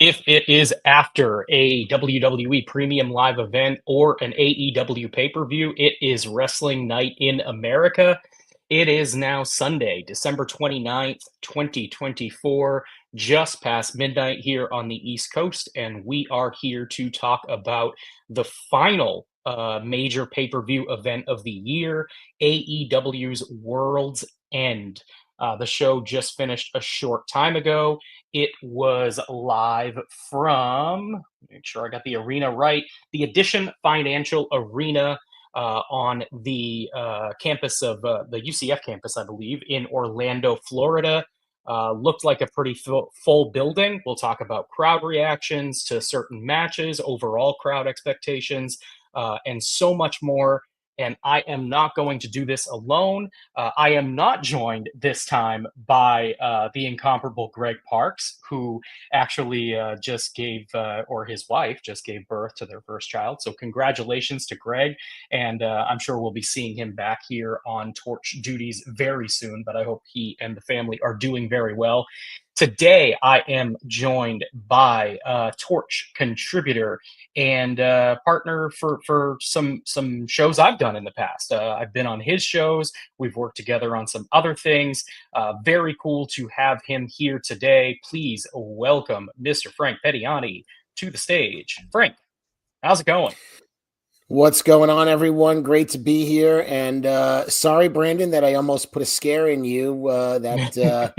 If it is after a WWE premium live event or an AEW pay-per-view, it is Wrestling Night in America. It is now Sunday, December 29th, 2024, just past midnight here on the East Coast, and we are here to talk about the final major pay-per-view event of the year, AEW's World's End. The show just finished a short time ago. It was live from, make sure I got the arena right, the Addition Financial Arena on the campus of the UCF campus, I believe, in Orlando, Florida. Looked like a pretty full building. We'll talk about crowd reactions to certain matches, overall crowd expectations, and so much more. And I am not going to do this alone. I am not joined this time by the incomparable Greg Parks, who actually just gave, or his wife just gave birth to their first child. So congratulations to Greg. And I'm sure we'll be seeing him back here on Torch duties very soon, but I hope he and the family are doing very well. Today, I am joined by Torch contributor and partner for some shows I've done in the past. I've been on his shows. We've worked together on some other things. Very cool to have him here today. Please welcome Mr. Frank Peteani to the stage. Frank, how's it going? What's going on, everyone? Great to be here. And sorry, Brandon, that I almost put a scare in you. That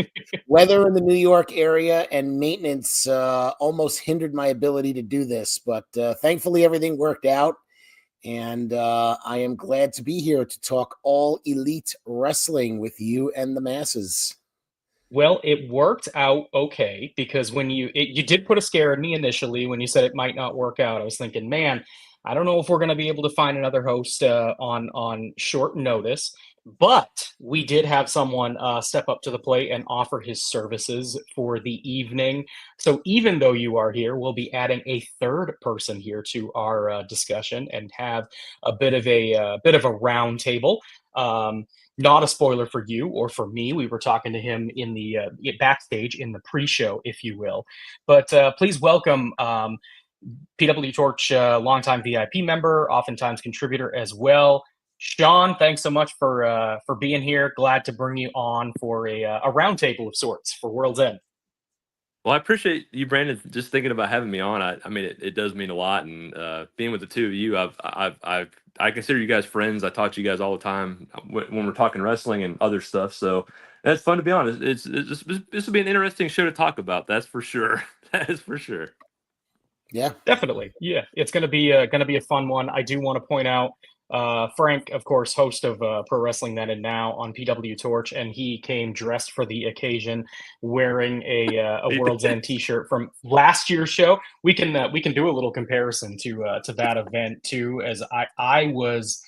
weather in the New York area and maintenance almost hindered my ability to do this. But thankfully, everything worked out. And I am glad to be here to talk all elite wrestling with you and the masses. Well, it worked out okay because when you did put a scare in me initially when you said it might not work out. I was thinking, man, I don't know if we're going to be able to find another host on short notice, but we did have someone step up to the plate and offer his services for the evening. So even though you are here, we'll be adding a third person here to our discussion and have a bit of a round table. Not a spoiler for you or for me. We were talking to him in the backstage in the pre-show, if you will. But please welcome pwtorch, longtime VIP member, oftentimes contributor as well. Sean, thanks so much for being here. Glad to bring you on for a roundtable of sorts for World's End. Well, I appreciate you, Brandon, just thinking about having me on. I mean, it does mean a lot, and being with the two of you, I consider you guys friends. I talk to you guys all the time when we're talking wrestling and other stuff. So that's fun to be honest. This will be an interesting show to talk about. That's for sure. That is for sure. Yeah, definitely. Yeah, it's going to be a fun one. I do want to point out Frank, of course, host of Pro Wrestling Then and Now on pwtorch, and he came dressed for the occasion wearing a World's End T-shirt from last year's show. We can do a little comparison to that event too, as I was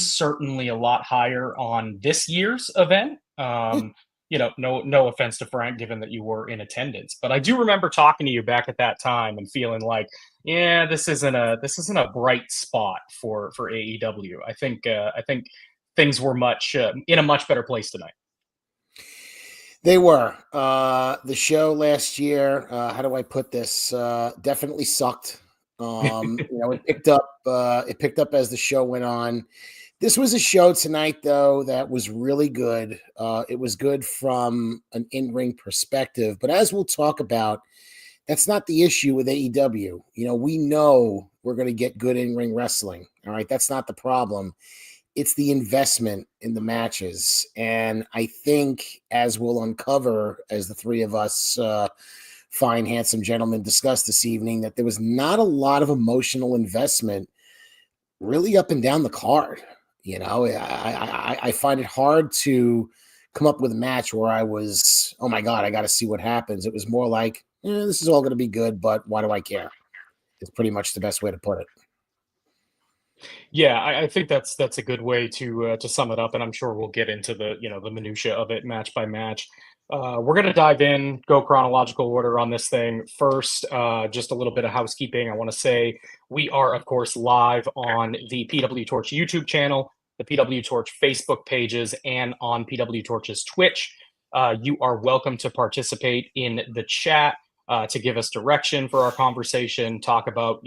certainly a lot higher on this year's event. No offense to Frank, given that you were in attendance, but I do remember talking to you back at that time and feeling like, yeah, this isn't a bright spot for AEW. I think things were in a much better place tonight. They were. The show last year, how do I put this? Definitely sucked. It picked up as the show went on. This was a show tonight, though, that was really good. It was good from an in-ring perspective. But as we'll talk about, that's not the issue with AEW. We know we're going to get good in-ring wrestling. All right, that's not the problem. It's the investment in the matches. And I think, as we'll uncover, as the three of us fine, handsome gentlemen discuss this evening, that there was not a lot of emotional investment really up and down the card. I find it hard to come up with a match where I was, oh my God, I got to see what happens. It was more like, this is all going to be good, but why do I care? It's pretty much the best way to put it. Yeah, I think that's a good way to sum it up, and I'm sure we'll get into the minutia of it match by match. We're going to dive in, go chronological order on this thing. First, just a little bit of housekeeping. I want to say we are, of course, live on the pwtorch YouTube channel, the pwtorch Facebook pages, and on pwtorch's Twitch. You are welcome to participate in the chat. to give us direction for our conversation, talk about,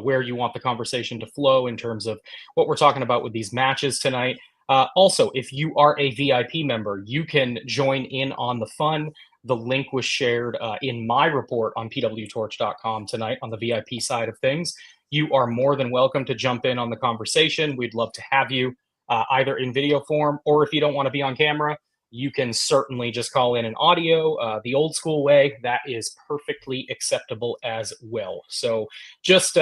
where you want the conversation to flow in terms of what we're talking about with these matches tonight. Also, if you are a VIP member, you can join in on the fun. The link was shared in my report on pwtorch.com tonight on the VIP side of things. You are more than welcome to jump in on the conversation. We'd love to have you either in video form, or if you don't want to be on camera, you can certainly just call in an audio the old school way. That is perfectly acceptable as well. So just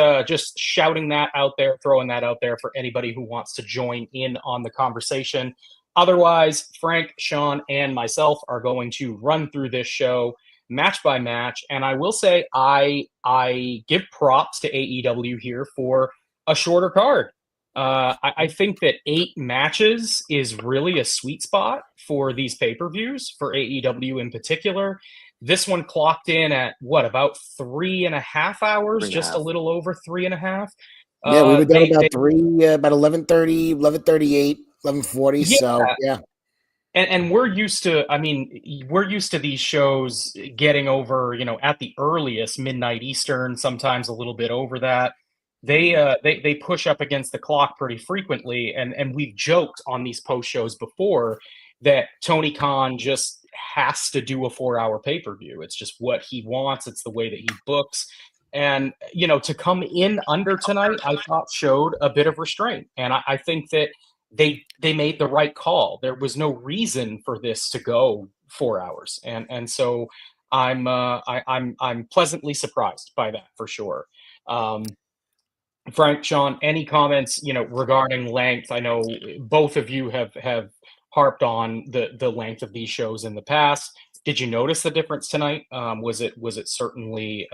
shouting that out there, throwing that out there for anybody who wants to join in on the conversation. Otherwise, Frank, Sean, and myself are going to run through this show match by match. And I will say I give props to AEW here for a shorter card. I think that 8 matches is really a sweet spot for these pay-per-views, for AEW in particular. This one clocked in at about 3.5 hours, just a little over 3.5. Yeah, we were done about 11:30, 11:38, 11:40. Yeah. So yeah. And we're used to, we're used to these shows getting over, at the earliest midnight Eastern, sometimes a little bit over that. They push up against the clock pretty frequently, and we've joked on these post shows before that Tony Khan just has to do a 4-hour pay-per-view. It's just what he wants. It's the way that he books. And, to come in under tonight, I thought showed a bit of restraint. And I think that they made the right call. There was no reason for this to go 4 hours. And so I'm pleasantly surprised by that for sure. Frank, Sean, any comments, regarding length? I know both of you have harped on the length of these shows in the past. Did you notice the difference tonight? Was it certainly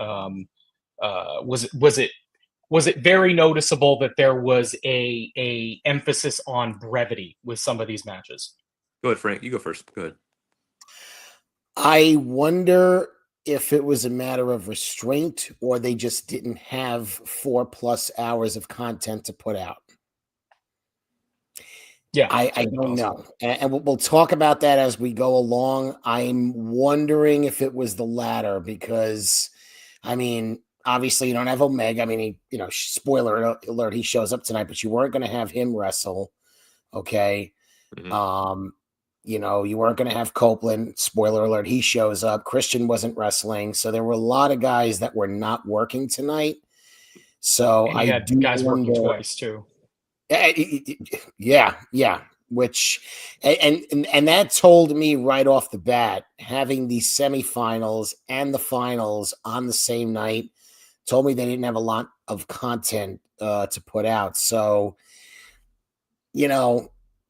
was it very noticeable that there was a emphasis on brevity with some of these matches? Go ahead, Frank. You go first. Go ahead. I wonder if it was a matter of restraint or they just didn't have 4+ hours of content to put out. Yeah, I don't know. And we'll talk about that as we go along. I'm wondering if it was the latter because, obviously you don't have Omega. Spoiler alert, he shows up tonight, but you weren't going to have him wrestle. Okay. Mm-hmm. You weren't going to have Copeland. Spoiler alert, he shows up. Christian wasn't wrestling. So there were a lot of guys that were not working tonight. So and I do guys working twice too. Yeah. Which, and that told me right off the bat, having the semifinals and the finals on the same night told me they didn't have a lot of content to put out. So,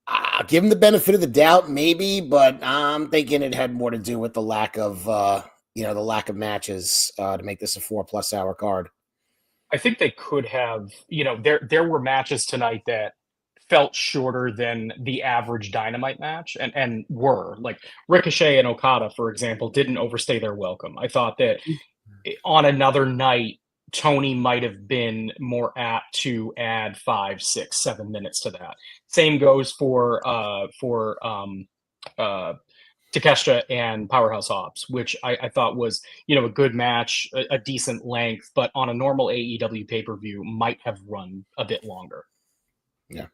I'll give them the benefit of the doubt, maybe, but I'm thinking it had more to do with the lack of, matches to make this a 4+ hour card. I think they could have, there were matches tonight that felt shorter than the average Dynamite match and were like Ricochet and Okada, for example, didn't overstay their welcome. I thought that on another night, Tony might have been more apt to add 5, 6, 7 minutes to that. Same goes for Takeshita and Powerhouse Hobbs, which I thought was, a good match, a decent length, but on a normal AEW pay-per-view might have run a bit longer. Yeah.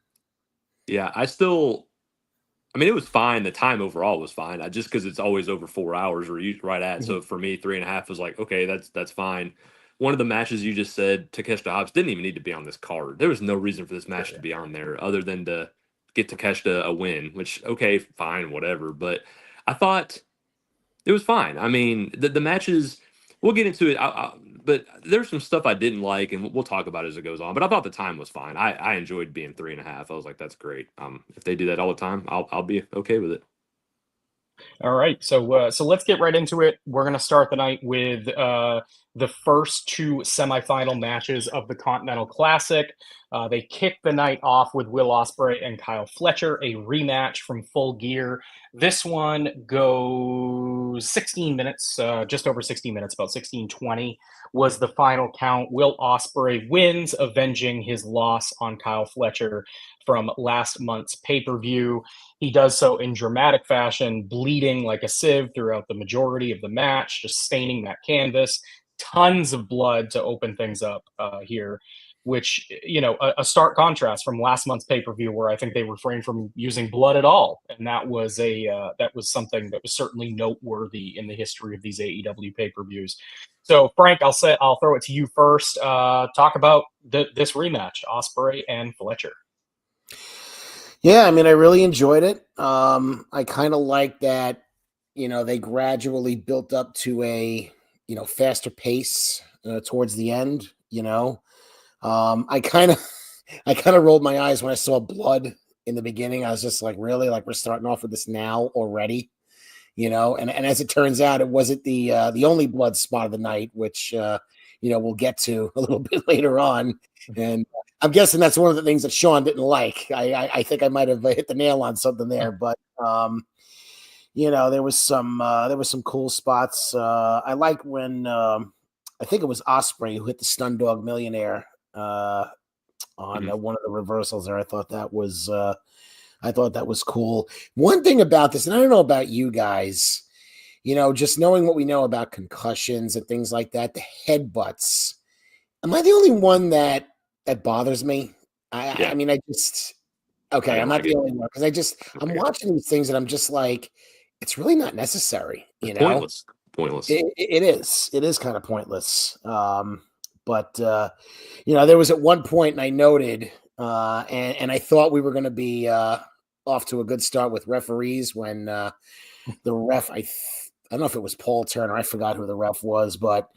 Yeah, it was fine. The time overall was fine. Just because it's always over 4 hours or right at. Mm-hmm. So for me, 3.5 was like, okay, that's fine. One of the matches you just said, Takeshita Hobbs, didn't even need to be on this card. There was no reason for this match to be on there other than to get Takeshita a win, which, okay, fine, whatever. But I thought it was fine. The matches, we'll get into it, but there's some stuff I didn't like, and we'll talk about it as it goes on. But I thought the time was fine. I enjoyed being 3.5. I was like, that's great. If they do that all the time, I'll be okay with it. All right, so let's get right into it. We're going to start the night with the first 2 semifinal matches of the Continental Classic. They kick the night off with Will Osprey and Kyle Fletcher, a rematch from Full Gear. This one goes 16 minutes, just over 16 minutes, about 16:20 was the final count. Will Osprey wins, avenging his loss on Kyle Fletcher. from last month's pay-per-view. He does so in dramatic fashion, bleeding like a sieve throughout the majority of the match, just staining that canvas. Tons of blood to open things up here, which, a stark contrast from last month's pay-per-view where I think they refrained from using blood at all. And that was something that was certainly noteworthy in the history of these AEW pay-per-views. So Frank, I'll throw it to you first. Talk about this rematch, Osprey and Fletcher. Yeah, I mean, I really enjoyed it. I kind of like that, they gradually built up to a, faster pace towards the end, I kind of rolled my eyes when I saw blood in the beginning. I was just like, really? Like, we're starting off with this now already, and as it turns out, it wasn't the only blood spot of the night, which, we'll get to a little bit later on. And I'm guessing that's one of the things that Sean didn't like. I think I might have hit the nail on something there, but there was some cool spots. I like when I think it was Osprey who hit the Stun Dog Millionaire on one of the reversals there. I thought that was cool. One thing about this, and I don't know about you guys, just knowing what we know about concussions and things like that, the headbutts. Am I the only one that bothers me? I mean, I'm not the only one, because I'm watching these things and I'm just like, it's really not necessary. Pointless. It is kind of pointless. But there was at one point, and I noted, and I thought we were going to be off to a good start with referees when the ref, I don't know if it was Paul Turner, I forgot who the ref was, but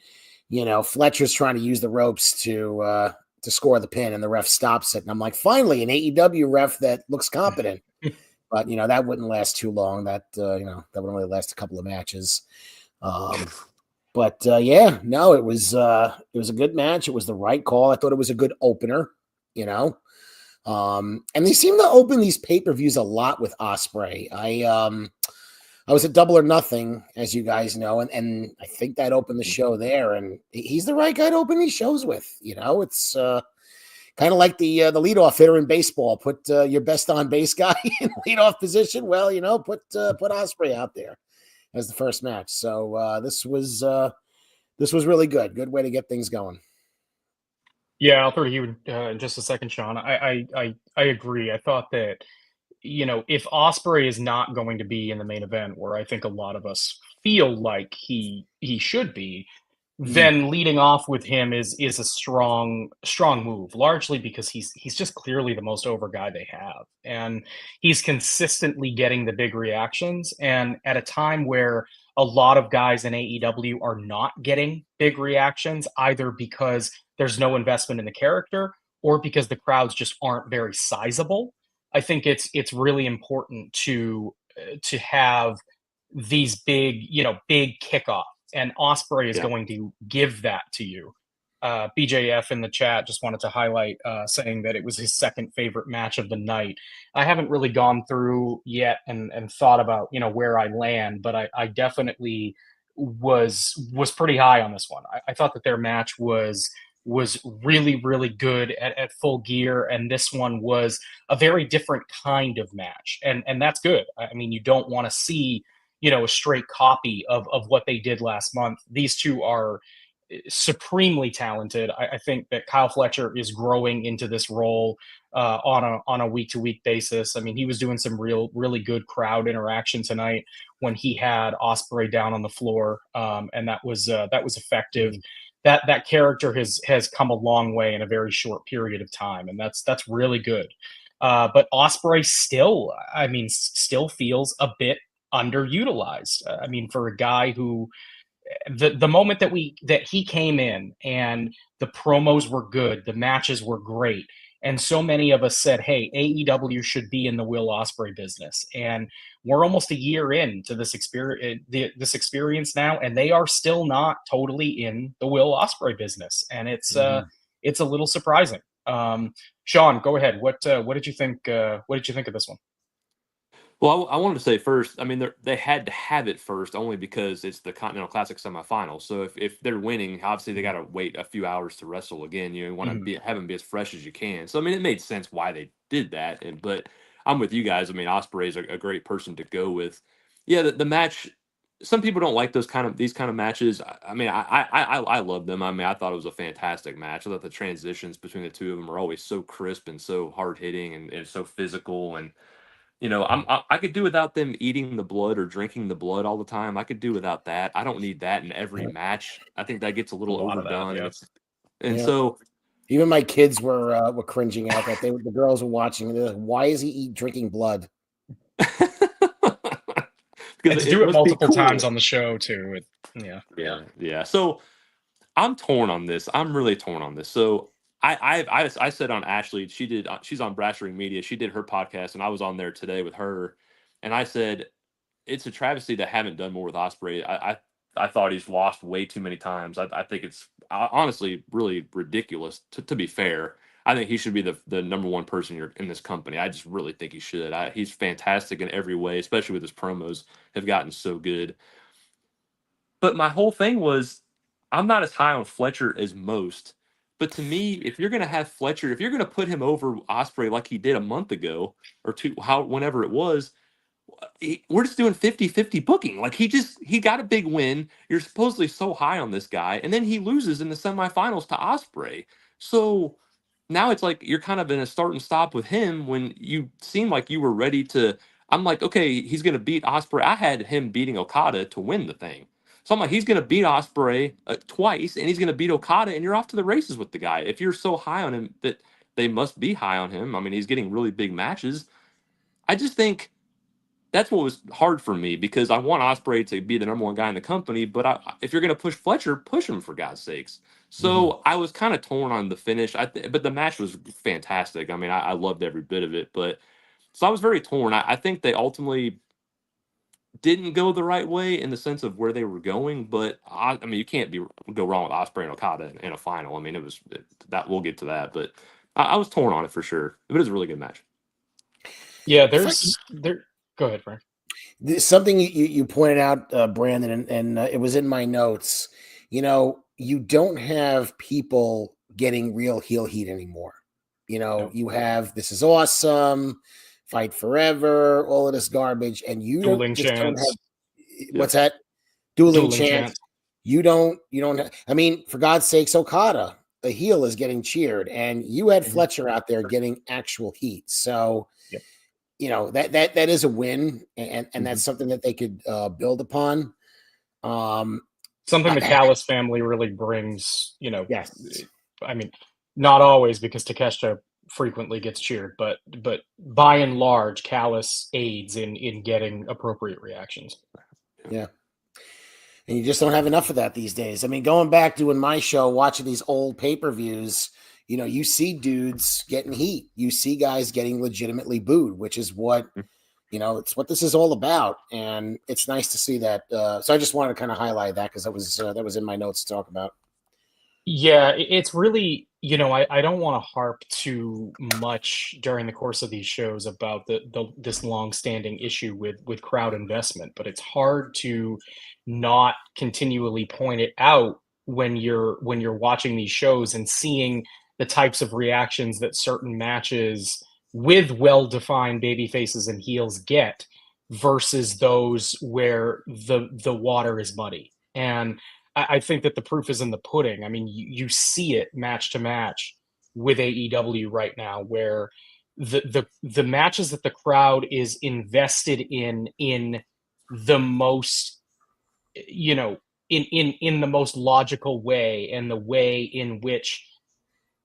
Fletcher's trying to use the ropes to score the pin, and the ref stops it, and I'm like, finally, an AEW ref that looks competent. But that wouldn't last too long. That that would only last a couple of matches. But it was a good match. It was the right call. I thought it was a good opener, and they seem to open these pay-per-views a lot with Osprey. I was at Double or Nothing, as you guys know, and I think that opened the show there, and he's the right guy to open these shows with. It's kind of like the leadoff hitter in baseball. Put your best on base guy in leadoff position. Well, put Osprey out there as the first match. So this was really good. Good way to get things going. Yeah, I'll throw to you in just a second, Sean. I agree. I thought that, if Osprey is not going to be in the main event, where I think a lot of us feel like he should be, then leading off with him is a strong move, largely because he's just clearly the most over guy they have, and he's consistently getting the big reactions, and at a time where a lot of guys in AEW are not getting big reactions, either because there's no investment in the character or because the crowds just aren't very sizable. I think it's really important to have these big kickoffs, and Osprey is going to give that to you. BJF in the chat just wanted to highlight, saying that it was his second favorite match of the night. I haven't really gone through yet and thought about where I land, but I definitely was pretty high on this one. I thought that their match was really, really good at Full Gear, and this one was a very different kind of match, and that's good. I mean, you don't want to see a straight copy of what they did last month. These two are supremely talented. I think that Kyle Fletcher is growing into this role on a week-to-week basis. I mean, he was doing some really good crowd interaction tonight when he had Osprey down on the floor, and that was effective. That character has come a long way in a very short period of time, and that's really good. But Osprey still feels a bit underutilized. I mean, for a guy who the moment that he came in and the promos were good, the matches were great, and so many of us said, "Hey, AEW should be in the Will Osprey business." And we're almost a year into this experience now, and they are still not totally in the Will Osprey business, and it's a little surprising. Sean, go ahead. What did you think? What did you think of this one? Well, I wanted to say first, I mean, they had to have it first only because it's the Continental Classic semifinal. So if they're winning, obviously they got to wait a few hours to wrestle again. You want to Mhm. be have them be as fresh as you can. So I mean, it made sense why they did that. But I'm with you guys. I mean, Osprey is a great person to go with. Yeah, the match. Some people don't like these kind of matches. I mean, I love them. I mean, I thought it was a fantastic match. I thought the transitions between the two of them are always so crisp and so hard hitting and so physical and I could do without them eating the blood or drinking the blood all the time. I could do without that. I don't need that in every Yeah. match. I think that gets a A little lot of that, overdone, yeah. and Yeah. so Even my kids were cringing at that. The girls were watching. And they're like, "Why is he drinking blood?" And because to do it it must be multiple times cool. on the show too, yeah. Yeah. So I'm torn on this. I'm really torn on this. So I said on Ashley, she's on Brasserie Media. She did her podcast, and I was on there today with her, and I said it's a travesty that haven't done more with Osprey. I thought he's lost way too many times. I think it's honestly really ridiculous. To be fair, I think he should be the number one person in this company. I just really think he should. He's fantastic in every way, especially with his promos have gotten so good. But my whole thing was, I'm not as high on Fletcher as most. But to me, if you're gonna have Fletcher, if you're gonna put him over Osprey like he did a month ago or two, whenever it was, we're just doing 50-50 booking. Like he got a big win. You're supposedly so high on this guy, and then he loses in the semifinals to Osprey. So now it's like you're kind of in a start and stop with him when you seem like you were ready to. I'm like, okay, he's gonna beat Osprey. I had him beating Okada to win the thing. So I'm like, he's gonna beat Osprey twice, and he's gonna beat Okada, and you're off to the races with the guy. If you're so high on him that they must be high on him. I mean, he's getting really big matches. I just think that's what was hard for me because I want Osprey to be the number one guy in the company, but if you're going to push Fletcher, push him for God's sakes. Mhm. So I was kind of torn on the finish. But the match was fantastic. I mean, I loved every bit of it. But so I was very torn. I think they ultimately didn't go the right way in the sense of where they were going. But I mean, you can't go wrong with Osprey and Okada in a final. I mean, that we'll get to that, but I was torn on it for sure. But it was a really good match. Yeah, If I go ahead, Frank. something you pointed out, Brandon, and it was in my notes. You don't have people getting real heel heat anymore. No. You have "This is awesome," "Fight Forever," all of this garbage, and you Dueling don't have chance. Yep. what's that? Dueling Dueling chance. chance. You don't have, I mean, for God's sakes, Okada, the heel, is getting cheered, and you had Mhm. Fletcher out there getting actual heat. So Yep. that is a win, and Mhm. that's something that they could build upon. Something the I- Callis family really brings, yes, I mean, not always because Takeshita frequently gets cheered, but by and large, Callis aids in getting appropriate reactions. yeah, and you just don't have enough of that these days. I mean, going back doing my show, watching these old pay-per-views, you see dudes getting heat, you see guys getting legitimately booed, which is what it's what this is all about, and it's nice to see that. So I just wanted to kind of highlight that because that was in my notes to talk about. Yeah, it's really, I don't want to harp too much during the course of these shows about this long-standing issue with crowd investment, but it's hard to not continually point it out when you're watching these shows and seeing the types of reactions that certain matches with well-defined baby faces and heels get versus those where the water is muddy. And I think that the proof is in the pudding. I mean, you see it match to match with AEW right now, where the matches that the crowd is invested in the most, you know, in the most logical way, and the way in which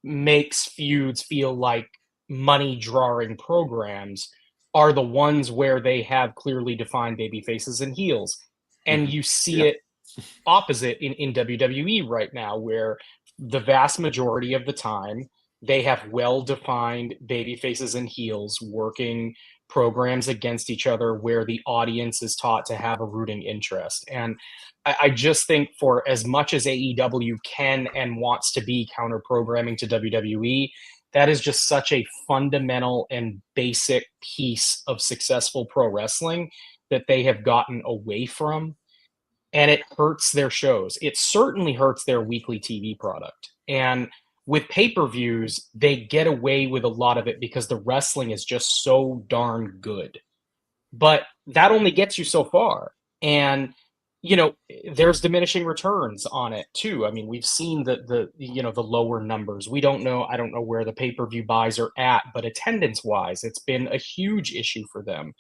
makes feuds feel like money drawing programs are the ones where they have clearly defined baby faces and heels. And Mhm. you see Yeah. it opposite in WWE right now, where the vast majority of the time they have well-defined baby faces and heels working programs against each other where the audience is taught to have a rooting interest. And I just think for as much as AEW can and wants to be counter programming to WWE, that is just such a fundamental and basic piece of successful pro wrestling that they have gotten away from. And it hurts their shows. It certainly hurts their weekly TV product. And with pay-per-views, they get away with a lot of it because the wrestling is just so darn good. But that only gets you so far. And there's diminishing returns on it too. I mean, we've seen the lower numbers. I don't know where the pay-per-view buys are at, but attendance-wise, it's been a huge issue for them.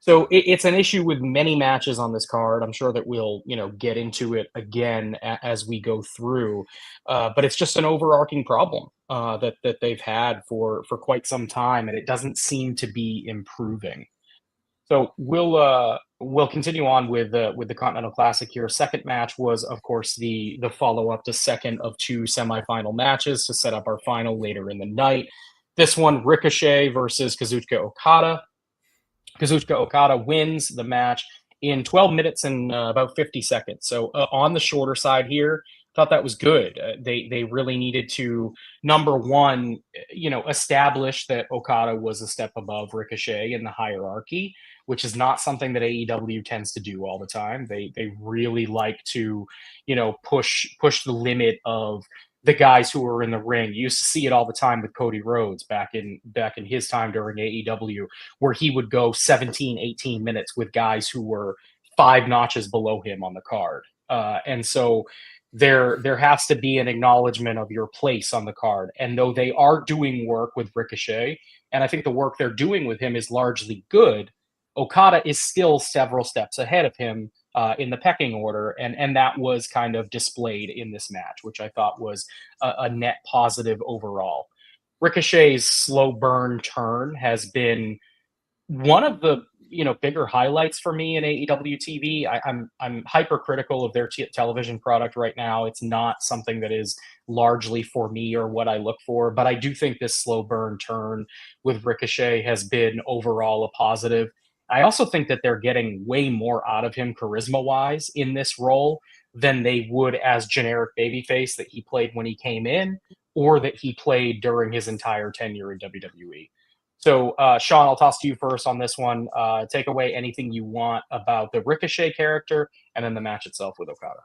So it's an issue with many matches on this card. I'm sure that we'll, get into it again as we go through. But it's just an overarching problem that they've had for quite some time, and it doesn't seem to be improving. So we'll continue on with the Continental Classic here. Second match was, of course, the follow-up to second of two semifinal matches to set up our final later in the night. This one, Ricochet versus Kazuchika Okada. Kazuchika Okada wins the match in 12 minutes and about 50 seconds. So on the shorter side here, thought that was good. They really needed to, number one, establish that Okada was a step above Ricochet in the hierarchy, which is not something that AEW tends to do all the time. They really like to, push the limit of the guys who are in the ring. You used to see it all the time with Cody Rhodes back in his time during AEW, where he would go 17, 18 minutes with guys who were 5 notches below him on the card. And so there has to be an acknowledgement of your place on the card. And though they are doing work with Ricochet, and I think the work they're doing with him is largely good, Okada is still several steps ahead of him in the pecking order, and that was kind of displayed in this match, which I thought was a net positive overall. Ricochet's slow burn turn has been one of the bigger highlights for me in AEW TV. I'm hypercritical of their television product right now. It's not something that is largely for me or what I look for, but I do think this slow burn turn with Ricochet has been overall a positive. I also think that they're getting way more out of him charisma-wise in this role than they would as generic babyface that he played when he came in, or that he played during his entire tenure in WWE. So, Sean, I'll toss to you first on this one. Take away anything you want about the Ricochet character and then the match itself with Okada.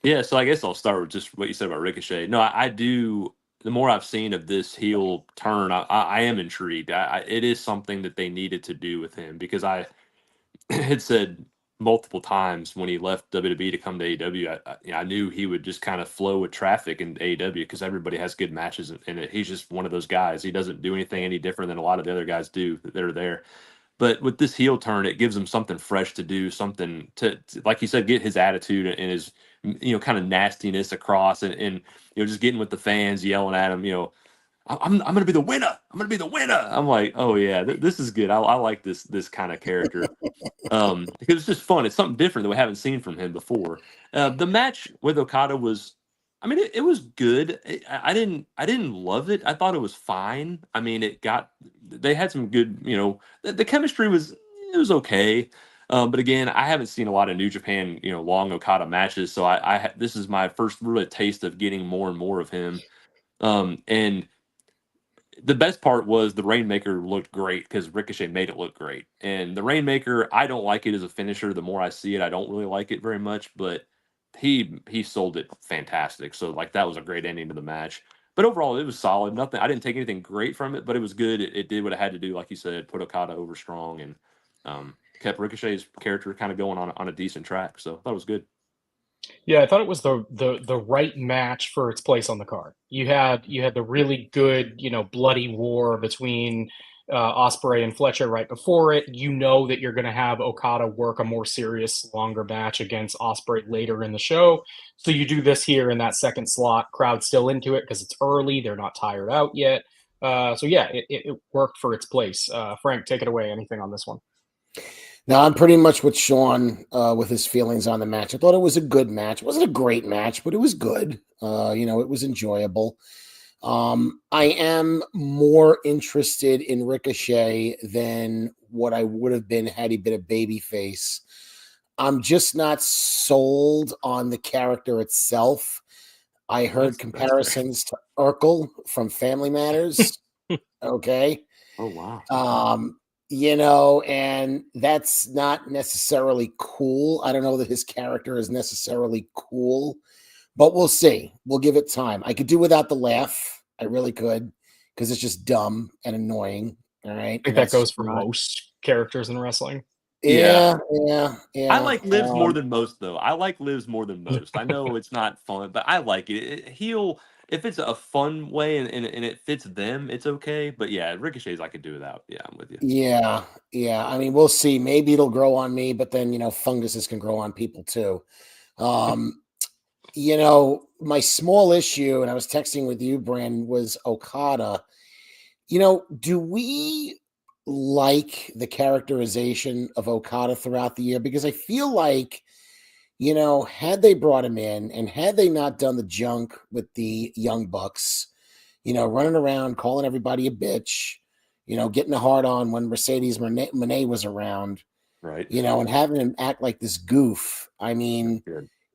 Yeah, so I guess I'll start with just what you said about Ricochet. No, I do. The more I've seen of this heel turn, I am intrigued. It is something that they needed to do with him, because I had said multiple times when he left WWE to come to AEW, I knew he would just kind of flow with traffic in AEW because everybody has good matches in it. He's just one of those guys. He doesn't do anything any different than a lot of the other guys do that are there. But with this heel turn, it gives him something fresh to do, something to like you said, get his attitude and his kind of nastiness across, and just getting with the fans, yelling at him, I'm gonna be the winner. I'm gonna be the winner. I'm like, oh yeah, this is good. I like this kind of character. Because it's just fun. It's something different that we haven't seen from him before. The match with Okada was, I mean, it was good. I didn't love it. I thought it was fine. I mean, they had some good, the chemistry was okay. But again, I haven't seen a lot of New Japan, long Okada matches. So this is my first really taste of getting more and more of him. And the best part was the Rainmaker looked great because Ricochet made it look great. And the Rainmaker, I don't like it as a finisher. The more I see it, I don't really like it very much. But he sold it fantastic. So that was a great ending to the match. But overall, it was solid. Nothing. I didn't take anything great from it, but it was good. It did what it had to do, like you said, put Okada over strong, and kept Ricochet's character kind of going on a decent track. So that was good. Yeah, I thought it was the right match for its place on the card. You had the really good, bloody war between Osprey and Fletcher right before it. You know that you're going to have Okada work a more serious, longer match against Osprey later in the show. So you do this here in that second slot. Crowd's still into it because it's early. They're not tired out yet. So yeah, it worked for its place. Frank, take it away. Anything on this one? Now, I'm pretty much with Sean with his feelings on the match. I thought it was a good match. It wasn't a great match, but it was good. It was enjoyable. I am more interested in Ricochet than what I would have been had he been a babyface. I'm just not sold on the character itself. I heard comparisons to Urkel from Family Matters. Okay. Oh wow. And that's not necessarily cool. I don't know that his character is necessarily cool, but we'll see. We'll give it time. I could do without the laugh. I really could, because it's just dumb and annoying. All right. I think that goes for most characters in wrestling. Yeah. I like Livs more than most, though. I like Livs more than most. I know it's not fun, but I like it. He'll, if it's a fun way and it fits them, it's okay. But yeah, Ricochet's I could do without. Yeah, I'm with you. Yeah. I mean, we'll see. Maybe it'll grow on me, but then funguses can grow on people too. My small issue, and I was texting with you, Brandon, was Okada. Do we like the characterization of Okada throughout the year? Because I feel like, had they brought him in and had they not done the junk with the Young Bucks, running around calling everybody a bitch, getting a hard on when Mercedes Moné was around, right? And having him act like this goof. I mean,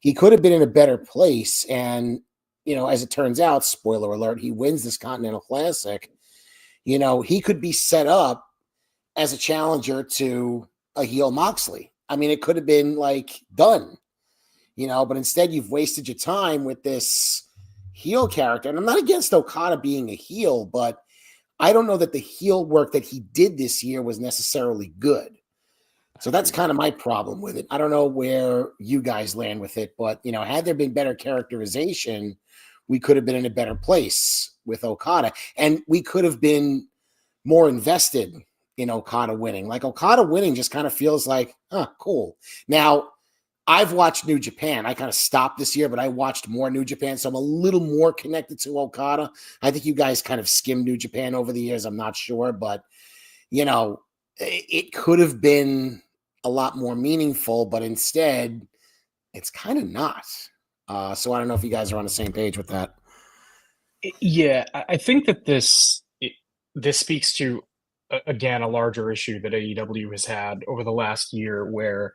he could have been in a better place. And, as it turns out, spoiler alert, he wins this Continental Classic. He could be set up as a challenger to a heel Moxley. I mean, it could have been done, but instead you've wasted your time with this heel character. And I'm not against Okada being a heel, but I don't know that the heel work that he did this year was necessarily good. So that's kind of my problem with it. I don't know where you guys land with it, but had there been better characterization, we could have been in a better place with Okada, and we could have been more invested in Okada winning. Okada winning just kind of feels like, cool. Now, I've watched New Japan. I kind of stopped this year, but I watched more New Japan, so I'm a little more connected to Okada. I think you guys kind of skimmed New Japan over the years. I'm not sure, but it could have been a lot more meaningful, but instead it's kind of not. So I don't know if you guys are on the same page with that. Yeah, I think that this speaks to, again, a larger issue that AEW has had over the last year, where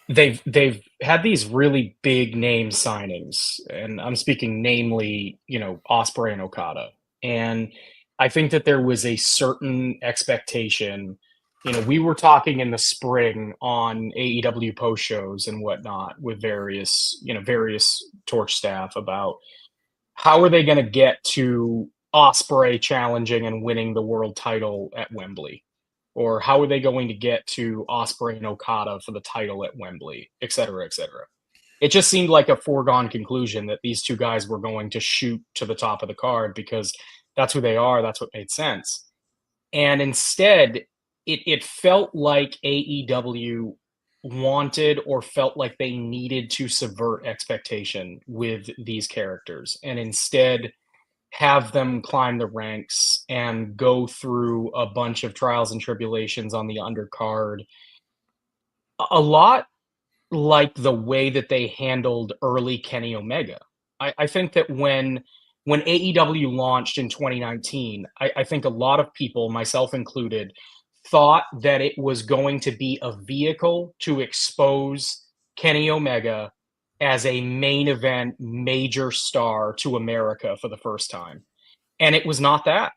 they've had these really big name signings, and I'm speaking namely, Osprey and Okada. And I think that there was a certain expectation. We were talking in the spring on AEW post shows and whatnot with various Torch staff about how are they going to get to Osprey challenging and winning the world title at Wembley, or how are they going to get to Osprey and Okada for the title at Wembley, et cetera, et cetera. It just seemed like a foregone conclusion that these two guys were going to shoot to the top of the card because that's who they are. That's what made sense. And instead, it felt like AEW wanted or felt like they needed to subvert expectation with these characters and instead have them climb the ranks and go through a bunch of trials and tribulations on the undercard. A lot like the way that they handled early Kenny Omega. I think that when AEW launched in 2019, I think a lot of people, myself included, thought that it was going to be a vehicle to expose Kenny Omega as a main event major star to America for the first time. And it was not that.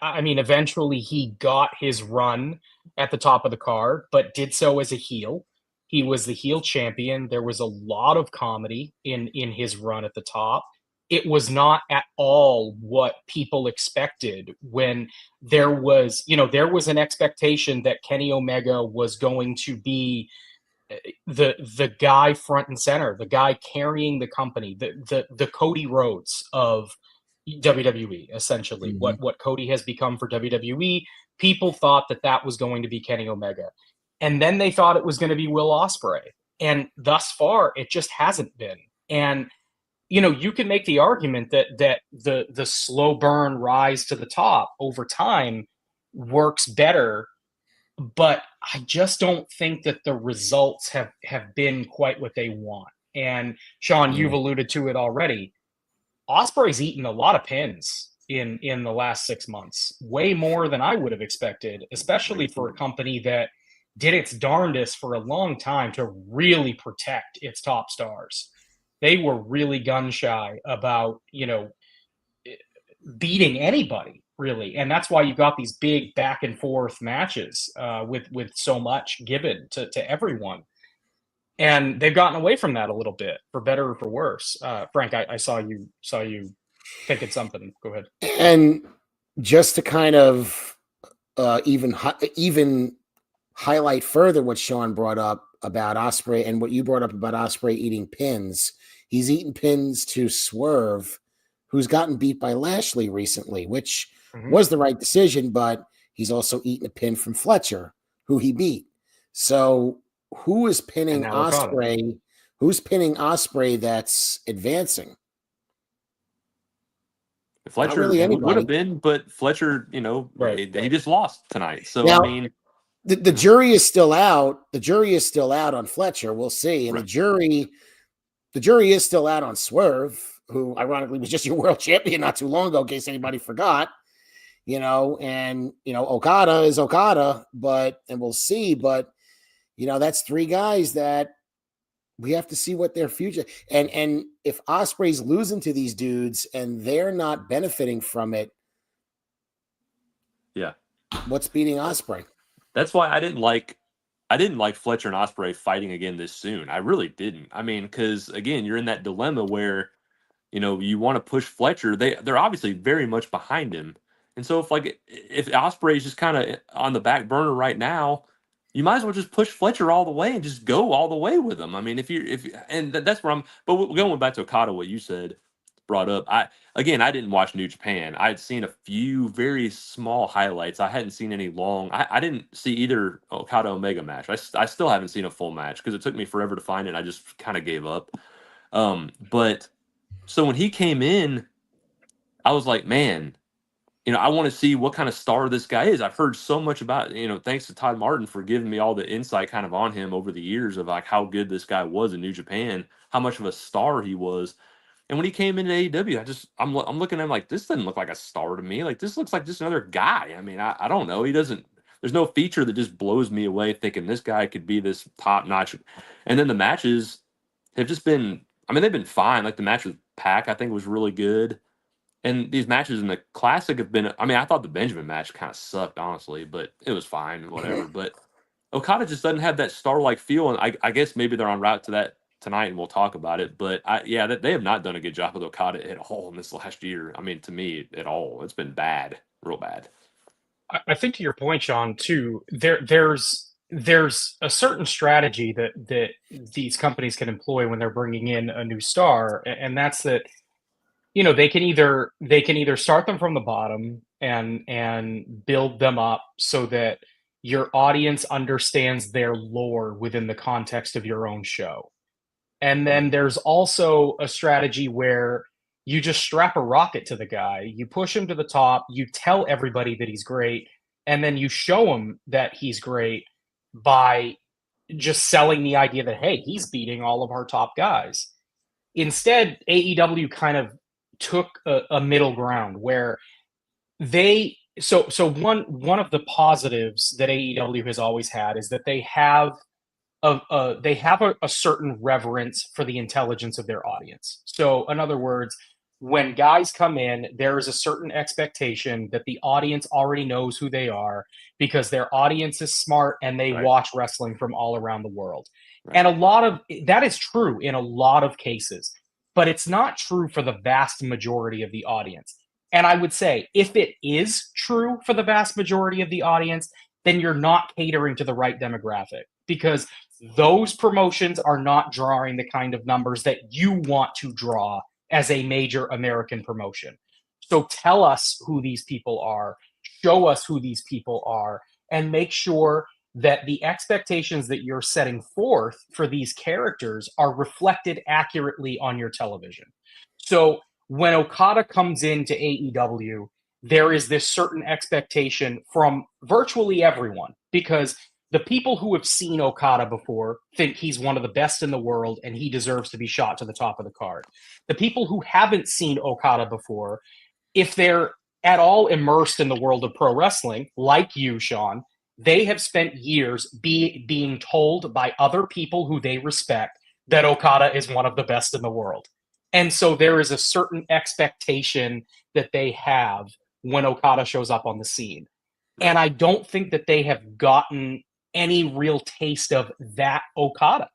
I mean, eventually he got his run at the top of the card, but did so as a heel. He was the heel champion. There was a lot of comedy in his run at the top. It was not at all what people expected when there was an expectation that Kenny Omega was going to be the guy front and center, the guy carrying the company, the Cody Rhodes of WWE, essentially. Mm-hmm. What Cody has become for WWE, people thought that was going to be Kenny Omega. And then they thought it was going to be Will Ospreay. And thus far, it just hasn't been. And, you can make the argument that the slow burn rise to the top over time works better, but I just don't think that the results have been quite what they want. And Sean, you've alluded to it already. Osprey's eaten a lot of pins in the last 6 months, way more than I would have expected, especially for a company that did its darndest for a long time to really protect its top stars. They were really gun shy about, beating anybody really, and that's why you got these big back and forth matches with so much given to everyone. And they've gotten away from that a little bit, for better or for worse. Frank, I saw you thinking something. Go ahead. And just to kind of even highlight further what Sean brought up about Osprey and what you brought up about Osprey eating pins, he's eaten pins to Swerve, who's gotten beat by Lashley recently, which was the right decision, but he's also eaten a pin from Fletcher, who he beat. So who is pinning Osprey? Who's pinning Osprey that's advancing? Fletcher really would have been, but Fletcher, he just lost tonight. So now, I mean, the jury is still out. The jury is still out on Fletcher. We'll see. And right. the jury is still out on Swerve, who ironically was just your world champion not too long ago, in case anybody forgot. Okada is Okada, and we'll see. But that's three guys that we have to see what their future. And if Osprey's losing to these dudes and they're not benefiting from it, yeah, what's beating Osprey? That's why I didn't like Fletcher and Osprey fighting again this soon. I really didn't. I mean, because again, you're in that dilemma where you want to push Fletcher. They're obviously very much behind him, and so if Osprey is just kind of on the back burner right now, you might as well just push Fletcher all the way and just go all the way with him. I mean, that's where I'm. But going back to Okada, what you said brought up. I didn't watch New Japan. I'd seen a few very small highlights. I hadn't seen any long. I didn't see either Okada Omega match. I still haven't seen a full match because it took me forever to find it. And I just kind of gave up. But so when he came in, I was like, man, I want to see what kind of star this guy is. I've heard so much about, thanks to Todd Martin for giving me all the insight kind of on him over the years of like how good this guy was in New Japan, how much of a star he was. And when he came into AEW, I'm looking at him like, this doesn't look like a star to me. Like, this looks like just another guy. I mean, I don't know. There's no feature that just blows me away thinking this guy could be this top notch. And then the matches have just been, they've been fine. Like the match with Pac, I think was really good. And these matches in the Classic have been, I thought the Benjamin match kind of sucked, honestly, but it was fine, whatever. But Okada just doesn't have that star-like feel. And I guess maybe they're en route to that tonight and we'll talk about it. But they have not done a good job with Okada at all in this last year. To me, at all. It's been bad, real bad. I think to your point, Sean, too, there's a certain strategy that these companies can employ when they're bringing in a new star, and that's that they can either start them from the bottom and build them up so that your audience understands their lore within the context of your own show. And then there's also a strategy where you just strap a rocket to the guy, you push him to the top, you tell everybody that he's great, and then you show him that he's great by just selling the idea that, hey, he's beating all of our top guys. Instead, AEW kind of took a middle ground where one of the positives that AEW has always had is that they have a certain reverence for the intelligence of their audience. So in other words, when guys come in, there is a certain expectation that the audience already knows who they are because their audience is smart and they watch wrestling from all around the world. Right. And a lot of that is true in a lot of cases, but it's not true for the vast majority of the audience. And I would say if it is true for the vast majority of the audience, then you're not catering to the right demographic because those promotions are not drawing the kind of numbers that you want to draw as a major American promotion. So tell us who these people are, show us who these people are, and make sure that the expectations that you're setting forth for these characters are reflected accurately on your television. So when Okada comes into AEW, there is this certain expectation from virtually everyone because the people who have seen Okada before think he's one of the best in the world and he deserves to be shot to the top of the card. The people who haven't seen Okada before, if they're at all immersed in the world of pro wrestling, like you, Sean, they have spent years being told by other people who they respect that Okada is one of the best in the world. And so there is a certain expectation that they have when Okada shows up on the scene. And I don't think that they have gotten any real taste of that Okada.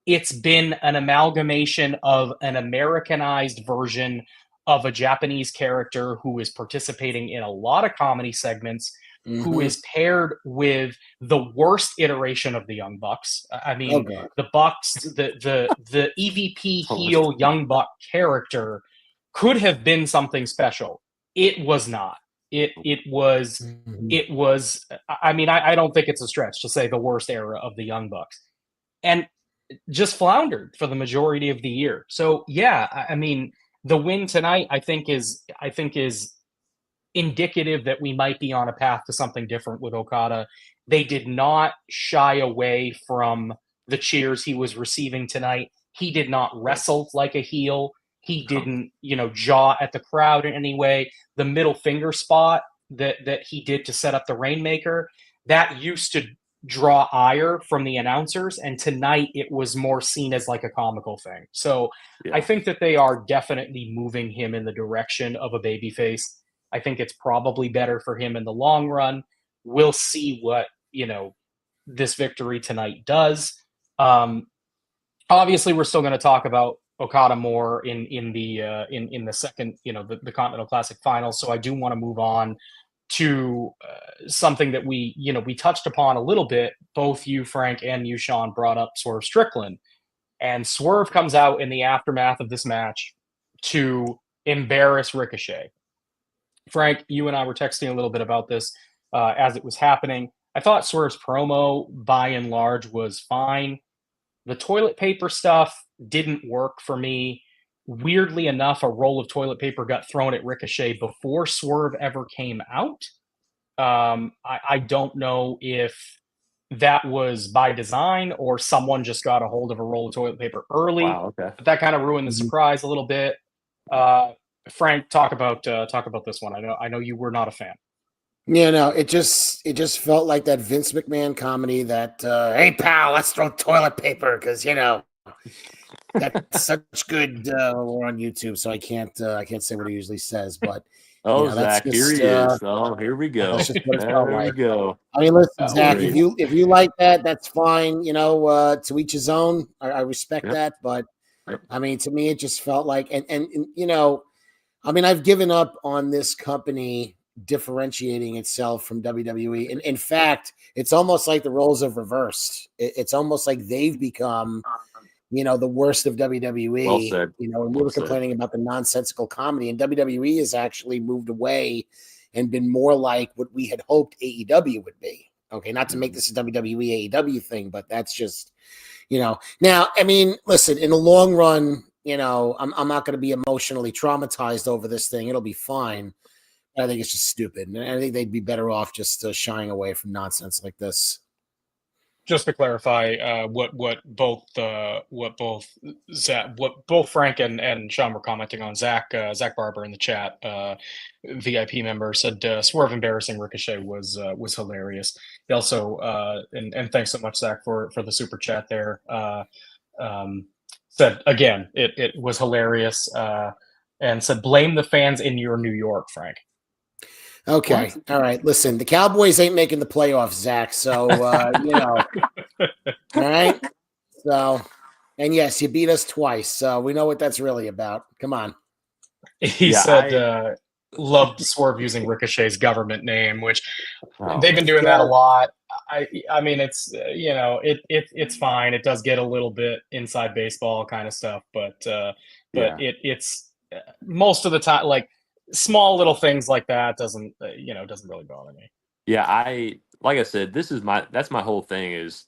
It's been an amalgamation of an Americanized version of a Japanese character who is participating in a lot of comedy segments, who is paired with the worst iteration of the Young Bucks. I mean, the Bucks, the EVP heel Young Buck character could have been something special. It was not. It was. I mean, I don't think it's a stretch to say the worst era of the Young Bucks, and just floundered for the majority of the year. So yeah, I mean, the win tonight, I think is indicative that we might be on a path to something different with Okada. They did not shy away from the cheers he was receiving tonight. He did not wrestle like a heel. He didn't, jaw at the crowd in any way. The middle finger spot that he did to set up the Rainmaker, that used to draw ire from the announcers, and tonight it was more seen as like a comical thing. So I think that they are definitely moving him in the direction of a babyface. I think it's probably better for him in the long run. We'll see what, this victory tonight does. Obviously, we're still going to talk about Okada more in the second, the Continental Classic finals. So I do want to move on to something that we touched upon a little bit. Both you, Frank, and you, Sean, brought up Swerve Strickland. And Swerve comes out in the aftermath of this match to embarrass Ricochet. Frank, you and I were texting a little bit about this as it was happening. I thought Swerve's promo, by and large, was fine. The toilet paper stuff didn't work for me. Weirdly enough, a roll of toilet paper got thrown at Ricochet before Swerve ever came out. I don't know if that was by design or someone just got a hold of a roll of toilet paper early. Wow, okay. But that kind of ruined the surprise a little bit. Frank, talk about this one. I know you were not a fan. Yeah, no, it just felt like that Vince McMahon comedy that hey pal, let's throw toilet paper because that's such good. We're on YouTube, so I can't say what he usually says, but Zach, just, here he is. Oh, here we go. That's just what it there felt we like. go. I mean, listen, Zach, if you like that, that's fine. To each his own. I respect that, but I mean, to me, it just felt like, and I mean, I've given up on this company differentiating itself from WWE. And in fact, it's almost like the roles have reversed. It's almost like they've become, the worst of WWE. Well said. And we were complaining about the nonsensical comedy, and WWE has actually moved away and been more like what we had hoped AEW would be. Okay, not to make this a WWE AEW thing, but that's just, Now, I mean, listen, in the long run, I'm not going to be emotionally traumatized over this thing. It'll be fine. I think it's just stupid, and I think they'd be better off just shying away from nonsense like this. Just to clarify, what both Frank and Sean were commenting on. Zach Barber in the chat, VIP member, said Swerve embarrassing Ricochet was hilarious. He also and thanks so much, Zach, for the super chat there. Said again, it was hilarious, and said blame the fans in your New York, Frank. Okay. What? All right. Listen, the Cowboys ain't making the playoffs, Zach. So, All right. So, and yes, you beat us twice. So we know what that's really about. Come on. He said, loved Swerve using Ricochet's government name, which they've been doing that a lot. I mean, it's, it's fine. It does get a little bit inside baseball kind of stuff, but it's most of the time, like, small little things like that doesn't really bother me. Yeah, like I said, that's my whole thing is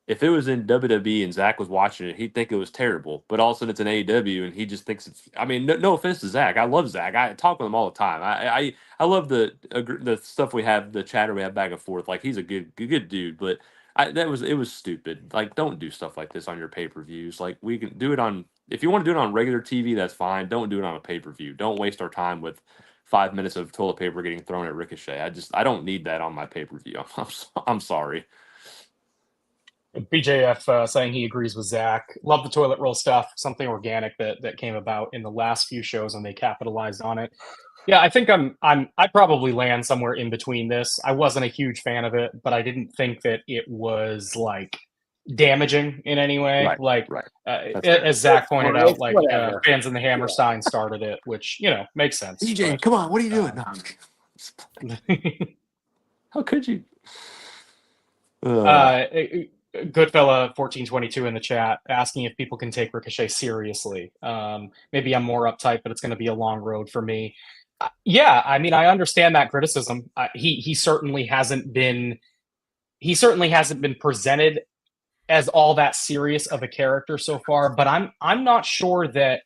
if it was in WWE and Zach was watching it, he'd think it was terrible. But all of a sudden it's an AEW and he just thinks it's. I mean, no offense to Zach, I love Zach. I talk with him all the time. I love the stuff we have, the chatter we have back and forth. Like he's a good dude, but it was stupid. Like don't do stuff like this on your pay-per-views. Like we can do it on. If you want to do it on regular TV, that's fine. Don't do it on a pay-per-view. Don't waste our time with 5 minutes of toilet paper getting thrown at Ricochet. I don't need that on my pay-per-view. I'm sorry. BJF saying he agrees with Zach. Love the toilet roll stuff. Something organic that came about in the last few shows, and they capitalized on it. Yeah, I think I probably land somewhere in between this. I wasn't a huge fan of it, but I didn't think that it was like damaging in any way. Right, like right. as Zach pointed out, like whatever. fans in the Hammerstein started it, which makes sense. DJ, come on, what are you doing? How could you? Goodfella 1422 in the chat asking if people can take Ricochet seriously. Maybe I'm more uptight, but it's going to be a long road for me. Yeah, I mean, I understand that criticism. He certainly hasn't been presented as all that serious of a character so far. But I'm not sure that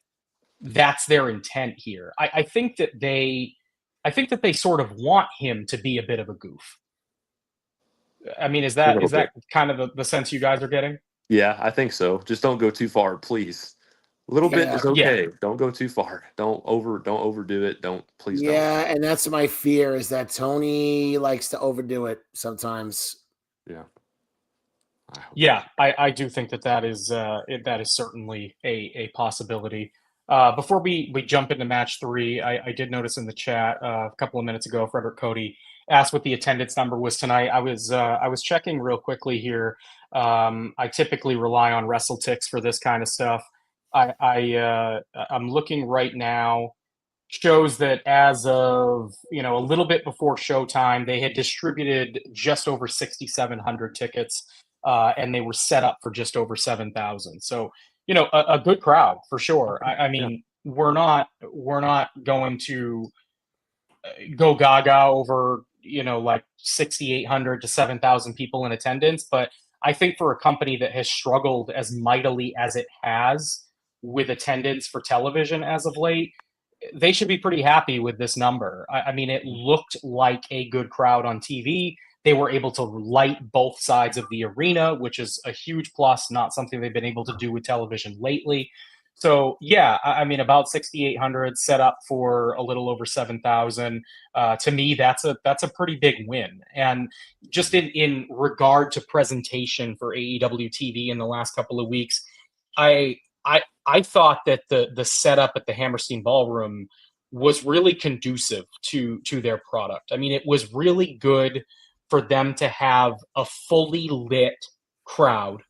that's their intent here. I think that they sort of want him to be a bit of a goof. I mean, is that kind of the sense you guys are getting? Yeah, I think so. Just don't go too far, please. A little bit is okay. Yeah. Don't go too far. Don't overdo it. Please don't. Yeah, and that's my fear is that Tony likes to overdo it sometimes. Yeah. Yeah, I do think that is certainly a possibility. Before we jump into match 3, I did notice in the chat a couple of minutes ago, Frederick Cody asked what the attendance number was tonight. I was checking real quickly here. I typically rely on WrestleTix for this kind of stuff. I'm looking right now. Shows that as of a little bit before showtime, they had distributed just over 6,700 tickets, and they were set up for just over 7,000. So a good crowd for sure. I mean, we're not going to go gaga over like 6,800 to 7,000 people in attendance, but I think for a company that has struggled as mightily as it has with attendance for television as of late, they should be pretty happy with this number. I mean, it looked like a good crowd on TV. They were able to light both sides of the arena, which is a huge plus, not something they've been able to do with television lately. So, yeah, I mean, about 6,800 set up for a little over 7,000. To me, that's a pretty big win. And just in regard to presentation for AEW TV in the last couple of weeks, I thought that the setup at the Hammerstein Ballroom was really conducive to their product. I mean, it was really good for them to have a fully lit crowd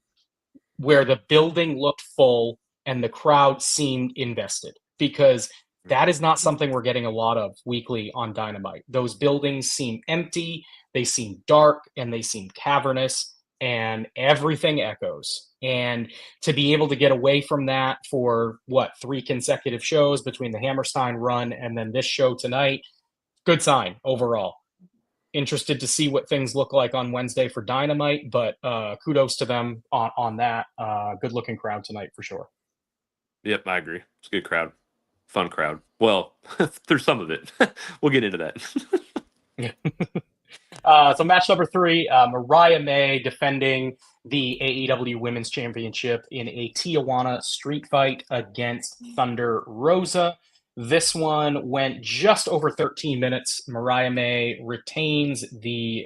where the building looked full and the crowd seemed invested, because that is not something we're getting a lot of weekly on Dynamite. Those buildings seem empty, they seem dark, and they seem cavernous, and everything echoes. And to be able to get away from that for 3 consecutive shows between the Hammerstein run and then this show tonight, good sign overall. Interested to see what things look like on Wednesday for Dynamite, but kudos to them on that. Good looking crowd tonight for sure. Yep, I agree. It's a good crowd. Fun crowd. Well, there's some of it. We'll get into that. So match number 3, Mariah May defending the AEW Women's Championship in a Tijuana street fight against Thunder Rosa. This one went just over 13 minutes. Mariah May retains the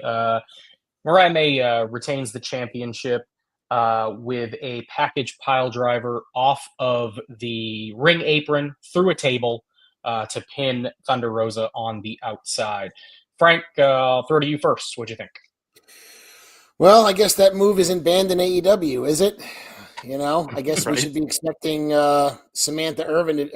championship with a package pile driver off of the ring apron through a table to pin Thunder Rosa on the outside. Frank, I'll throw to you first. What'd you think? Well, I guess that move isn't banned in AEW, is it? I guess we should be expecting Samantha Irvin.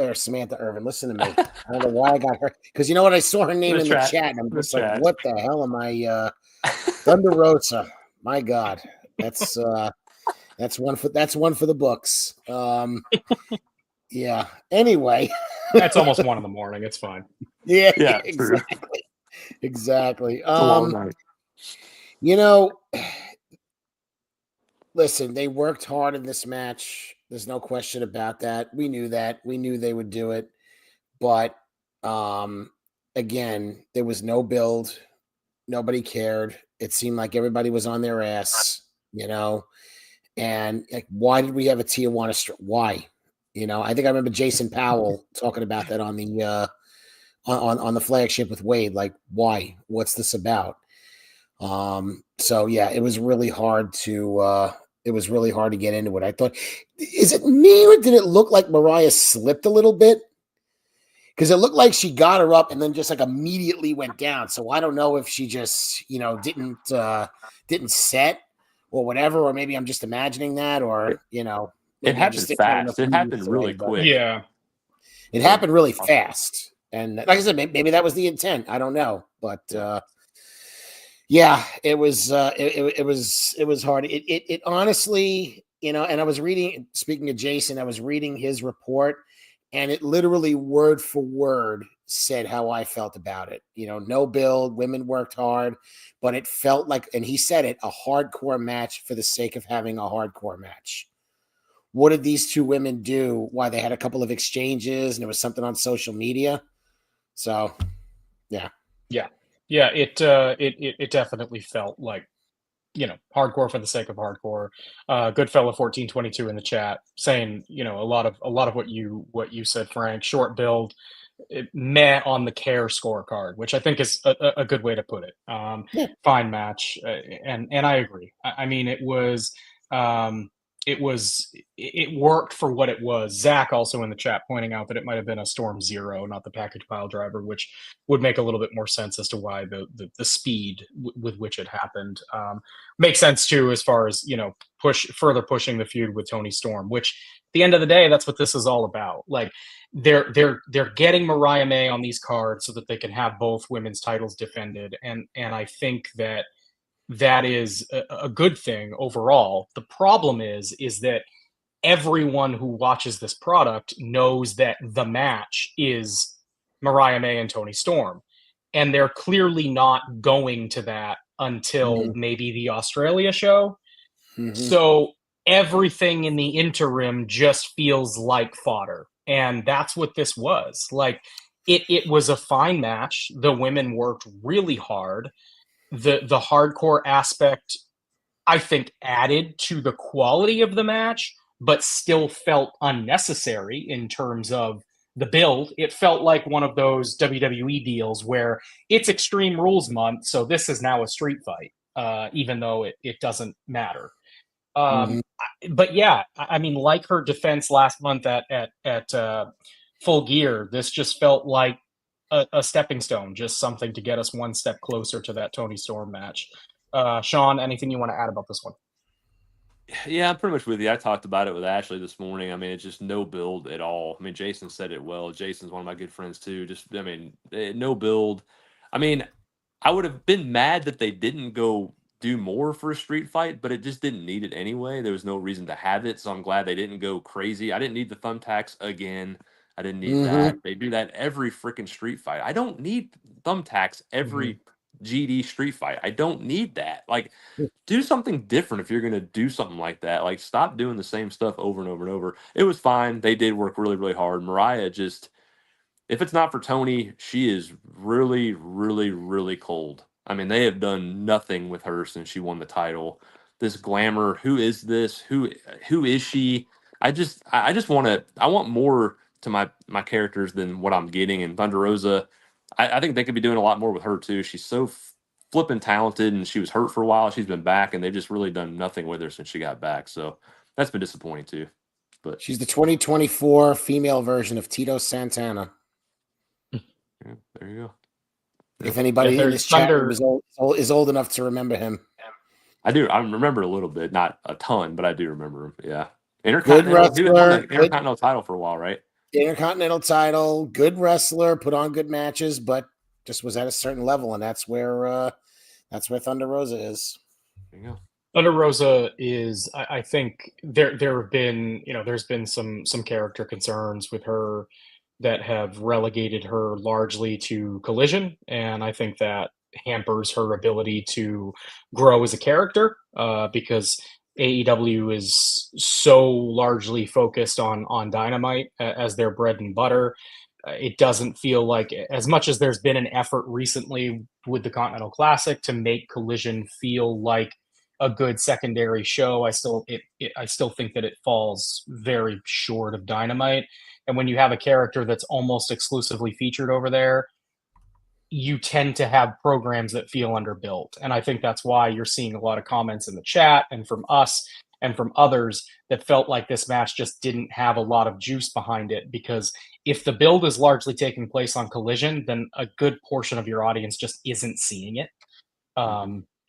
Listen to me. I don't know why I got her. Because you know what? I saw her name in the chat, and I'm just like, what the hell am I? Thunder Rosa. My God. That's one for the books. Yeah. Anyway. That's almost 1 a.m. It's fine. Yeah, exactly. Listen, they worked hard in this match. There's no question about that. We knew that. We knew they would do it. But again, there was no build. Nobody cared. It seemed like everybody was on their ass, And like, why did we have a Tijuana? Why? I think I remember Jason Powell talking about that on the on the flagship with Wade. Like, why? What's this about? So yeah, it was really hard to It was really hard to get into it. I thought, is it me or did it look like Mariah slipped a little bit? Because it looked like she got her up and then just like immediately went down. So I don't know if she just, didn't set or whatever, or maybe I'm just imagining that, or maybe It I happened just didn't have enough fast. It happened today, really but quick. Yeah. It happened really fast. And like I said, maybe that was the intent. I don't know. But yeah, it was hard. It honestly, and I was reading, speaking of Jason, I was reading his report, and it literally word for word said how I felt about it. No build, women worked hard, but it felt like, and he said it, a hardcore match for the sake of having a hardcore match. What did these two women do? Why, they had a couple of exchanges and there was something on social media. So, yeah. It definitely felt like, hardcore for the sake of hardcore. Goodfella 1422 in the chat saying, a lot of what you said, Frank. Short build, meh on the care scorecard, which I think is a good way to put it. Yeah. Fine match, and I agree. I mean, it worked for what it was. Zach also in the chat pointing out that it might have been a Storm Zero, not the package pile driver, which would make a little bit more sense as to why the speed with which it happened makes sense too, as far as further pushing the feud with Toni Storm. Which, at the end of the day, that's what this is all about. Like, they're getting Mariah May on these cards so that they can have both women's titles defended, and I think that is a good thing overall. The problem is that everyone who watches this product knows that the match is Mariah May and Toni Storm, and they're clearly not going to that until maybe the Australia show. So everything in the interim just feels like fodder, and that's what this was. Like, it was a fine match. The women worked really hard. The hardcore aspect, I think, added to the quality of the match, but still felt unnecessary in terms of the build. It felt like one of those WWE deals where it's Extreme Rules month, so this is now a street fight, even though it doesn't matter. But yeah, I mean, like her defense last month at Full Gear, this just felt like a stepping stone, just something to get us one step closer to that Toni Storm match. Sean, anything you want to add about this one? Yeah, I'm pretty much with you. I talked about it with Ashley this morning. I mean, it's just no build at all. I mean, Jason said it well. Jason's one of my good friends too. No build. I mean, I would have been mad that they didn't go do more for a street fight, but it just didn't need it anyway. There was no reason to have it, so I'm glad they didn't go crazy. I didn't need the thumbtacks again. I didn't need that. They do that every freaking street fight. I don't need thumbtacks every GD street fight. I don't need that. Like, do something different if you're going to do something like that. Like, stop doing the same stuff over and over and over. It was fine. They did work really, really hard. Mariah just, if it's not for Toni, she is really, really, really cold. I mean, they have done nothing with her since she won the title. This glamour, who is this? Who is she? I want more to my characters than what I'm getting. And Thunder Rosa, I think they could be doing a lot more with her too. She's so flipping talented, and she was hurt for a while. She's been back, and they've just really done nothing with her since she got back. So that's been disappointing too. But she's the 2024 female version of Tito Santana. Yeah, there you go. If anybody in this chat is old enough to remember him. I do. I remember a little bit, not a ton, but I do remember him. Yeah. Good wrestler. He won the Intercontinental title for a while, right? Intercontinental title, good wrestler, put on good matches, but just was at a certain level, and that's where Thunder Rosa is. There you go. Thunder Rosa is, I think there have been, there's been some character concerns with her that have relegated her largely to Collision, and I think that hampers her ability to grow as a character because AEW is so largely focused on Dynamite as their bread and butter. It doesn't feel like, as much as there's been an effort recently with the Continental Classic to make Collision feel like a good secondary show, I still think that it falls very short of Dynamite. And when you have a character that's almost exclusively featured over there, you tend to have programs that feel underbuilt. And I think that's why you're seeing a lot of comments in the chat and from us and from others that felt like this match just didn't have a lot of juice behind it, because if the build is largely taking place on Collision, then a good portion of your audience just isn't seeing it.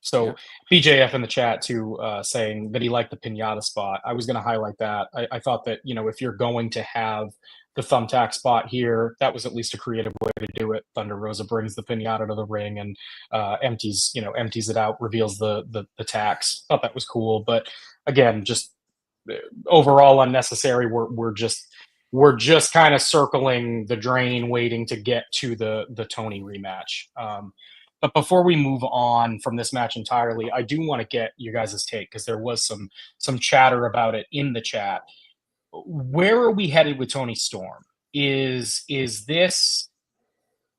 So Yeah. BJF in the chat too, saying that he liked the pinata spot. I was going to highlight that. I thought that, if you're going to have the thumbtack spot here, that was at least a creative way to do it. Thunder Rosa brings the pinata to the ring and empties it out, reveals the tacks. Thought that was cool, but again, just overall unnecessary. We're just kind of circling the drain, waiting to get to the Tony rematch. But before we move on from this match entirely, I do want to get you guys' take, because there was some chatter about it in the chat. Where are we headed with Toni Storm? Is this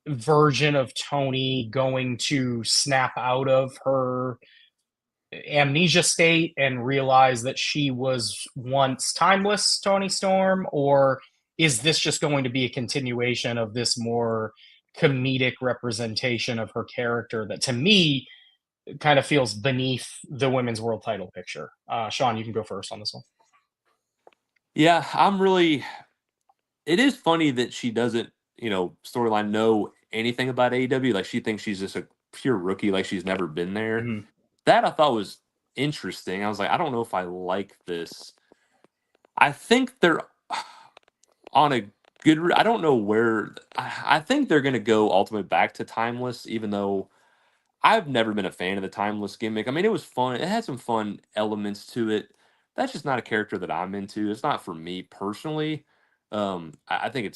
version of Tony going to snap out of her amnesia state and realize that she was once timeless Toni Storm, or is this just going to be a continuation of this more comedic representation of her character that, to me, kind of feels beneath the women's world title picture? Sean, you can go first on this one. Yeah, it is funny that she doesn't, storyline know anything about AEW. Like, she thinks she's just a pure rookie, like she's never been there. Mm-hmm. That I thought was interesting. I was like, I don't know if I like this. I think they're on a good. I don't know where. I think they're going to go ultimately back to Timeless, even though I've never been a fan of the Timeless gimmick. I mean, it was fun. It had some fun elements to it. That's just not a character that I'm into. It's not for me personally. I think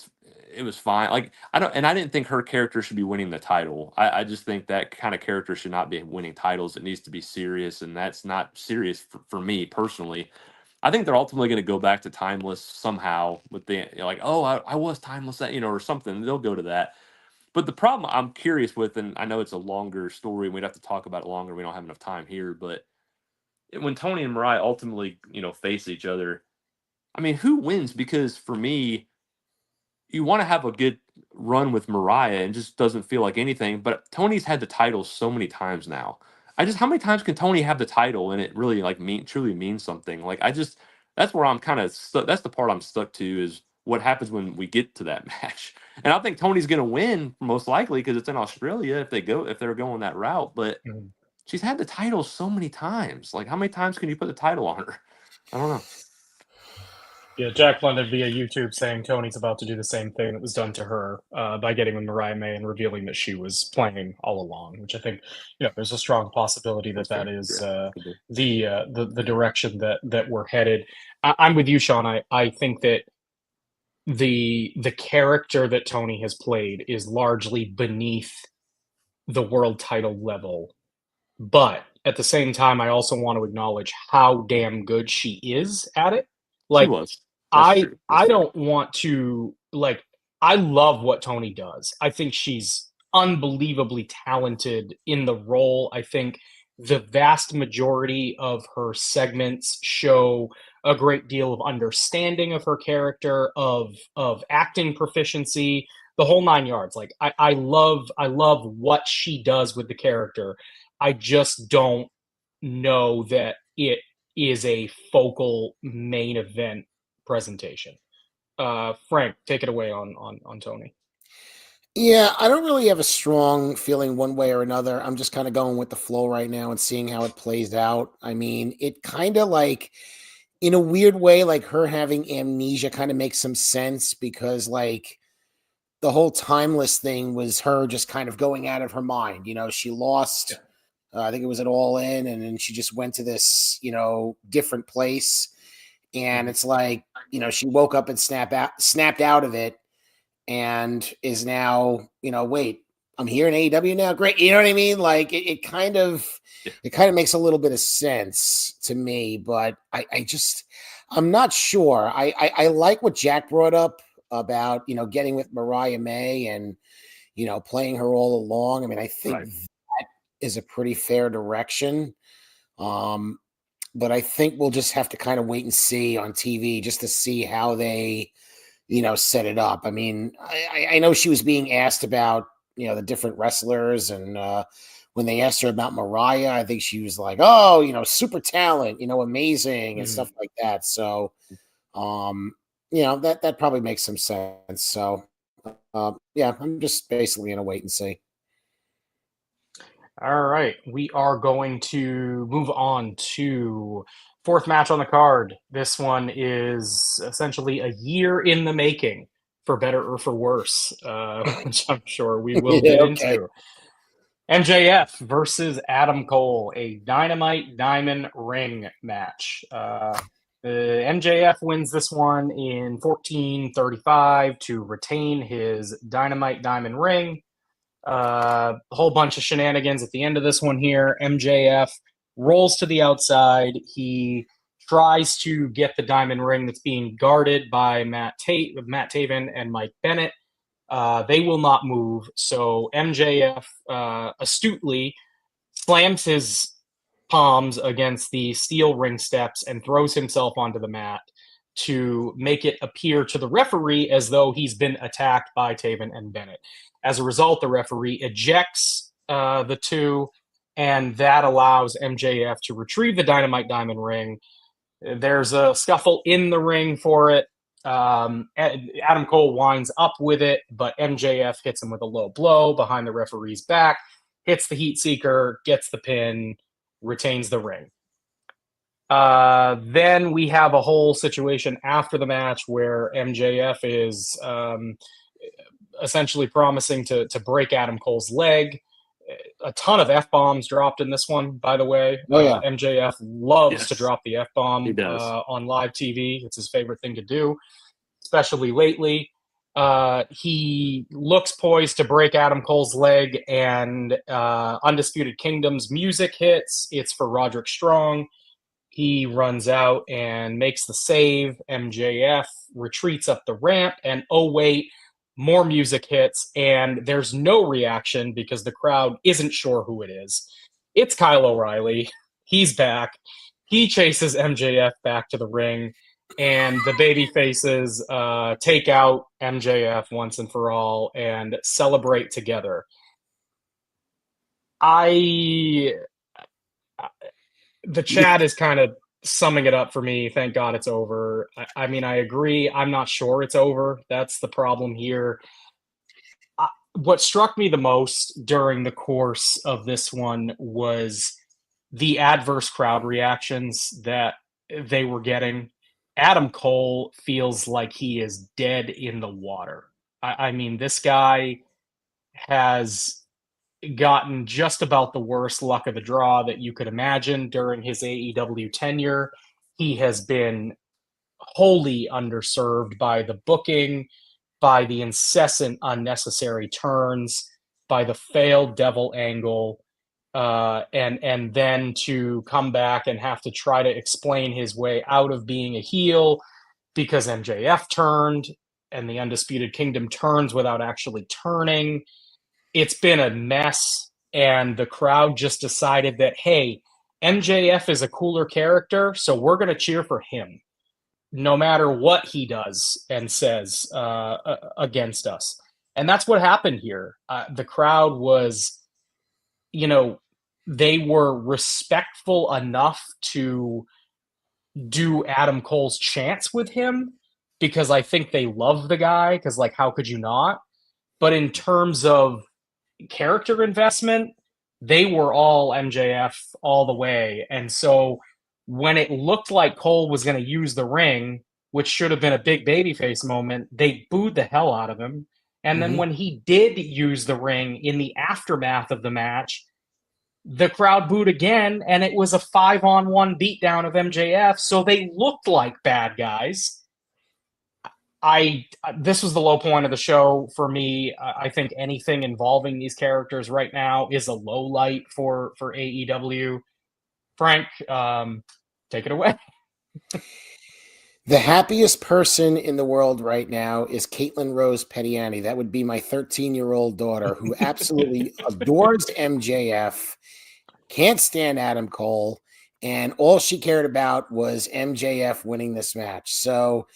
it was fine. Like, I didn't think her character should be winning the title. I just think that kind of character should not be winning titles. It needs to be serious, and that's not serious for me personally. I think they're ultimately going to go back to Timeless somehow with the, like, oh, I was Timeless, that, or something. They'll go to that. But the problem I'm curious with, and I know it's a longer story, we'd have to talk about it longer. We don't have enough time here, but when Tony and Mariah ultimately, face each other, I mean, who wins? Because for me, you want to have a good run with Mariah and just doesn't feel like anything. But Tony's had the title so many times now. How many times can Tony have the title and it really truly means something? Like, that's where I'm kind of stuck. That's the part I'm stuck to, is what happens when we get to that match. And I think Tony's going to win most likely because it's in Australia if they're going that route. But she's had the title so many times. Like, how many times can you put the title on her? I don't know. Yeah, Jack London via YouTube saying Tony's about to do the same thing that was done to her by getting with Mariah May and revealing that she was playing all along, which I think, there's a strong possibility that is the direction that we're headed. I'm with you, Sean. I think that the character that Tony has played is largely beneath the world title level, but at the same time, I also want to acknowledge how damn good she is at it. Like, She was. That's true. I don't want to, I love what Tony does. I think she's unbelievably talented in the role. I think the vast majority of her segments show a great deal of understanding of her character, of acting proficiency, the whole nine yards. Like, I love what she does with the character. I just don't know that it is a focal main event presentation. Frank, take it away on Tony. Yeah, I don't really have a strong feeling one way or another. I'm just kind of going with the flow right now and seeing how it plays out. I mean, it kind of, like, in a weird way, like, her having amnesia kind of makes some sense, because, like, the whole Timeless thing was her just kind of going out of her mind. She lost, I think it was at All In, and then she just went to this, different place. And it's like, she woke up and snapped out of it, and is now, wait, I'm here in AEW now. Great. You know what I mean? Like, it kind of makes a little bit of sense to me, but I'm not sure. I like what Jack brought up about, getting with Mariah May and, playing her all along. I mean, I think that is a pretty fair direction. But I think we'll just have to kind of wait and see on TV just to see how they, set it up. I mean, I know she was being asked about, the different wrestlers and when they asked her about Mariah, I think she was like, "Oh, super talent, amazing and stuff like that." So, that probably makes some sense. So, yeah, I'm just basically gonna wait and see. All right, we are going to move on to fourth match on the card. This one is essentially a year in the making, for better or for worse, which I'm sure we will Yeah, get okay. into. MJF versus Adam Cole, a Dynamite Diamond Ring match. MJF wins this one in 14:35 to retain his Dynamite Diamond Ring. A whole bunch of shenanigans at the end of this one here. MJF rolls to the outside. He tries to get the diamond ring that's being guarded by Matt Taven and Mike Bennett. They will not move. So MJF astutely slams his palms against the steel ring steps and throws himself onto the mat to make it appear to the referee as though he's been attacked by Taven and Bennett. As a result, the referee ejects the two, and that allows MJF to retrieve the Dynamite Diamond Ring. There's a scuffle in the ring for it. Adam Cole winds up with it, but MJF hits him with a low blow behind the referee's back, hits the heat seeker, gets the pin, retains the ring. Then we have a whole situation after the match where MJF is essentially promising to break Adam Cole's leg. A ton of F-bombs dropped in this one, by the way. Oh, yeah. MJF loves Yes. to drop the F-bomb He does. on live TV. It's his favorite thing to do, especially lately. He looks poised to break Adam Cole's leg, and Undisputed Kingdom's music hits. It's for Roderick Strong. He runs out and makes the save. MJF retreats up the ramp, and oh wait, more music hits, and there's no reaction because the crowd isn't sure who it is. It's Kyle O'Reilly. He's back. He chases MJF back to the ring, and the baby faces take out MJF once and for all and celebrate together. The chat is kind of summing it up for me. Thank God it's over. I mean, I agree. I'm not sure it's over. That's the problem here. What struck me the most during the course of this one was the adverse crowd reactions that they were getting. Adam Cole feels like he is dead in the water. I mean, this guy has gotten just about the worst luck of the draw that you could imagine during his AEW tenure. He has been wholly underserved by the booking, by the incessant unnecessary turns, by the failed devil angle, and then to come back and have to try to explain his way out of being a heel because MJF turned and the Undisputed Kingdom turns without actually turning. It's been a mess, and the crowd just decided that, hey, MJF is a cooler character, so we're going to cheer for him no matter what he does and says against us. And that's what happened here. The crowd was, they were respectful enough to do Adam Cole's chants with him because I think they love the guy because, like, how could you not? But in terms of character investment, they were all MJF all the way. And so when it looked like Cole was going to use the ring, which should have been a big babyface moment, they booed the hell out of him. And then when he did use the ring in the aftermath of the match, the crowd booed again, and it was a 5-on-1 beatdown of MJF. So they looked like bad guys. This was the low point of the show for me. I think anything involving these characters right now is a low light for AEW. Frank, take it away. The happiest person in the world right now is Caitlin Rose Peteani. That would be my 13-year-old daughter who absolutely adores MJF, can't stand Adam Cole, and all she cared about was MJF winning this match. So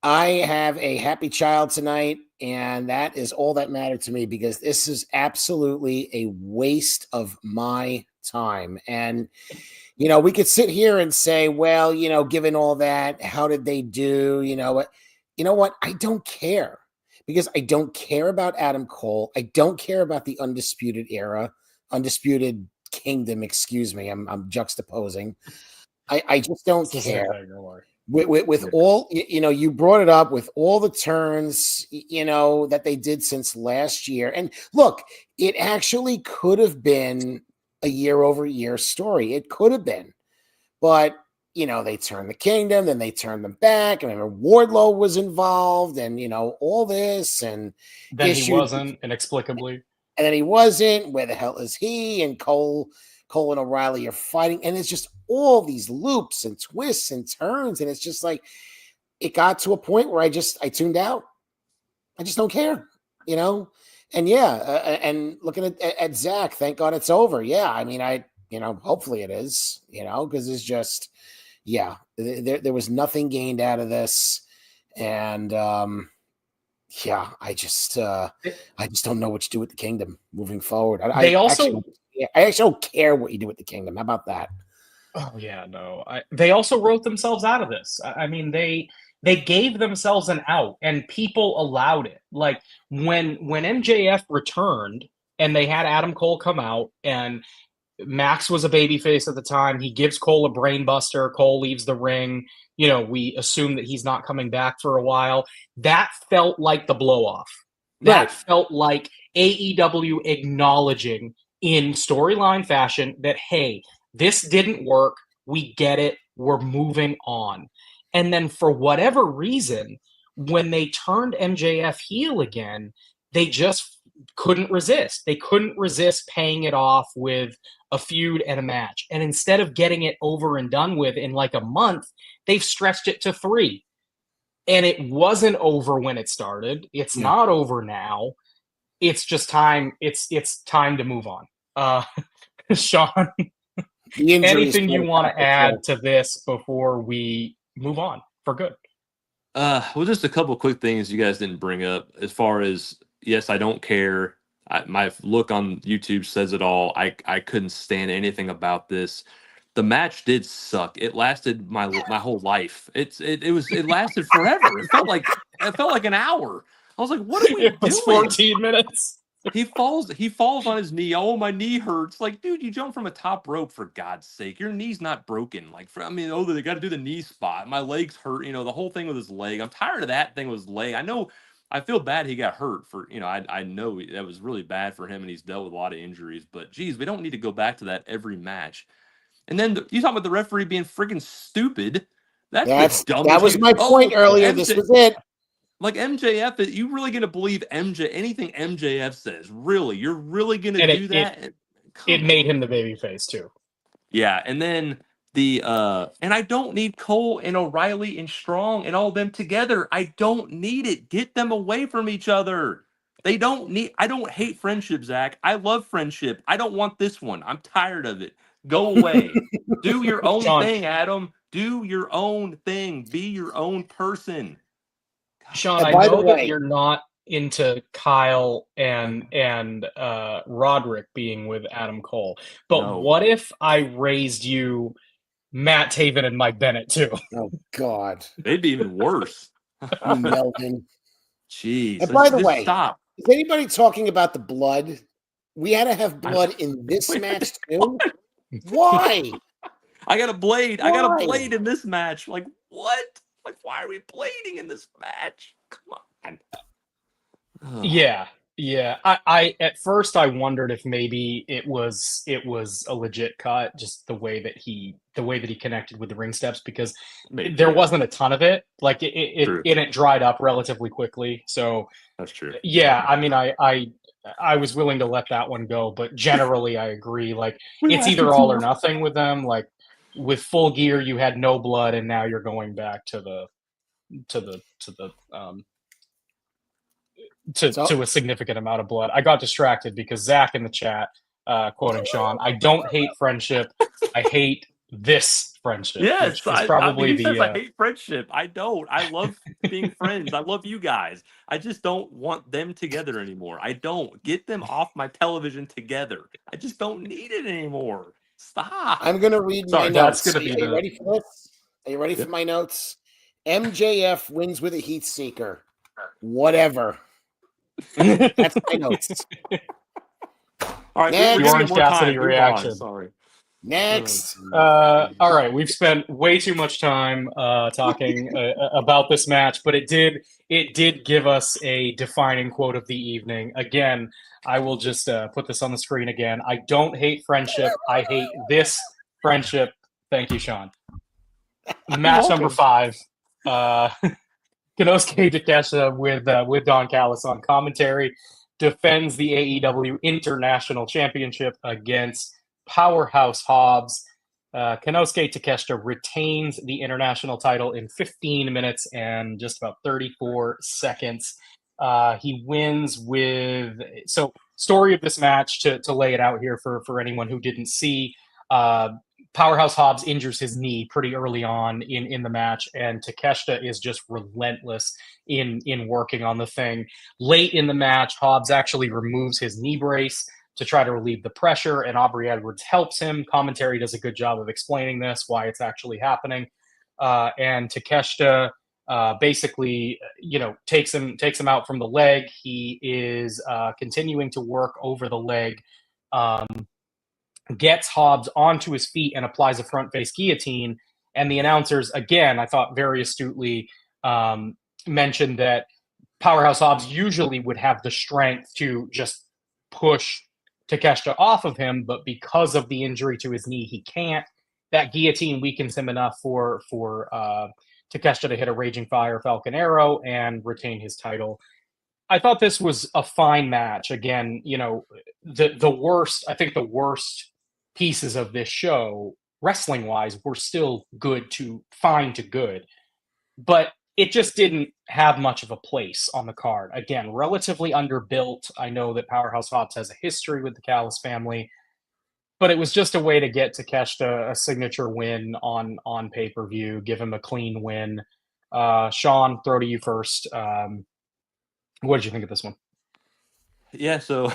I have a happy child tonight, and that is all that mattered to me because this is absolutely a waste of my time. And we could sit here and say, well, given all that, how did they do? You know what? I don't care because I don't care about Adam Cole. I don't care about the Undisputed Era, Undisputed Kingdom. Excuse me, I'm juxtaposing. I just don't care. With all, you brought it up with all the turns, that they did since last year. And look, it actually could have been a year-over-year story. It could have been. But, they turned the Kingdom, then they turned them back. And Wardlow was involved and, all this. And then he wasn't, inexplicably. And then he wasn't. Where the hell is he? And Cole and O'Reilly are fighting. And it's just all these loops and twists and turns. And it's just like, it got to a point where I tuned out. I just don't care, And and looking at Zach, thank God it's over. Yeah. I mean, hopefully it is, because it's just, there was nothing gained out of this. And, I just don't know what to do with the Kingdom moving forward. I actually don't care what you do with the Kingdom. How about that? Oh yeah, no. They also wrote themselves out of this. I mean, they gave themselves an out, and people allowed it. Like when MJF returned, and they had Adam Cole come out, and Max was a babyface at the time. He gives Cole a brain buster. Cole leaves the ring. We assume that he's not coming back for a while. That felt like the blow-off. That felt like AEW acknowledging in storyline fashion that, hey, this didn't work. We get it. We're moving on. And then for whatever reason, when they turned MJF heel again, they just couldn't resist. They couldn't resist paying it off with a feud and a match. And instead of getting it over and done with in like a month, they've stretched it to 3. And it wasn't over when it started. It's not over now. It's just time. It's time to move on. Sean, anything you want to add to this before we move on for good? Well, just a couple of quick things you guys didn't bring up. As far as, yes, I don't care. My look on YouTube says it all. I couldn't stand anything about this. The match did suck. It lasted my whole life. It lasted forever. It felt like an hour. I was like, what are we doing? It was 14 minutes. He falls on his knee. Oh, my knee hurts. Like, dude, you jumped from a top rope, for God's sake. Your knee's not broken. Like, they got to do the knee spot. My legs hurt. The whole thing with his leg. I'm tired of that thing with his leg. I feel bad he got hurt for, I know that was really bad for him and he's dealt with a lot of injuries, but geez, we don't need to go back to that every match. And then you talking about the referee being freaking stupid. That was my point earlier. This was it. Like MJF, you really going to believe anything MJF says? Really? You're really going to do that? It made him the babyface too. Yeah, and then and I don't need Cole and O'Reilly and Strong and all of them together. I don't need it. Get them away from each other. I don't hate friendship, Zach. I love friendship. I don't want this one. I'm tired of it. Go away. Do your own thing, Adam. Do your own thing. Be your own person. Sean, I know that you're not into Kyle and Roderick being with Adam Cole, but what if I raised you Matt Taven and Mike Bennett too? Oh God, they'd be even worse. Melvin. Jeez. And by the way, stop. Is anybody talking about the blood? We had to have blood in this match too. Why? I got a blade. I got a blade in this match. Like what? Like why are we blading in this match? Come on. Oh. Yeah. I at first I wondered if maybe it was a legit cut, just the way that he connected with the ring steps, because there wasn't a ton of it. Like it dried up relatively quickly. So that's true. Yeah, I mean I was willing to let that one go, but generally I agree. Like it's either all or nothing with them. Like with Full Gear, you had no blood, and now you're going back to a significant amount of blood. I got distracted because Zach in the chat, quoting Sean, I don't hate friendship. I hate this friendship, Yes, which is I mean, probably he says I the hate friendship. I don't. I love being friends. I love you guys. I just don't want them together anymore. I don't. Get them off my television together. I just don't need it anymore. Stop. I'm going to read my sorry, that's notes. going to Are be you the ready for this? Are you ready Yeah. for my notes? MJF wins with a heat seeker. Whatever. That's my notes. All right, Next. we're the giving Orange it more time. Cassidy Move on. reaction. Sorry. Next. All right, we've spent way too much time talking about this match, but it did give us a defining quote of the evening. Again, I will just put this on the screen again. I don't hate friendship. I hate this friendship. Thank you, Sean. Match number 5. Konosuke Takeshita with Don Callis on commentary defends the AEW International Championship against Powerhouse Hobbs. Konosuke Takeshita retains the international title in 15 minutes and just about 34 seconds. He wins with story of this match to lay it out here for anyone who didn't see. Powerhouse Hobbs injures his knee pretty early on in the match, and Takeshita is just relentless in working on the thing. Late in the match, Hobbs actually removes his knee brace to try to relieve the pressure, and Aubrey Edwards helps him. Commentary does a good job of explaining this, why it's actually happening. And Takeshita basically, takes him out from the leg. He is continuing to work over the leg. Gets Hobbs onto his feet and applies a front face guillotine. And the announcers, again, I thought very astutely mentioned that Powerhouse Hobbs usually would have the strength to just push Takeshita off of him, but because of the injury to his knee, he can't. That guillotine weakens him enough for Takeshita to hit a Raging Fire Falcon Arrow and retain his title. I thought this was a fine match. Again, the worst, I think the worst pieces of this show, wrestling wise, were still fine to good. But it just didn't have much of a place on the card. Again, relatively underbuilt. I know that Powerhouse Hobbs has a history with the Callis family, but it was just a way to get Takeshita a signature win on pay-per-view, give him a clean win. Sean, throw to you first. What did you think of this one? Yeah, so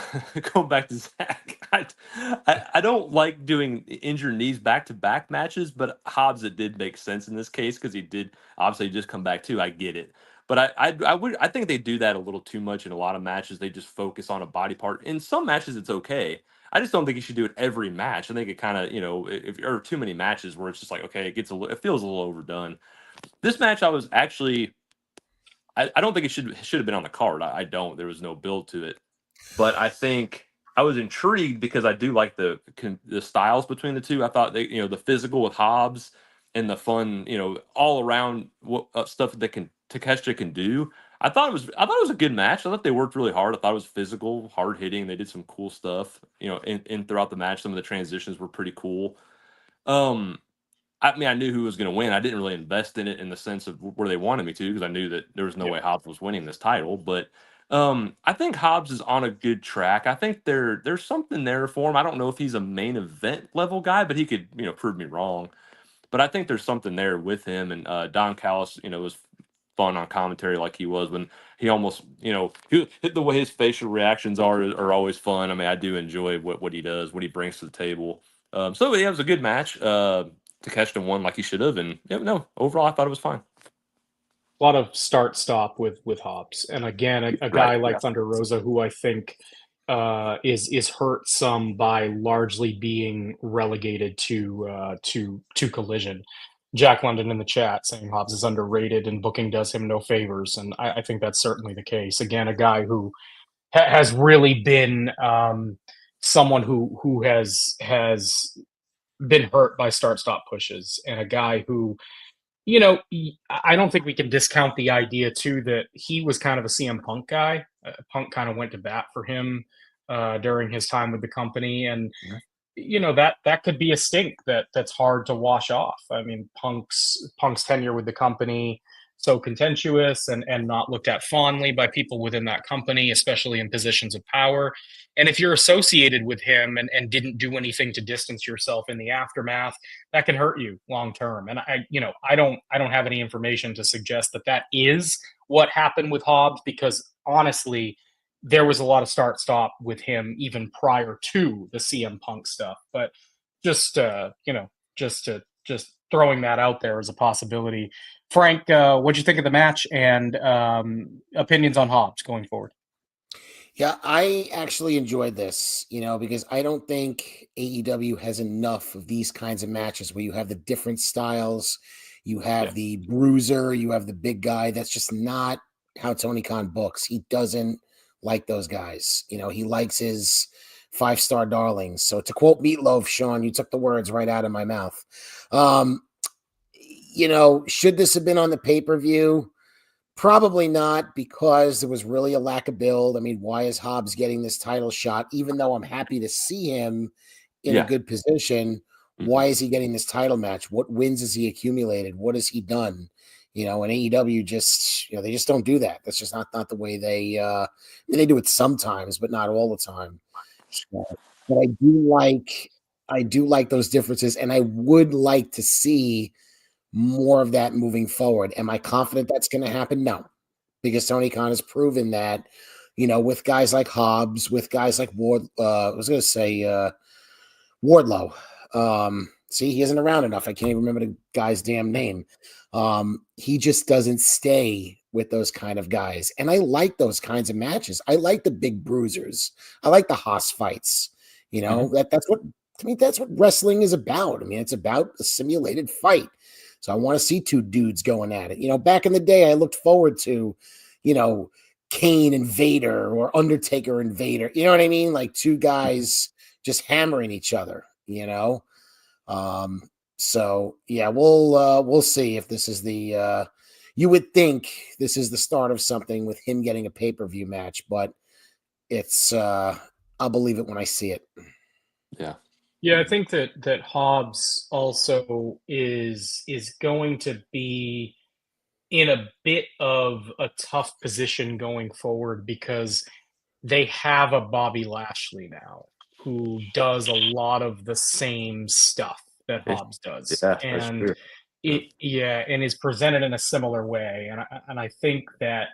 going back to Zach, I don't like doing injured knees back-to-back matches, but Hobbs, it did make sense in this case because he did obviously just come back too. I get it, but I think they do that a little too much in a lot of matches. They just focus on a body part. In some matches, it's okay. I just don't think you should do it every match. I think it kind of if there are too many matches where it's just like okay, it feels a little overdone. This match, I was actually. I don't think it should have been on the card. I don't. There was no build to it. But I think I was intrigued because I do like the styles between the two. I thought the physical with Hobbs and the fun, all around stuff that Takeshita can do. I thought it was a good match. I thought they worked really hard. I thought it was physical, hard hitting. They did some cool stuff, in throughout the match. Some of the transitions were pretty cool. I mean, I knew who was going to win. I didn't really invest in it in the sense of where they wanted me to because I knew that there was no way Hobbs was winning this title. But I think Hobbs is on a good track. I think there's something there for him. I don't know if he's a main event level guy, but he could prove me wrong. But I think there's something there with him. And Don Callis, was fun on commentary like he was when he almost the way his facial reactions are always fun. I mean, I do enjoy what he does, what he brings to the table. So yeah, it was a good match. Takeshita won like he should have, and overall I thought it was fine. A lot of start-stop with Hobbs, and again, a guy like Thunder Rosa, who I think is hurt some by largely being relegated to Collision. Jack London in the chat saying Hobbs is underrated and booking does him no favors, and I think that's certainly the case. Again, a guy who has really been someone who has been hurt by start-stop pushes, and a guy who, I don't think we can discount the idea too that he was kind of a CM Punk guy. Punk kind of went to bat for him during his time with the company, and that could be a stink that's hard to wash off. I mean, Punk's tenure with the company so contentious and not looked at fondly by people within that company, especially in positions of power. And if you're associated with him and didn't do anything to distance yourself in the aftermath, that can hurt you long term. And I don't have any information to suggest that that is what happened with Hobbs, because honestly, there was a lot of start stop with him even prior to the CM Punk stuff. But just just throwing that out there as a possibility. Frank, what'd you think of the match, and opinions on Hobbs going forward? Yeah, I actually enjoyed this, because I don't think AEW has enough of these kinds of matches where you have the different styles, you have the bruiser, you have the big guy. That's just not how Tony Khan books. He doesn't like those guys. He likes his five-star darlings. So to quote Meatloaf, Sean, you took the words right out of my mouth. Should this have been on the pay-per-view? Probably not, because there was really a lack of build. I mean, why is Hobbs getting this title shot? Even though I'm happy to see him in a good position, why is he getting this title match? What wins has he accumulated? What has he done? And AEW just, they just don't do that. That's just not the way they, they do it sometimes, but not all the time. So, but I do like those differences, and I would like to see more of that moving forward. Am I confident that's going to happen? No, because Tony Khan has proven that, with guys like Hobbs, with guys like Wardlow. See, he isn't around enough. I can't even remember the guy's damn name. He just doesn't stay with those kind of guys. And I like those kinds of matches. I like the big bruisers. I like the Haas fights. That's what, to me, that's what wrestling is about. I mean, it's about a simulated fight. So I want to see two dudes going at it. Back in the day, I looked forward to, Kane and Vader, or Undertaker and Vader. You know what I mean? Like two guys just hammering each other, So yeah, we'll see if this is the you would think this is the start of something with him getting a pay-per-view match, but it's I'll believe it when I see it. Yeah. Yeah, I think that Hobbs also is going to be in a bit of a tough position going forward, because they have a Bobby Lashley now who does a lot of the same stuff that Hobbs does. Yeah, that's And true. and is presented in a similar way. And I think that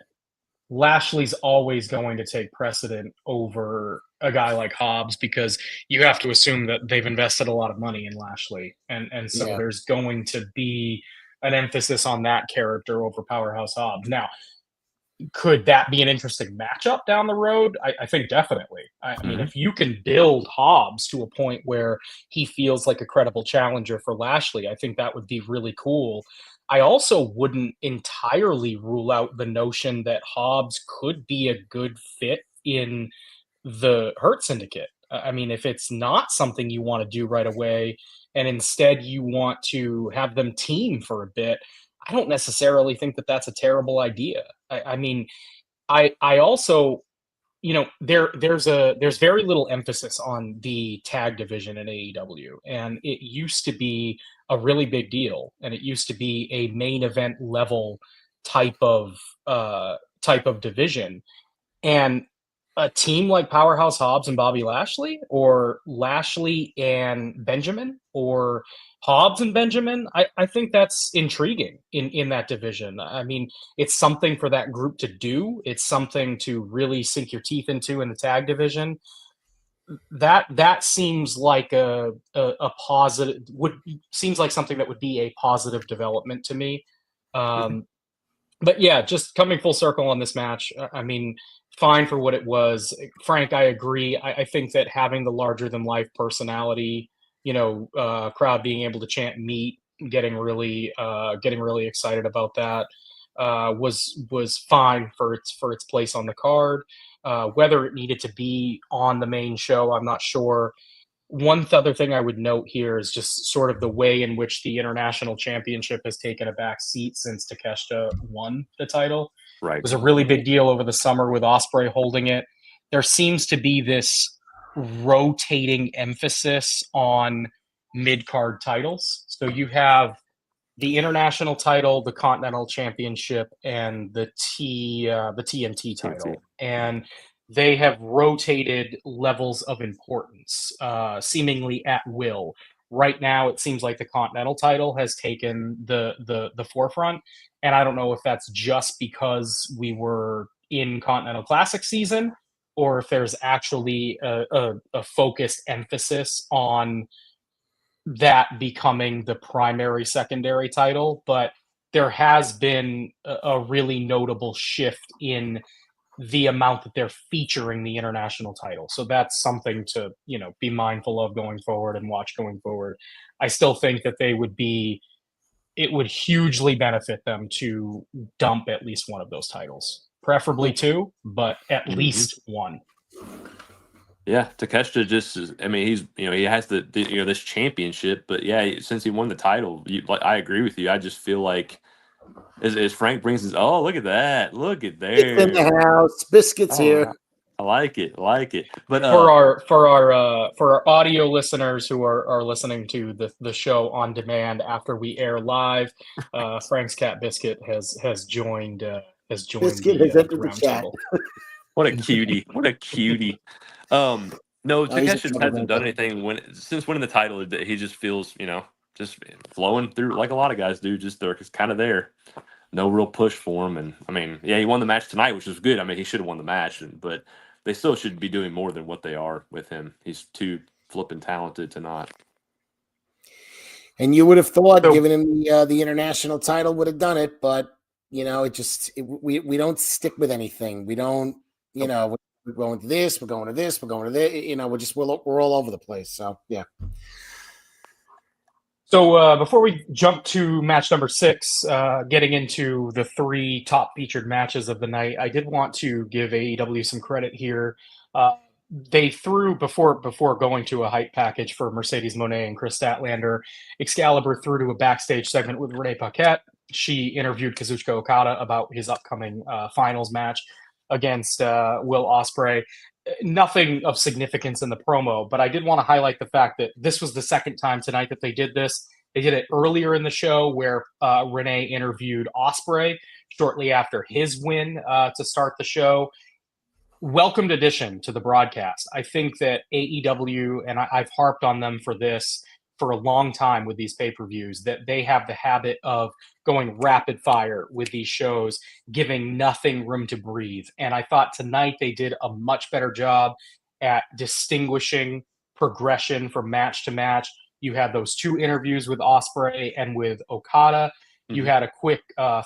Lashley's always going to take precedent over a guy like Hobbs, because you have to assume that they've invested a lot of money in Lashley. And so there's going to be an emphasis on that character over Powerhouse Hobbs. Now, could that be an interesting matchup down the road? I think definitely. I mean, if you can build Hobbs to a point where he feels like a credible challenger for Lashley, I think that would be really cool. I also wouldn't entirely rule out the notion that Hobbs could be a good fit in the Hurt Syndicate. I mean, if it's not something you want to do right away, and instead you want to have them team for a bit, I don't necessarily think that that's a terrible idea. I mean, I also, there's very little emphasis on the tag division in AEW, and it used to be a really big deal, and it used to be a main event level type of division. And a team like Powerhouse Hobbs and Bobby Lashley, or Lashley and Benjamin, or Hobbs and Benjamin, I think that's intriguing in that division. I mean, it's something for that group to do. It's something to really sink your teeth into in the tag division. That seems like a positive, seems like something that would be a positive development to me. But yeah, just coming full circle on this match, I mean, fine for what it was. Frank, I agree. I think that having the larger than life personality, crowd being able to chant "meat," getting really excited about that, was fine for its place on the card. Whether it needed to be on the main show, I'm not sure. One other thing I would note here is just sort of the way in which the international championship has taken a back seat since Takeshita won the title. Right. It was a really big deal over the summer with Osprey holding it. There seems to be this rotating emphasis on mid-card titles. So you have the international title, the Continental Championship, and the TNT title. And they have rotated levels of importance, seemingly at will. Right now, it seems like the Continental title has taken the forefront, and I don't know if that's just because we were in Continental Classic season, or if there's actually a focused emphasis on that becoming the primary secondary title. But there has been a really notable shift in the amount that they're featuring the international title. So that's something to, be mindful of going forward and watch going forward. I still think that it would hugely benefit them to dump at least one of those titles, preferably two, but at least one. Yeah, Takeshita he's, he has this championship, but yeah, since he won the title, I agree with you. I just feel like as Frank brings his, oh, look at that, look at there, it's in the house, biscuits here. I like it. But for our audio listeners who are listening to the show on demand after we air live, Frank's cat Biscuit has joined. Biscuit has entered the chat. What a cutie! What a cutie! No, Takeshita hasn't done anything since winning the title. He just feels, just flowing through like a lot of guys do. Just they're kind of there. No real push for him. And I mean, yeah, he won the match tonight, which was good. I mean, he should have won the match, but they still should be doing more than what they are with him. He's too flipping talented to not. And you would have thought giving him the international title would have done it, but we don't stick with anything. We don't, we're going to this, we're going to this, we're going to this. We're all over the place. So yeah. So before we jump to match number 6, getting into the 3 top featured matches of the night, I did want to give AEW some credit here. They threw, before going to a hype package for Mercedes Moné and Chris Statlander, Excalibur threw to a backstage segment with Renee Paquette. She interviewed Kazuchika Okada about his upcoming finals match against Will Osprey. Nothing of significance in the promo, but I did want to highlight the fact that this was the second time tonight that they did this. They did it earlier in the show where Renee interviewed Osprey shortly after his win to start the show. Welcomed addition to the broadcast. I think that AEW, and I've harped on them for this for a long time with these pay-per-views, that they have the habit of going rapid fire with these shows, giving nothing room to breathe. And I thought tonight they did a much better job at distinguishing progression from match to match. You had those 2 interviews with Osprey and with Okada. You had a quick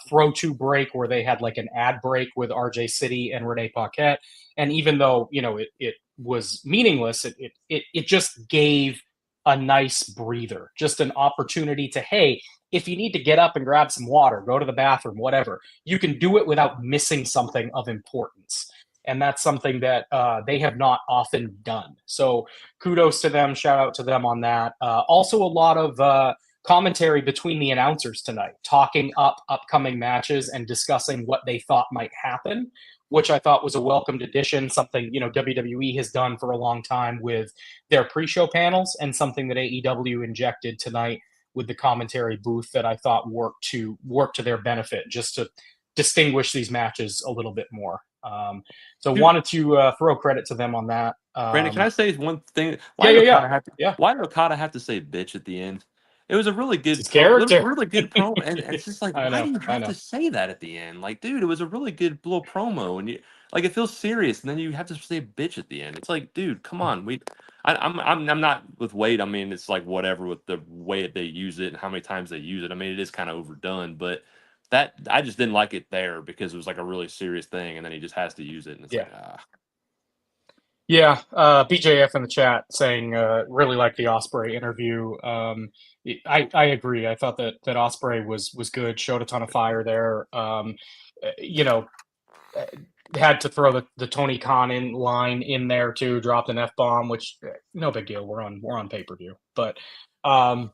throw-to break where they had like an ad break with RJ City and Renee Paquette. And even though, it was meaningless, it just gave a nice breather, just an opportunity to, hey, if you need to get up and grab some water, go to the bathroom, whatever, you can do it without missing something of importance. And that's something that they have not often done. So kudos to them. Shout out to them on that. Also, a lot of commentary between the announcers tonight, talking up upcoming matches and discussing what they thought might happen, which I thought was a welcomed addition, something, WWE has done for a long time with their pre-show panels, and something that AEW injected tonight with the commentary booth that I thought worked to their benefit, just to distinguish these matches a little bit more. So wanted to throw credit to them on that. Brandon, can I say one thing? Why did Okada have to say bitch at the end? It was a really good really good promo, and it's just like, why do you have to say that at the end? Like, dude, it was a really good little promo, and it feels serious, and then you have to say bitch at the end. It's like, dude, come on, I'm not with Wade. I mean, it's like whatever with the way they use it and how many times they use it. I mean, it is kind of overdone, but that I just didn't like it there because it was like a really serious thing, and then he just has to use it, and it's Yeah, BJF in the chat saying really like the Osprey interview. I agree. I thought that Osprey was good, showed a ton of fire there. Had to throw the Tony Khan line in there too, dropped an F-bomb, which no big deal. We're on pay-per-view, but I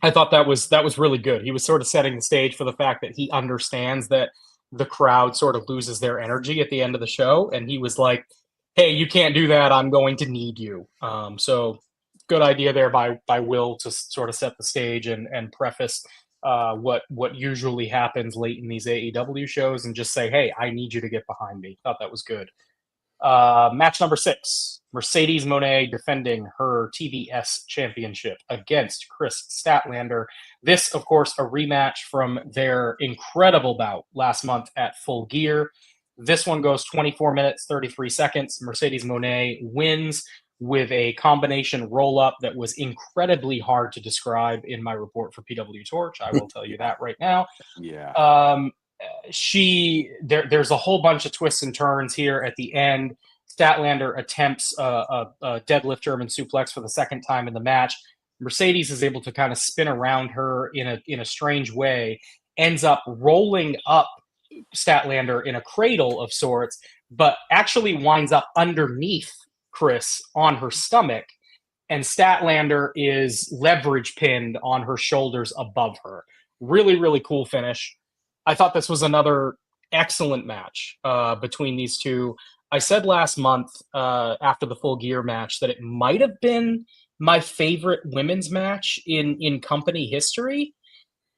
thought that was really good. He was sort of setting the stage for the fact that he understands that the crowd sort of loses their energy at the end of the show, and he was like, hey, you can't do that. I'm going to need you. So good idea there by Will to sort of set the stage and preface what usually happens late in these AEW shows and just say, hey, I need you to get behind me. Thought that was good. Match number 6, Mercedes Moné defending her TBS championship against Chris Statlander. This, of course, a rematch from their incredible bout last month at Full Gear. This one goes 24 minutes, 33 seconds. Mercedes Moné wins with a combination roll-up that was incredibly hard to describe in my report for pwtorch. I will tell you that right now. Yeah. There's a whole bunch of twists and turns here at the end. Statlander attempts a deadlift German suplex for the second time in the match. Mercedes is able to kind of spin around her in a strange way, ends up rolling up Statlander in a cradle of sorts, but actually winds up underneath Chris on her stomach, and Statlander is leverage pinned on her shoulders above her. Really, really cool finish. I thought this was another excellent match between these two. I said last month after the Full Gear match that it might have been my favorite women's match in company history,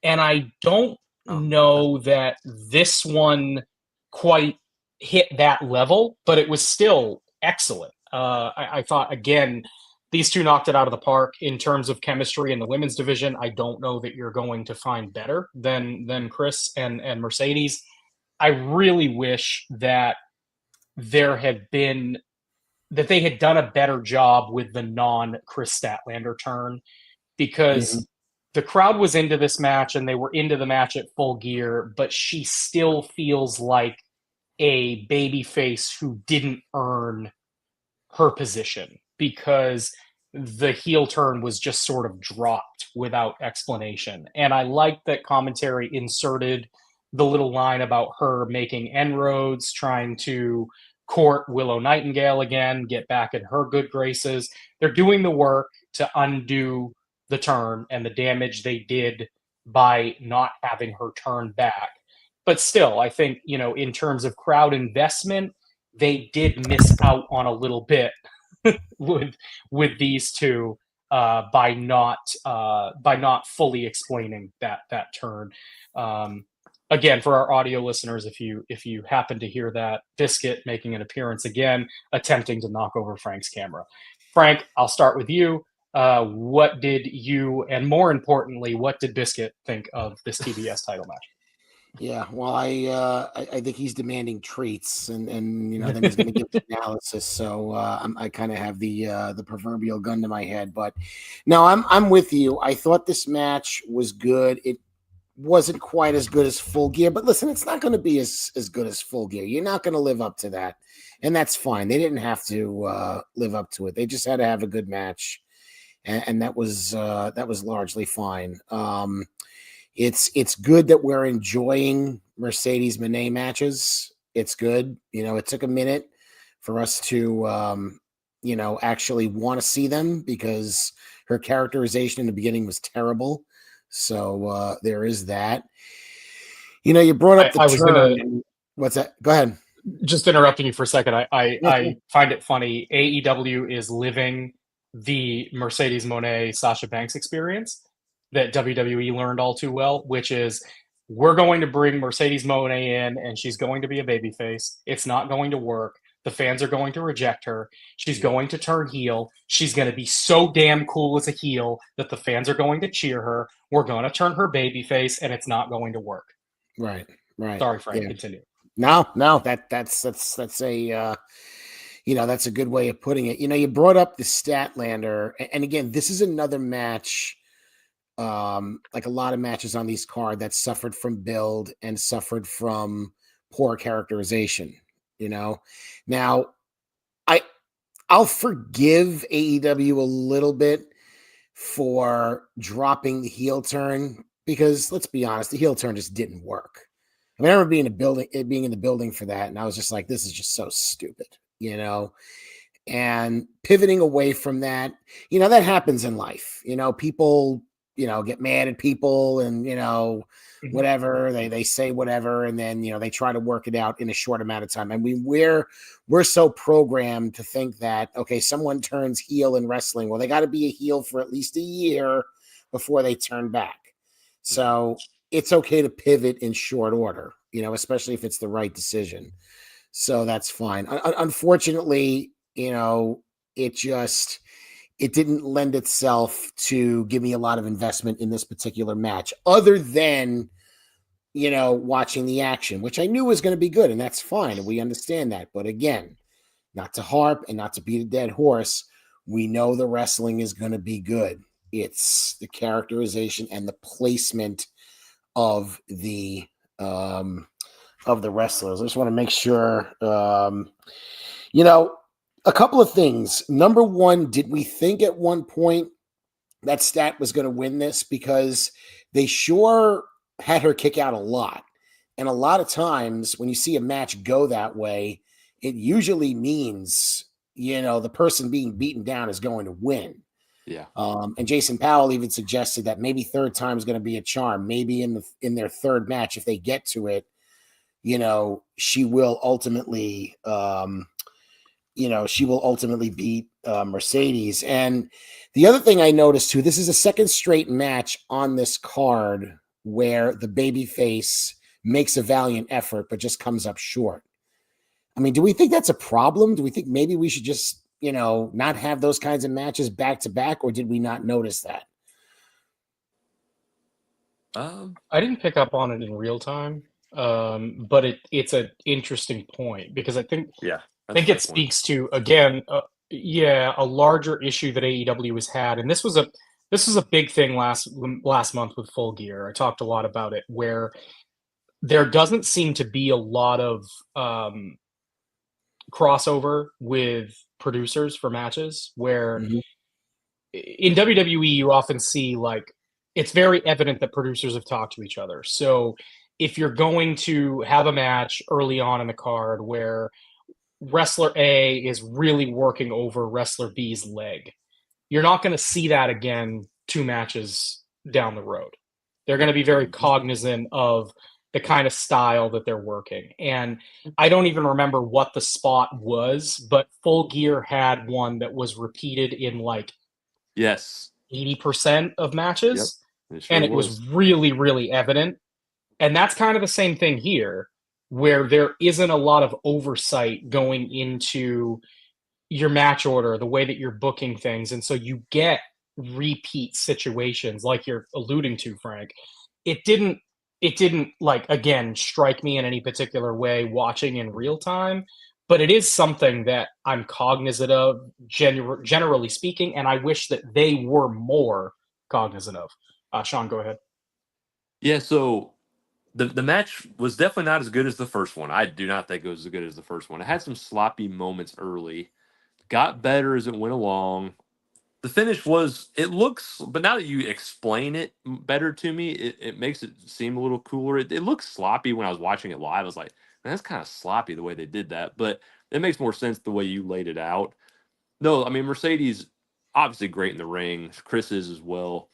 and I don't know that this one quite hit that level, but it was still excellent. I thought, again, these two knocked it out of the park in terms of chemistry in the women's division. I don't know that you're going to find better than Chris and Mercedes. I really wish that they had done a better job with the non-Chris Statlander turn, because the crowd was into this match and they were into the match at Full Gear, but she still feels like a babyface who didn't earn her position, because the heel turn was just sort of dropped without explanation. And I like that commentary inserted the little line about her making inroads, trying to court Willow Nightingale again, get back in her good graces. They're doing the work to undo the turn and the damage they did by not having her turn back. But still, I think, in terms of crowd investment, they did miss out on a little bit with these two by not fully explaining that turn. Again, for our audio listeners, if you happen to hear that, Biscuit making an appearance again, attempting to knock over Frank's camera. Frank, I'll start with you. What did you, and more importantly, what did Biscuit think of this TBS title match? Yeah, well, I think he's demanding treats, and then he's going to give the analysis. So I kind of have the proverbial gun to my head, but no, I'm with you. I thought this match was good. It wasn't quite as good as Full Gear, but listen, it's not going to be as good as Full Gear. You're not going to live up to that, and that's fine. They didn't have to live up to it. They just had to have a good match, and that was largely fine. It's good that we're enjoying Mercedes Moné matches. It's good. It took a minute for us to, actually want to see them, because her characterization in the beginning was terrible. So there is that. You brought up the turn. What's that? Go ahead. Just interrupting you for a second. I find it funny. AEW is living the Mercedes Moné Sasha Banks experience that WWE learned all too well, which is, we're going to bring Mercedes Moné in and she's going to be a babyface. It's not going to work. The fans are going to reject her. She's going to turn heel. She's going to be so damn cool as a heel that the fans are going to cheer her. We're going to turn her babyface, and it's not going to work. Right. Sorry, Frank. Yeah. Continue. No, that's a that's a good way of putting it. You brought up the Statlander, and again, this is another match. Like a lot of matches on these cards that suffered from build and suffered from poor characterization. Now I'll forgive AEW a little bit for dropping the heel turn, because let's be honest, the heel turn just didn't work. I remember being in the building for that, and I was just like, this is just so stupid, and pivoting away from that. That happens in life. People get mad at people, and whatever they say, whatever, and then they try to work it out in a short amount of time. And we're so programmed to think that, okay, someone turns heel in wrestling, well, they got to be a heel for at least a year before they turn back. So it's okay to pivot in short order, especially if it's the right decision. So that's fine. Unfortunately, it didn't lend itself to give me a lot of investment in this particular match, other than, watching the action, which I knew was going to be good, and that's fine. And we understand that. But again, not to harp and not to beat a dead horse, we know the wrestling is going to be good. It's the characterization and the placement of the wrestlers. I just want to make sure, a couple of things. Number one, did we think at one point that Stat was going to win this? Because they sure had her kick out a lot. And a lot of times when you see a match go that way, it usually means, the person being beaten down is going to win. Yeah. And Jason Powell even suggested that maybe third time is going to be a charm. Maybe in their third match, if they get to it, she will ultimately, beat Mercedes. And the other thing I noticed too, this is a second straight match on this card where the babyface makes a valiant effort, but just comes up short. I mean, do we think that's a problem? Do we think maybe we should just, not have those kinds of matches back to back, or did we not notice that? I didn't pick up on it in real time, but it's an interesting point, because I think it speaks to, again, a larger issue that AEW has had, and this was a big thing last month with Full Gear. I talked a lot about it, where there doesn't seem to be a lot of crossover with producers for matches, where in WWE you often see, like, it's very evident that producers have talked to each other. So if you're going to have a match early on in the card where wrestler A is really working over wrestler B's leg, you're not going to see that again 2 matches down the road. They're going to be very cognizant of the kind of style that they're working. And I don't even remember what the spot was, but Full Gear had one that was repeated in like 80% of matches. Yep. And it was really, really evident. And that's kind of the same thing here, where there isn't a lot of oversight going into your match order, the way that you're booking things. And so you get repeat situations like you're alluding to, Frank. It didn't like, again, strike me in any particular way watching in real time, but it is something that I'm cognizant of, generally speaking, and I wish that they were more cognizant of. Sean, go ahead. Yeah, so the match was definitely not as good as the first one. I do not think it was as good as the first one. It had some sloppy moments early, got better as it went along. The finish was, it looks, but now that you explain it better to me, it makes it seem a little cooler. It looks sloppy when I was watching it live. I was like, man, that's kind of sloppy the way they did that, but it makes more sense the way you laid it out. No, I mean, Mercedes, obviously great in the ring. Chris is as well.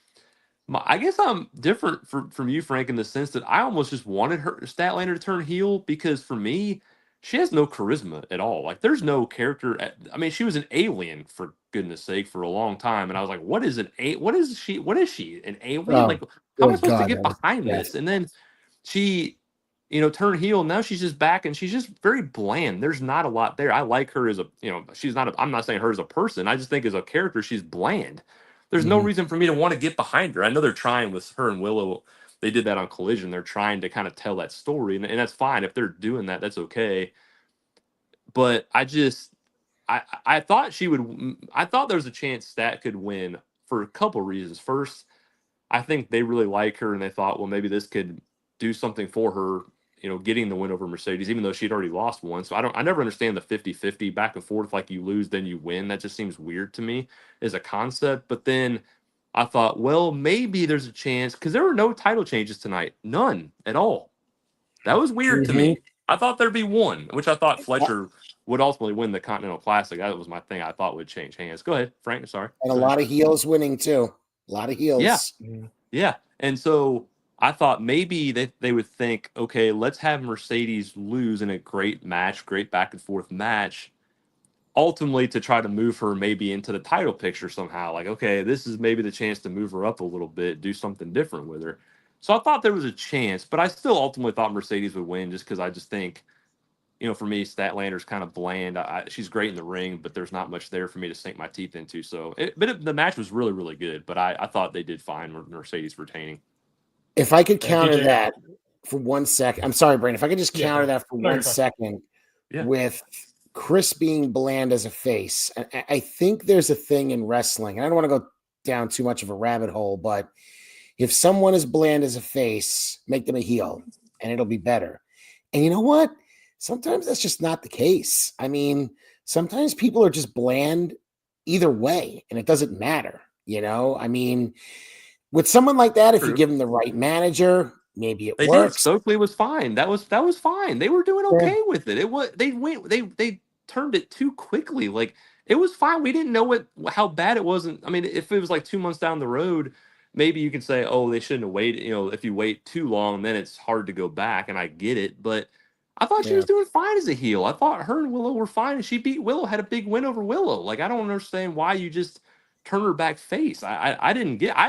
I guess I'm different from you, Frank, in the sense that I almost just wanted her Statlander to turn heel, because for me, she has no charisma at all. Like, there's no character. I mean, she was an alien, for goodness sake, for a long time, and I was like, "What is an a? What is she? What is she? An alien? Like, how am I supposed to get behind this?" And then she, turned heel. Now she's just back, and she's just very bland. There's not a lot there. I like her as a, she's not. I'm not saying her as a person. I just think as a character, she's bland. There's no reason for me to want to get behind her. I know they're trying with her and Willow. They did that on Collision. They're trying to kind of tell that story, and that's fine. If they're doing that, that's okay. But I thought she would. I thought there was a chance Stat could win for a couple reasons. First, I think they really like her, and they thought, well, maybe this could do something for her, getting the win over Mercedes, even though she'd already lost one. So I never understand the 50-50 back and forth, like you lose, then you win. That just seems weird to me as a concept. But then I thought, well, maybe there's a chance, because there were no title changes tonight. None at all. That was weird to me. I thought there'd be one, which I thought Fletcher would ultimately win the Continental Classic. That was my thing. I thought would change hands. Go ahead, Frank. Sorry. And a lot of heels winning too. A lot of heels. Yeah. And so I thought maybe they would think, okay, let's have Mercedes lose in a great match, great back and forth match, ultimately to try to move her maybe into the title picture somehow. Like, okay, this is maybe the chance to move her up a little bit, do something different with her. So I thought there was a chance, but I still ultimately thought Mercedes would win just because I just think, for me, Statlander's kind of bland. She's great in the ring, but there's not much there for me to sink my teeth into. So, the match was really, really good, but I thought they did fine with Mercedes retaining. If I could counter DJ. that for 1 second, I'm sorry, Brandon. If I could just counter that for 1 second with Chris being bland as a face, I think there's a thing in wrestling, and I don't want to go down too much of a rabbit hole, but if someone is bland as a face, make them a heel, and it'll be better. And you know what? Sometimes that's just not the case. I mean, sometimes people are just bland either way, and it doesn't matter. I mean, with someone like that, if you give them the right manager, maybe it works. Stokely was fine. That was fine. They were doing okay with it. It was they turned it too quickly. Like, it was fine. We didn't know how bad it wasn't. I mean, if it was like 2 months down the road, maybe you can say, oh, they shouldn't have waited. If you wait too long, then it's hard to go back. And I get it, but I thought she was doing fine as a heel. I thought her and Willow were fine, and she beat Willow, had a big win over Willow. Like, I don't understand why you just turn her back face. I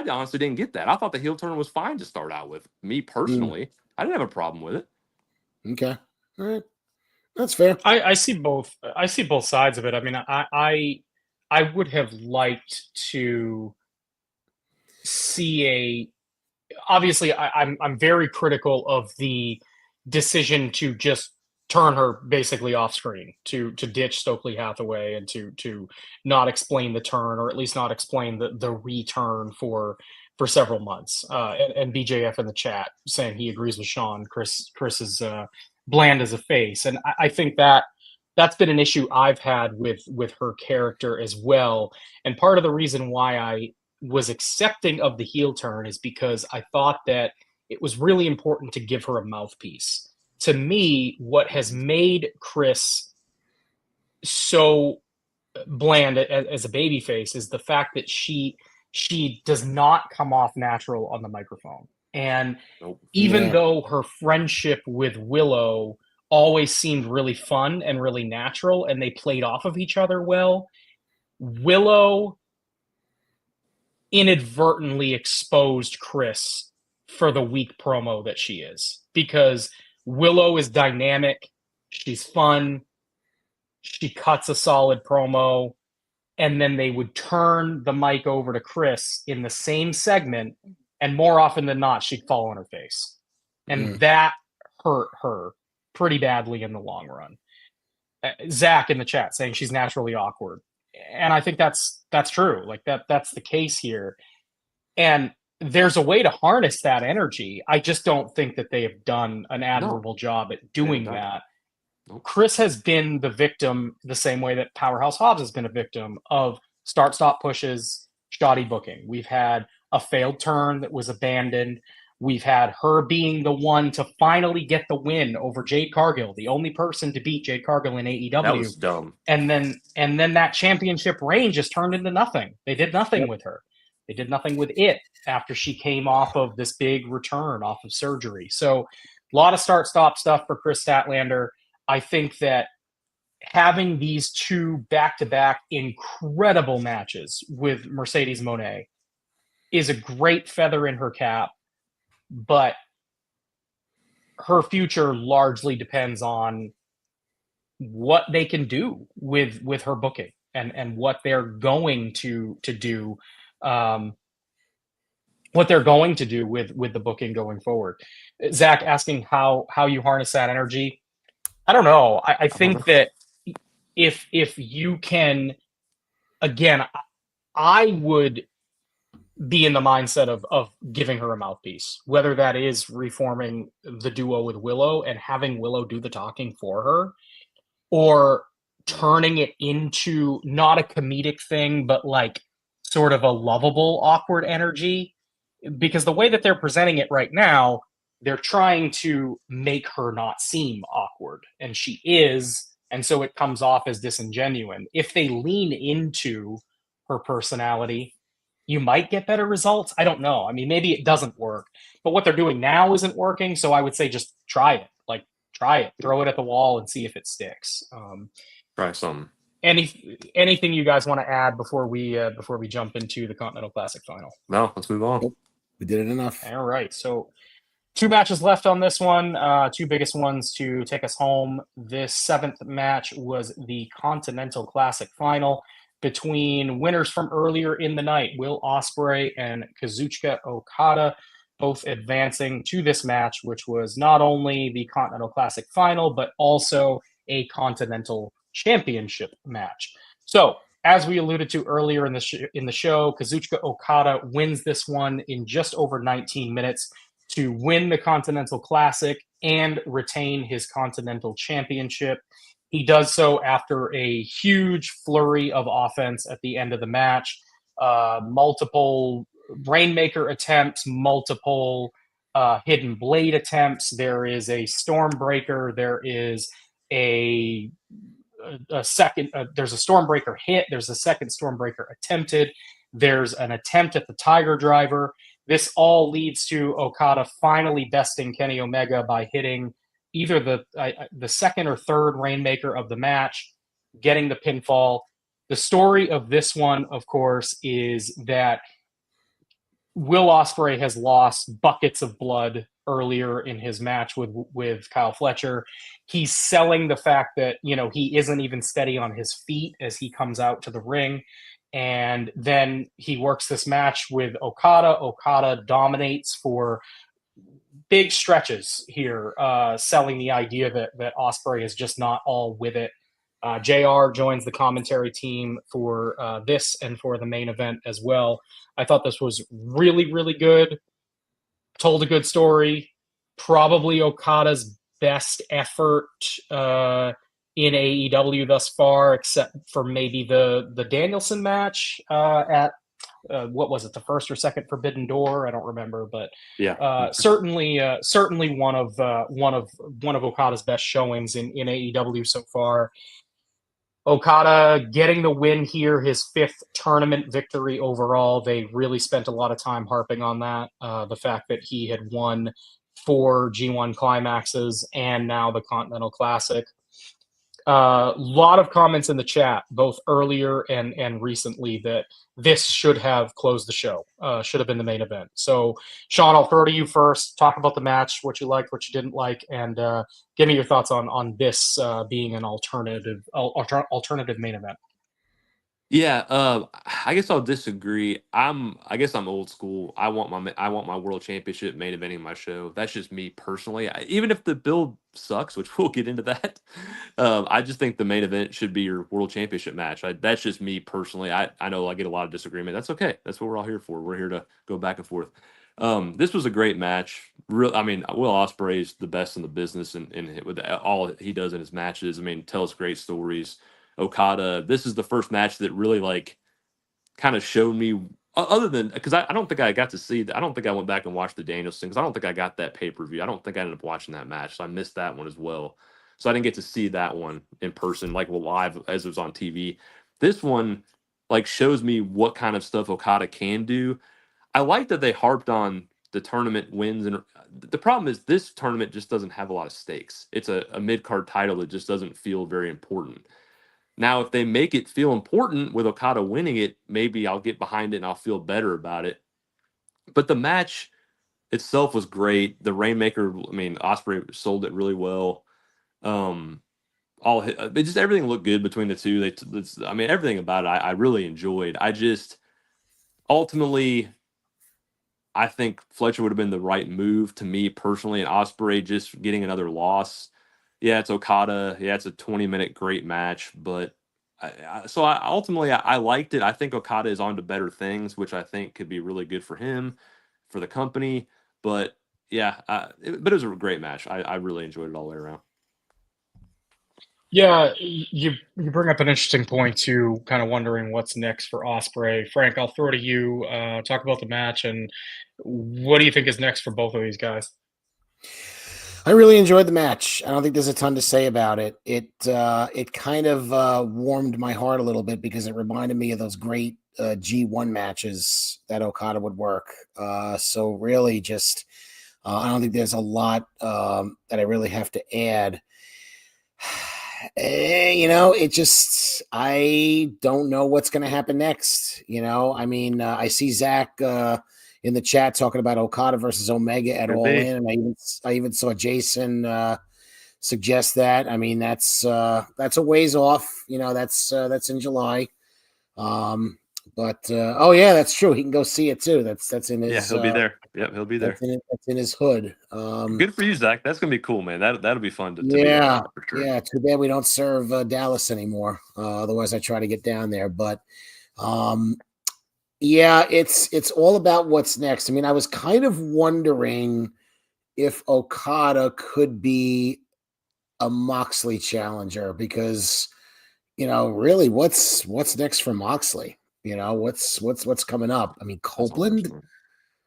honestly didn't get that. I thought the heel turn was fine to start out with. Me personally, I didn't have a problem with it. Okay, all right, that's fair. I see both. I see both sides of it. I mean, I would have liked to see obviously I'm very critical of the decision to just turn her basically off screen, to ditch Stokely Hathaway and to not explain the turn, or at least not explain the return for several months. And BJF in the chat saying he agrees with Sean. Chris is bland as a face, and I think that's been an issue I've had with her character as well. And part of the reason why I was accepting of the heel turn is because I thought that it was really important to give her a mouthpiece. To me, what has made Chris so bland as a babyface is the fact that she does not come off natural on the microphone. And even though her friendship with Willow always seemed really fun and really natural, and they played off of each other well, Willow inadvertently exposed Chris for the weak promo that she is, because Willow is dynamic, she's fun, she cuts a solid promo, and then they would turn the mic over to Chris in the same segment, and more often than not, she'd fall on her face. And that hurt her pretty badly in the long run. Zach in the chat saying she's naturally awkward. And I think that's true. Like, that's the case here. And there's a way to harness that energy. I just don't think that they have done an admirable job at doing that. Chris has been the victim the same way that Powerhouse Hobbs has been a victim of start-stop pushes, shoddy booking. We've had a failed turn that was abandoned. We've had her being the one to finally get the win over Jade Cargill, the only person to beat Jade Cargill in AEW. That was dumb. And then that championship reign just turned into nothing. They did nothing with her. They did nothing with it after she came off of this big return off of surgery. So a lot of start-stop stuff for Chris Statlander. I think that having these two back-to-back incredible matches with Mercedes Moné is a great feather in her cap, but her future largely depends on what they can do with her booking and what they're going to do. What they're going to do with the booking going forward. Zach asking how you harness that energy. I don't know. I think that if you can, again, I would be in the mindset of giving her a mouthpiece, whether that is reforming the duo with Willow and having Willow do the talking for her, or turning it into not a comedic thing, but like sort of a lovable, awkward energy. Because the way that they're presenting it right now, they're trying to make her not seem awkward, and she is, and so it comes off as disingenuous. If they lean into her personality, you might get better results. I don't know. I mean, maybe it doesn't work, but what they're doing now isn't working, so I would say just try it. Like, try it. Throw it at the wall and see if it sticks. Try something. Anything you guys want to add before we jump into the Continental Classic final? No, let's move on. We did it enough. All right. So 2 matches left on this one. 2 biggest ones to take us home. This 7th match was the Continental Classic final between winners from earlier in the night, Will Osprey and Kazuchika Okada, both advancing to this match, which was not only the Continental Classic final, but also a Continental Championship match. So, as we alluded to earlier in the show, Kazuchika Okada wins this one in just over 19 minutes to win the Continental Classic and retain his Continental Championship. He does so after a huge flurry of offense at the end of the match. Multiple Rainmaker attempts, multiple Hidden Blade attempts. There is a Stormbreaker. There is a second. There's a Stormbreaker hit. There's a second Stormbreaker attempted. There's an attempt at the Tiger Driver. This all leads to Okada finally besting Kenny Omega by hitting either the second or third Rainmaker of the match, getting the pinfall. The story of this one, of course, is that Will Ospreay has lost buckets of blood earlier in his match with Kyle Fletcher. He's selling the fact that, he isn't even steady on his feet as he comes out to the ring. And then he works this match with Okada. Okada dominates for big stretches here, selling the idea that Ospreay is just not all with it. JR joins the commentary team for this and for the main event as well. I thought this was really, really good. Told a good story. Probably Okada's best effort in AEW thus far, except for maybe the Danielson match at what was it, the first or second Forbidden Door? I don't remember, but certainly one of Okada's best showings in AEW so far. Okada getting the win here, his 5th tournament victory overall. They really spent a lot of time harping on that. The fact that he had won 4 G1 climaxes and now the Continental Classic. A lot of comments in the chat, both earlier and recently, that this should have closed the show, should have been the main event. So, Sean, I'll throw to you first. Talk about the match, what you liked, what you didn't like, and give me your thoughts on this being an alternative main event. Yeah, I guess I'll disagree. I guess I'm old school. I want my world championship main eventing my show. That's just me personally. Even if the build sucks, which we'll get into that, I just think the main event should be your world championship match. That's just me personally. I know I get a lot of disagreement. That's okay. That's what we're all here for. We're here to go back and forth. This was a great match. Will Ospreay is the best in the business, and with all he does in his matches. Tells great stories. Okada, this is the first match that really kind of showed me, other than because I don't think I got to see that. I don't think I went back and watched the Danielson because I don't think I got that pay-per-view. I don't think I ended up watching that match, so I missed that one as well. So I didn't get to see that one in person, live as it was on TV. This one shows me what kind of stuff Okada can do. I like that they harped on the tournament wins, and the problem is this tournament just doesn't have a lot of stakes. It's a mid-card title that just doesn't feel very important. Now, if they make it feel important with Okada winning it, maybe I'll get behind it and I'll feel better about it. But the match itself was great. The Rainmaker, Osprey sold it really well. Just everything looked good between the two. Everything about it I really enjoyed. Ultimately, I think Fletcher would have been the right move to me personally, and Osprey just getting another loss. Yeah, it's Okada. Yeah, it's a 20-minute great match, but ultimately I liked it. I think Okada is on to better things, which I think could be really good for him, for the company. But yeah, but it was a great match. I really enjoyed it all the way around. Yeah, you bring up an interesting point too, kind of wondering what's next for Osprey. Frank, I'll throw to you. Talk about the match and what do you think is next for both of these guys? I really enjoyed the match. I don't think there's a ton to say about it. It kind of warmed my heart a little bit because it reminded me of those great G1 matches that Okada would work. So really just, I don't think there's a lot that I really have to add. I don't know what's going to happen next. I see Zach, in the chat talking about Okada versus Omega at Could All be. In, and I even saw Jason suggest that. I mean, that's a ways off. That's in July. But oh yeah, that's true. He can go see it too. That's in his. Yeah, he'll be there. Yep, he'll be there. That's in his hood. Good for you, Zach. That's gonna be cool, man. That'll be fun to be yeah, for sure. yeah. Too bad we don't serve Dallas anymore. Otherwise, I try to get down there. But yeah, it's all about what's next. I mean, I was kind of wondering if Okada could be a Moxley challenger because really, what's next for Moxley? What's coming up? I mean, Copeland.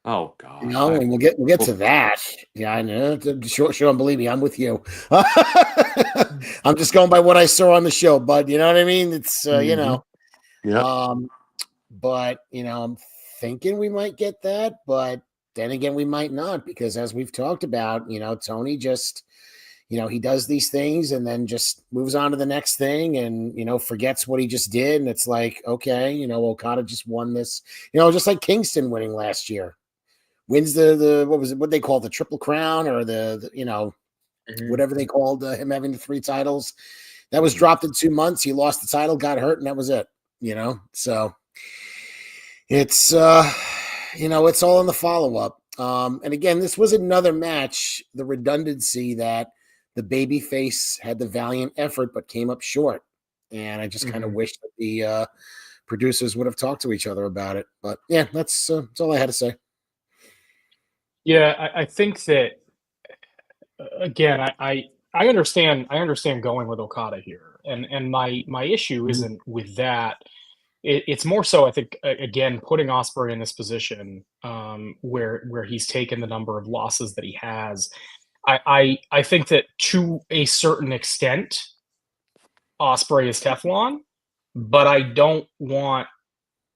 Oh God. And we'll get to that. Yeah, I know. Sure, believe me, I'm with you. I'm just going by what I saw on the show, bud. You know what I mean? It's Yeah. But I'm thinking we might get that, but then again, we might not because as we've talked about, Tony just he does these things and then just moves on to the next thing and, forgets what he just did. And it's like, okay, Okada just won this, just like Kingston winning last year. Wins the what they call the Triple Crown or the whatever they called him having the 3 titles. That was dropped in 2 months. He lost the title, got hurt, and that was it. So it's it's all in the follow-up. And again, this was another match, the redundancy that the babyface had the valiant effort but came up short. And I just kind of wish that the producers would have talked to each other about it. But yeah, that's all I had to say. Yeah, I think that again, I understand going with Okada here, and my issue isn't with that. It's more so I think again putting Osprey in this position where he's taken the number of losses that he has. I think that to a certain extent, Osprey is Teflon, but I don't want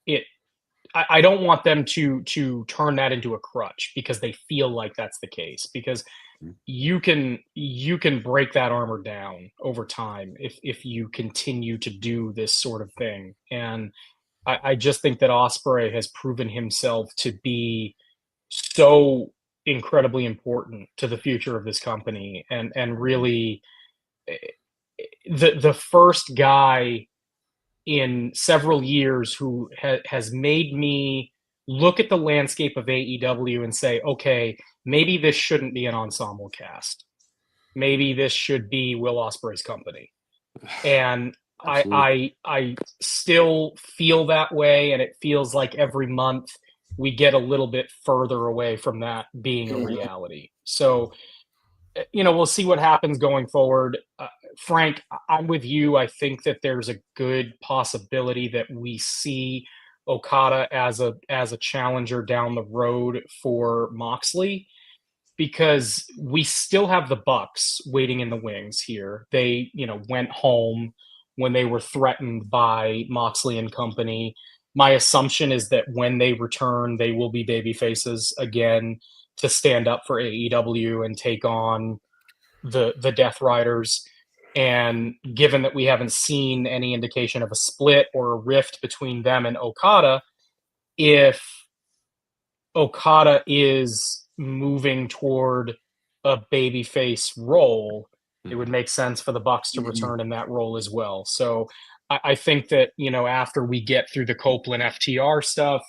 it. I don't want them to turn that into a crutch because they feel like that's the case. Because you can break that armor down over time if you continue to do this sort of thing. And I just think that Osprey has proven himself to be so incredibly important to the future of this company, and really the first guy in several years who has made me look at the landscape of AEW and say, okay, maybe this shouldn't be an ensemble cast. Maybe this should be Will Ospreay's company. And I still feel that way, and it feels like every month we get a little bit further away from that being a reality. So, we'll see what happens going forward. Frank, I'm with you. I think that there's a good possibility that we see Okada as a challenger down the road for Moxley, because we still have the Bucks waiting in the wings here. They, went home when they were threatened by Moxley and company. My assumption is that when they return, they will be baby faces again to stand up for AEW and take on the Death Riders. And given that we haven't seen any indication of a split or a rift between them and Okada, if Okada is moving toward a babyface role, it would make sense for the Bucks to return in that role as well. So I think that, after we get through the Copeland FTR stuff,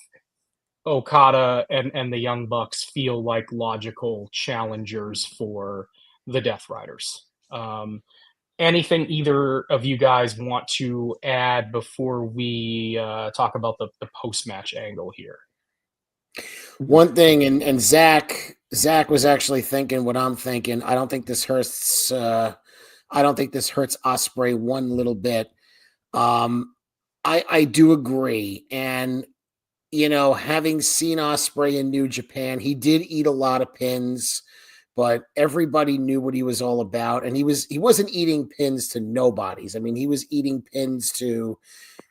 Okada and the Young Bucks feel like logical challengers for the Death Riders. Anything either of you guys want to add before we talk about the post-match angle here? One thing, and Zach was actually thinking what I'm thinking. I don't think this hurts. I don't think this hurts Osprey one little bit. I do agree, and having seen Osprey in New Japan, he did eat a lot of pins, but everybody knew what he was all about, and he wasn't eating pins to nobodies. I mean, he was eating pins to,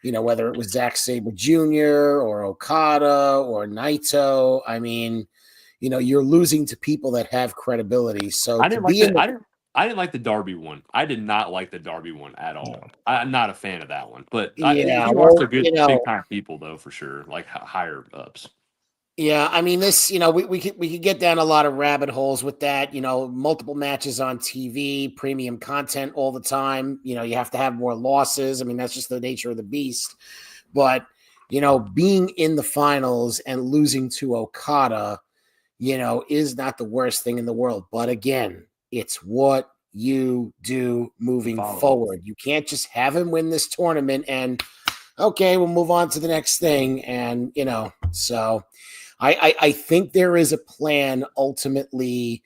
whether it was Zack Sabre Jr. or Okada or Naito. I mean, you're losing to people that have credibility. So I didn't like the Darby one. I did not like the Darby one at all. No. I'm not a fan of that one. But he lost to good big time people though, for sure, like higher ups. Yeah, I mean this, we could get down a lot of rabbit holes with that, multiple matches on TV, premium content all the time. You have to have more losses. I mean, that's just the nature of the beast. But, being in the finals and losing to Okada, is not the worst thing in the world. But again, it's what you do moving forward. You can't just have him win this tournament and okay, we'll move on to the next thing. And, so I think there is a plan ultimately,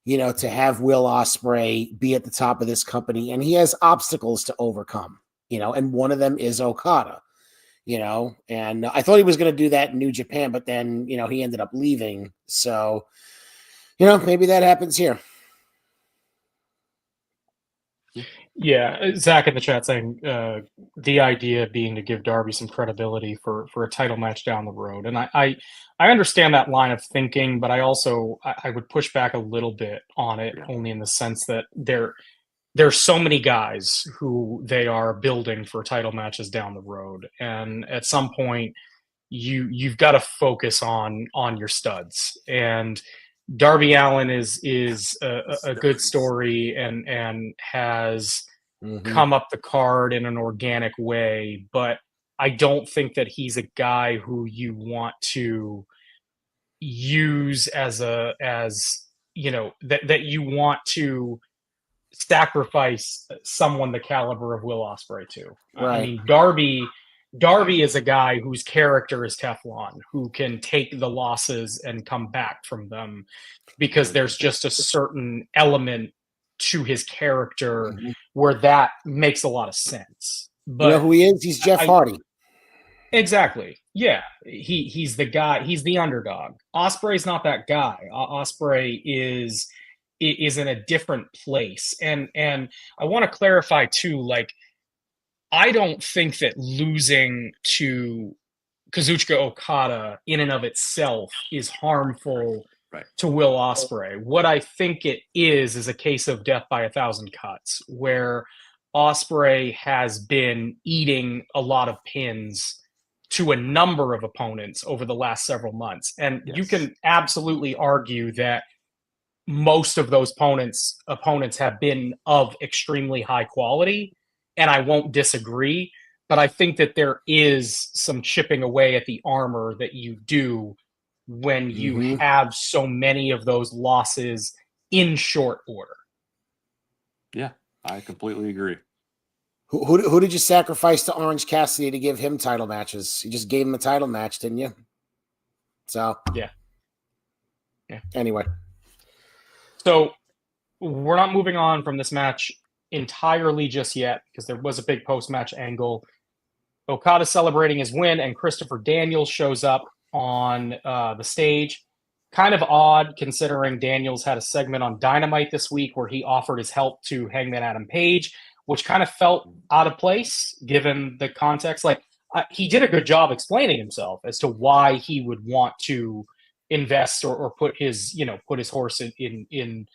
to have Will Osprey be at the top of this company, and he has obstacles to overcome, and one of them is Okada, and I thought he was going to do that in New Japan, but then, he ended up leaving. So, maybe that happens here. Yeah, Zach in the chat saying the idea being to give Darby some credibility for a title match down the road, and I understand that line of thinking, but I also I would push back a little bit on it, only in the sense that there's so many guys who they are building for title matches down the road, and at some point you've got to focus on your studs, and Darby Allin is a good story and has come up the card in an organic way, but I don't think that he's a guy who you want to use that you want to sacrifice someone the caliber of Will Ospreay to. Right. I mean, Darby is a guy whose character is Teflon, who can take the losses and come back from them, because there's just a certain element to his character where that makes a lot of sense. But you know who he is? He's Jeff Hardy. Exactly. Yeah. He's the guy. He's the underdog. Osprey's not that guy. Osprey is in a different place. And I want to clarify too, like, I don't think that losing to Kazuchika Okada in and of itself is harmful to Will Osprey. What I think it is a case of death by 1,000 cuts, where Osprey has been eating a lot of pins to a number of opponents over the last several months. And you can absolutely argue that most of those opponents have been of extremely high quality, and I won't disagree, but I think that there is some chipping away at the armor that you do when you have so many of those losses in short order. Yeah, I completely agree. Who did you sacrifice to Orange Cassidy to give him title matches? You just gave him a title match, didn't you? So yeah. Anyway, so we're not moving on from this match entirely just yet, because there was a big post-match angle. Okada celebrating his win, and Christopher Daniels shows up on the stage. Kind of odd, considering Daniels had a segment on Dynamite this week where he offered his help to Hangman Adam Page, which kind of felt out of place given the context. Like, he did a good job explaining himself as to why he would want to invest or put his horse in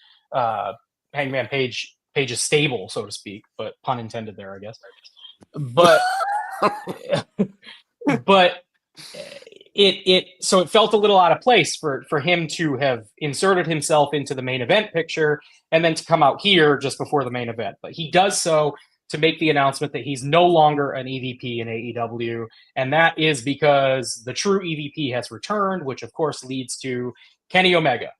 Hangman Page's stable, so to speak, but pun intended there, I guess. But so it felt a little out of place for him to have inserted himself into the main event picture and then to come out here just before the main event. But he does so to make the announcement that he's no longer an EVP in AEW, and that is because the true EVP has returned, which of course leads to Kenny Omega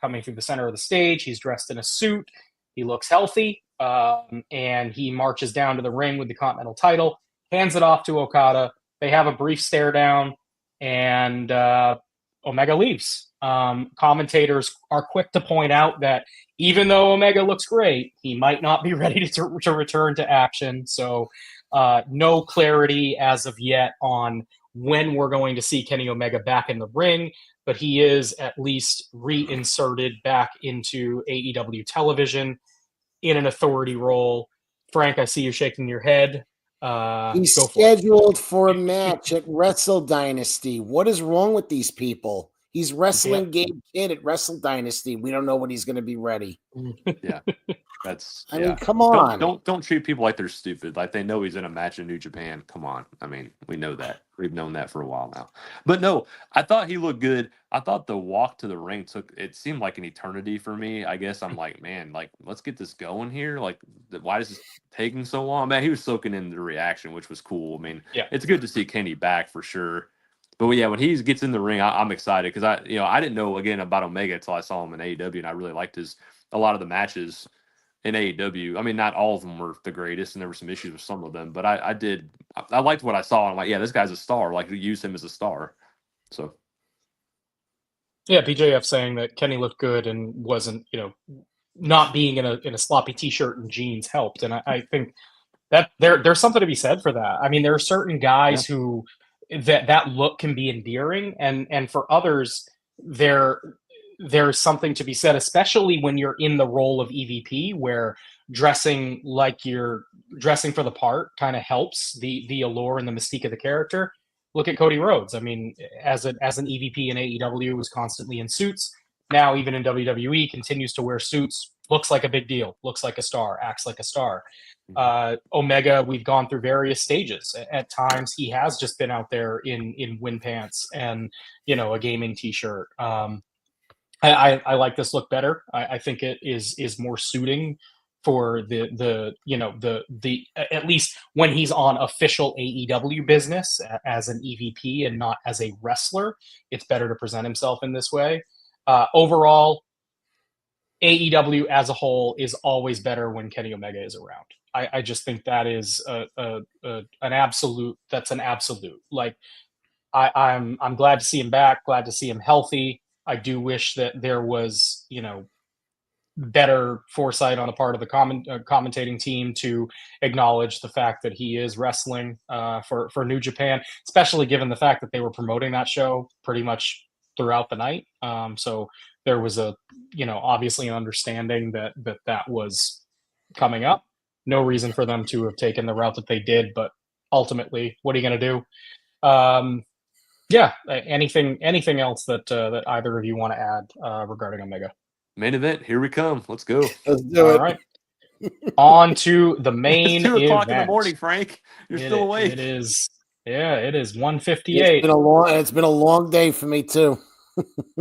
coming through the center of the stage. He's dressed in a suit. He looks healthy, and he marches down to the ring with the Continental title, hands it off to Okada. They have a brief stare down, and Omega leaves. Commentators are quick to point out that even though Omega looks great, he might not be ready to return to action. So no clarity as of yet on when we're going to see Kenny Omega back in the ring, but he is at least reinserted back into AEW television in an authority role. Frank, I see you shaking your head. He's scheduled for a match at Wrestle Dynasty. What is wrong with these people? He's wrestling Gabe Kidd at Wrestle Dynasty. We don't know when he's going to be ready. Yeah. That's I mean, come on. Don't treat people like they're stupid. Like they know he's in a match in New Japan. Come on. I mean, we know that. We've known that for a while now. But no, I thought he looked good. I thought the walk to the ring it seemed like an eternity for me. I guess I'm like, man, like let's get this going here. Like, why is this taking so long? Man, he was soaking in the reaction, which was cool. I mean, it's good to see Kenny back for sure. But yeah, when he gets in the ring, I'm excited because I didn't know again about Omega until I saw him in AEW, and I really liked a lot of the matches in AEW. I mean, not all of them were the greatest, and there were some issues with some of them. But I liked what I saw. And I'm like, yeah, this guy's a star. Like, we use him as a star. So, yeah, BJF saying that Kenny looked good and wasn't, not being in a sloppy t-shirt and jeans helped. And I think that there's something to be said for that. I mean, there are certain guys who that look can be endearing, and for others, there's something to be said, especially when you're in the role of EVP, where dressing like you're dressing for the part kind of helps the allure and the mystique of the character. Look at Cody Rhodes. I mean, as an EVP in AEW, was constantly in suits. Now, even in WWE, continues to wear suits. Looks like a big deal. Looks like a star. Acts like a star. Omega, we've gone through various stages. At times, he has just been out there in wind pants and a gaming T-shirt. I like this look better. I think it is more suiting for the at least when he's on official AEW business as an EVP and not as a wrestler. It's better to present himself in this way. Overall, AEW as a whole is always better when Kenny Omega is around. I just think that is an absolute. That's an absolute. Like I'm glad to see him back. Glad to see him healthy. I do wish that there was, better foresight on the part of the commentating team to acknowledge the fact that he is wrestling for New Japan, especially given the fact that they were promoting that show pretty much throughout the night. So there was obviously an understanding that was coming up. No reason for them to have taken the route that they did, but ultimately, what are you going to do? Yeah. Anything else that either of you want to add regarding Omega? Main event. Here we come. Let's go. Let's do it. All right. On to the main it's 2 o'clock event. In the morning, Frank. You're still awake. It is. Yeah, it is 1:58. It's been a long day for me too.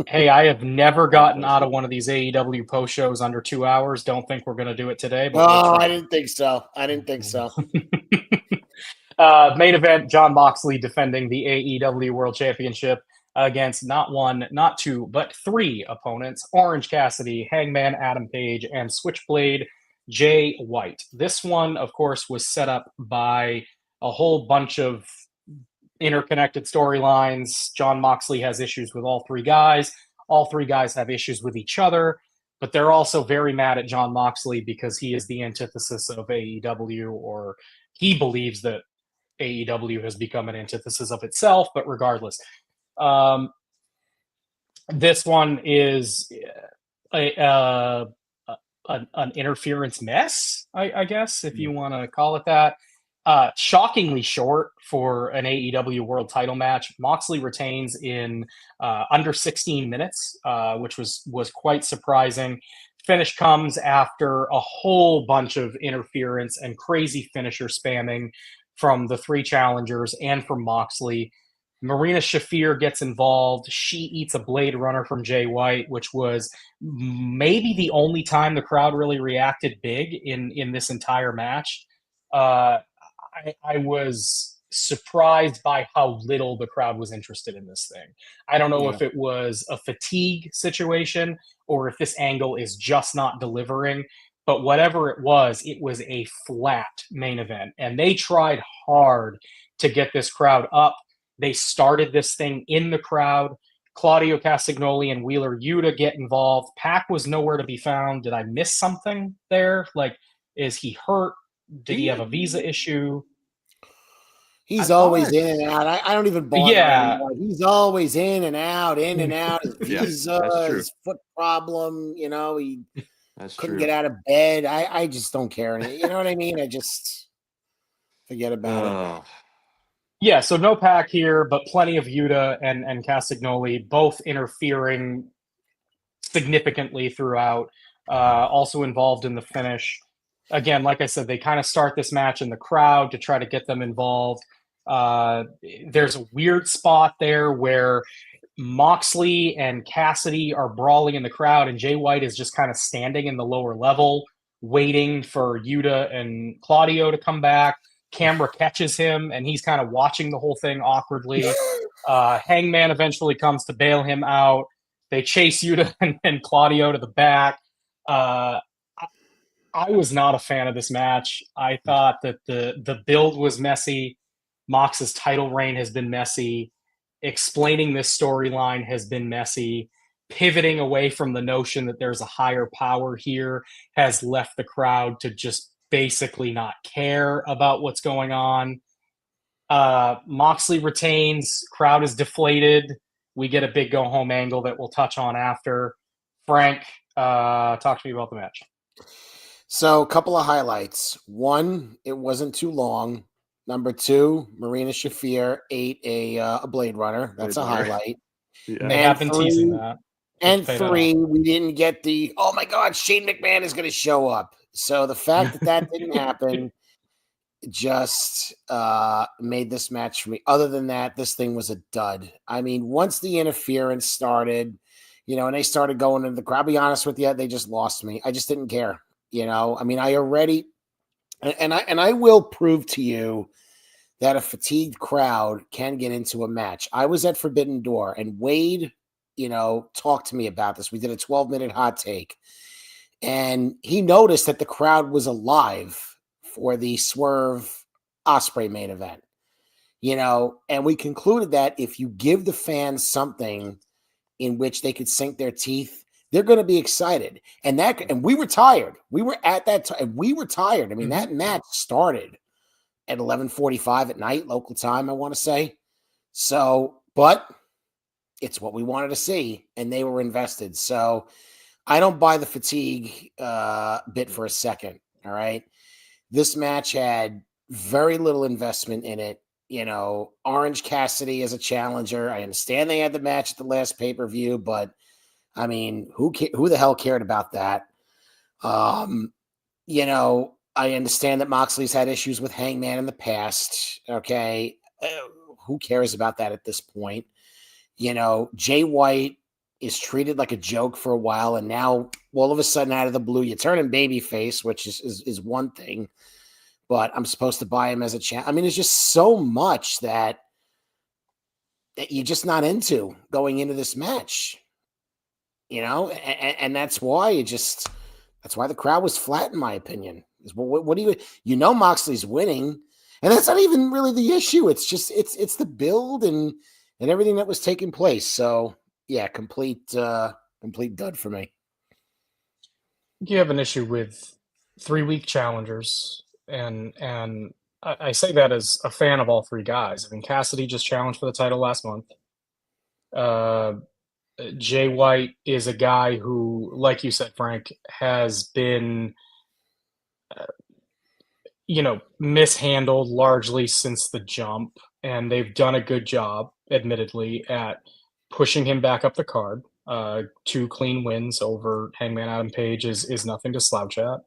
Hey, I have never gotten out of one of these AEW post shows under 2 hours. Don't think we're going to do it today. But I didn't think so. Main event, Jon Moxley defending the AEW World Championship against not one, not two, but three opponents: Orange Cassidy, Hangman Adam Page, and Switchblade Jay White. This one, of course, was set up by a whole bunch of interconnected storylines. Jon Moxley has issues with all three guys. All three guys have issues with each other, but they're also very mad at Jon Moxley because he is the antithesis of AEW, or he believes that AEW has become an antithesis of itself. But regardless, this one is an interference mess, I guess, if you want to call it that. Shockingly short for an AEW World Title match. Moxley retains in under 16 minutes, which was quite surprising. Finish comes after a whole bunch of interference and crazy finisher spamming from the three challengers and from Moxley. Marina Shafir gets involved. She eats a Blade Runner from Jay White, which was maybe the only time the crowd really reacted big in this entire match. I was surprised by how little the crowd was interested in this thing. I don't know if it was a fatigue situation or if this angle is just not delivering, but whatever it was a flat main event. And they tried hard to get this crowd up. They started this thing in the crowd. Claudio Castagnoli and Wheeler Yuta get involved. Pac was nowhere to be found. Did I miss something there? Like, is he hurt? Did he have a visa issue? He's always in and out. I don't even bother anymore. He's always in and out, His visa, his foot problem, he couldn't get out of bed. I just don't care. You know what I mean? I just forget about it. Yeah, so no Pac here, but plenty of Yuta and Castagnoli both interfering significantly throughout. also involved in the finish. Again, like I said, they kind of start this match in the crowd to try to get them involved. There's a weird spot there where Moxley and Cassidy are brawling in the crowd, and Jay White is just kind of standing in the lower level, waiting for Yuta and Claudio to come back. Camera catches him, and he's kind of watching the whole thing awkwardly. Hangman eventually comes to bail him out. They chase Yuta and Claudio to the back. I was not a fan of this match. I thought that the build was messy. Mox's title reign has been messy. Explaining this storyline has been messy. Pivoting away from the notion that there's a higher power here has left the crowd to just basically not care about what's going on. Moxley retains. Crowd is deflated. We get a big go home angle that we'll touch on after. Frank, talk to me about the match. So, a couple of highlights. One, it wasn't too long. Number two, Marina Shafir ate a Blade Runner. That's a highlight. Yeah. They have been teasing that. And three, we didn't get the, oh my God, Shane McMahon is going to show up. So the fact that that didn't happen just made this match for me. Other than that, this thing was a dud. I mean, once the interference started, and they started going into the crowd, I'll be honest with you, they just lost me. I just didn't care. I mean, I already, and I will prove to you that a fatigued crowd can get into a match. I was at Forbidden Door, and Wade, talked to me about this. We did a 12-minute hot take, and he noticed that the crowd was alive for the Swerve Osprey main event, and we concluded that if you give the fans something in which they could sink their teeth, they're going to be excited. And we were tired. We were at that time. We were tired. I mean, that match started at 11:45 at night, local time, I want to say. So, but it's what we wanted to see, and they were invested. So I don't buy the fatigue bit for a second, all right? This match had very little investment in it. Orange Cassidy as a challenger. I understand they had the match at the last pay-per-view, but I mean, who the hell cared about that? I understand that Moxley's had issues with Hangman in the past. Okay. Who cares about that at this point? Jay White is treated like a joke for a while, and now all of a sudden, out of the blue, you turn him babyface, which is one thing, but I'm supposed to buy him as a champ. I mean, there's just so much that you're just not into going into this match, and that's why that's why the crowd was flat, in my opinion. What do you Moxley's winning, and that's not even really the issue. It's just it's the build and everything that was taking place. So yeah, complete dud for me. You have an issue with 3-week challengers, and I say that as a fan of all three guys. I mean, Cassidy just challenged for the title last month. Jay White is a guy who, like you said, Frank, has been mishandled largely since the jump, and they've done a good job, admittedly, at pushing him back up the card. 2 clean wins over Hangman Adam Page is nothing to slouch at.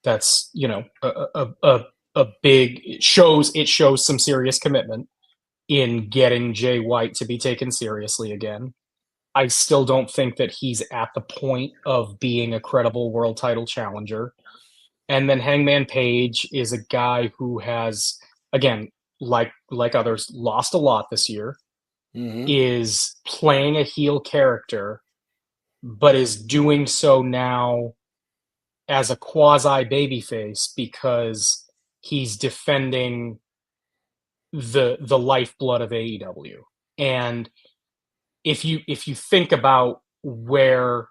That's a big, it shows some serious commitment in getting Jay White to be taken seriously again. I still don't think that he's at the point of being a credible world title challenger. And then Hangman Page is a guy who has, again, like others, lost a lot this year, is playing a heel character, but is doing so now as a quasi babyface because he's defending the lifeblood of AEW. And if you think about where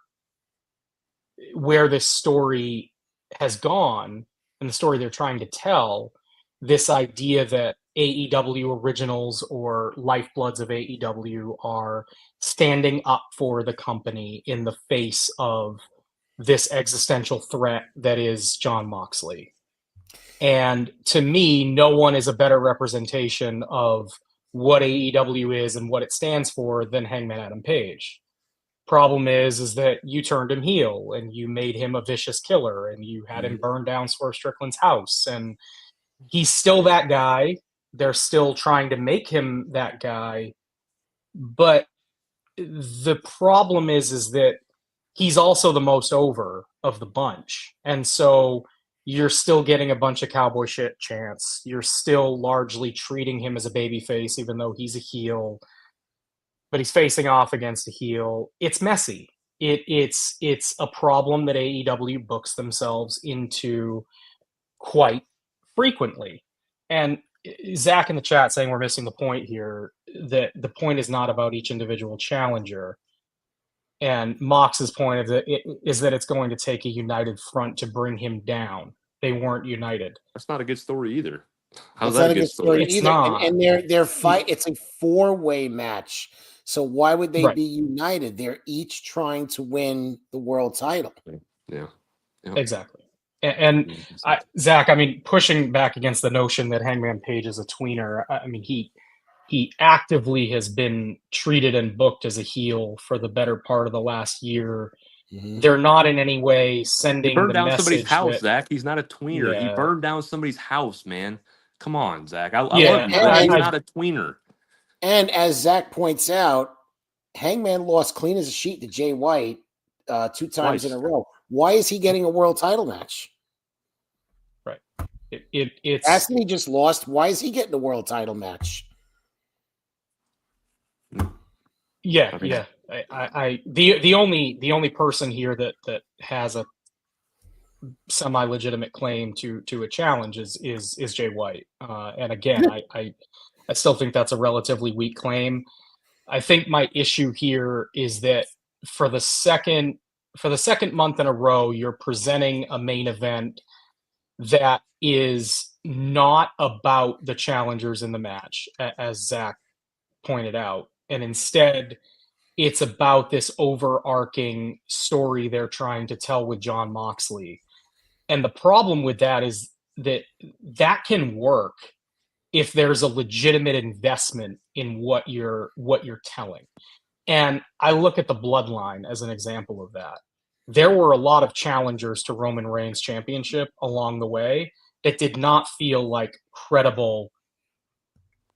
this story has gone and the story they're trying to tell, this idea that AEW originals or lifebloods of AEW are standing up for the company in the face of this existential threat that is Jon Moxley. And to me, no one is a better representation of what AEW is and what it stands for than Hangman Adam Page. Problem is that you turned him heel and you made him a vicious killer and you had him burn down Swerve Strickland's house. And he's still that guy. They're still trying to make him that guy. But the problem is that he's also the most over of the bunch. And so you're still getting a bunch of cowboy shit chants. You're still largely treating him as a babyface, even though he's a heel. But he's facing off against a heel. It's messy. It's a problem that AEW books themselves into quite frequently. And Zach in the chat saying we're missing the point here, that the point is not about each individual challenger. And Mox's point is that it's going to take a united front to bring him down. They weren't united. That's not a good story either. How's It's that not a good story? It's either. not. And their fight, it's a 4-way match. So why would they be united? They're each trying to win the world title. Yeah. Exactly. And Zach, I mean, pushing back against the notion that Hangman Page is a tweener, I mean, he actively has been treated and booked as a heel for the better part of the last year. Mm-hmm. They're not in any way sending the message. He burned down somebody's house, Zach. He's not a tweener. Yeah. He burned down somebody's house, man. Come on, Zach. I love you, but he's not a tweener. And as Zach points out, Hangman lost clean as a sheet to Jay White 2 times in a row. Why is he getting a world title match? Right. It's Ashley just lost. Why is he getting a world title match? Yeah. The only person here that has a semi-legitimate claim to a challenge is Jay White. And again, I still think that's a relatively weak claim. I think my issue here is that for the second month in a row, you're presenting a main event that is not about the challengers in the match, as Zach pointed out. And instead, it's about this overarching story they're trying to tell with Jon Moxley. And the problem with that is that can work if there's a legitimate investment in what you're telling. And I look at the Bloodline as an example of that. There were a lot of challengers to Roman Reigns' championship along the way that did not feel like credible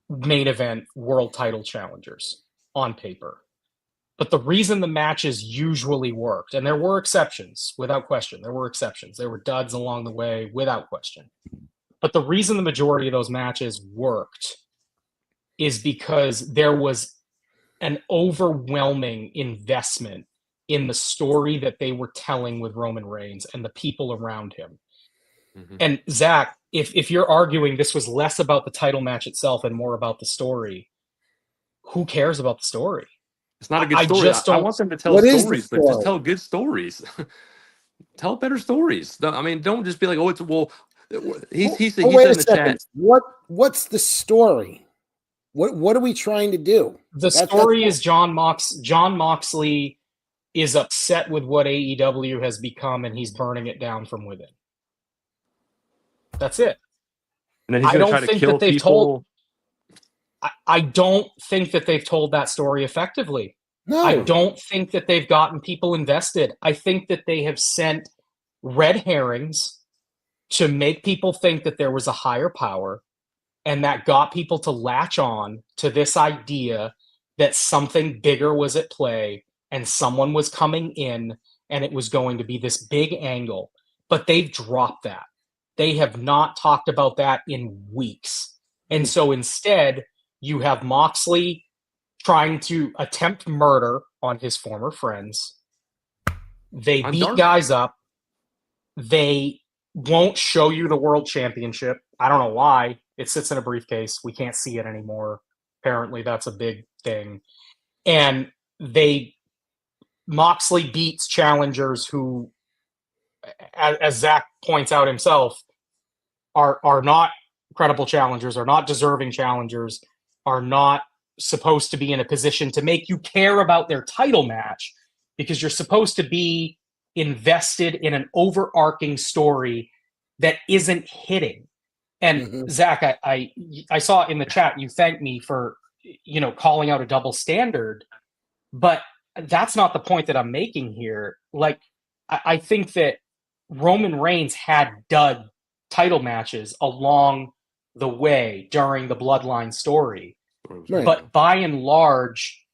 main event world title challengers on paper. But the reason the matches usually worked, and there were exceptions, without question, there were exceptions. There were duds along the way, without question. But the reason the majority of those matches worked is because there was an overwhelming investment in the story that they were telling with Roman Reigns and the people around him. Mm-hmm. And Zach, if you're arguing this was less about the title match itself and more about the story, who cares about the story? It's not a good story. I want them to tell stories, but just tell good stories. Tell better stories. I mean, don't just be like, he said in the chat. What's the story? What are we trying to do? The story is Jon Moxley is upset with what AEW has become, and he's burning it down from within. That's it. And then he's going to try to kill people. I don't think that they've told that story effectively. No. I don't think that they've gotten people invested. I think that they have sent red herrings to make people think that there was a higher power, and that got people to latch on to this idea that something bigger was at play and someone was coming in and it was going to be this big angle. But they've dropped that. They have not talked about that in weeks. And so instead, you have Moxley trying to attempt murder on his former friends. They beat guys up. They won't show you the world championship. I don't know why. It sits in a briefcase. We can't see it anymore. Apparently, that's a big thing. And Moxley beats challengers who, as Zach points out himself, are not credible challengers, are not deserving challengers, are not supposed to be in a position to make you care about their title match, because you're supposed to be invested in an overarching story that isn't hitting. And Zach, I saw in the chat you thanked me for calling out a double standard, but that's not the point that I'm making here. Like, I think that Roman Reigns had dud title matches along the way during the Bloodline story. Right. But by and large,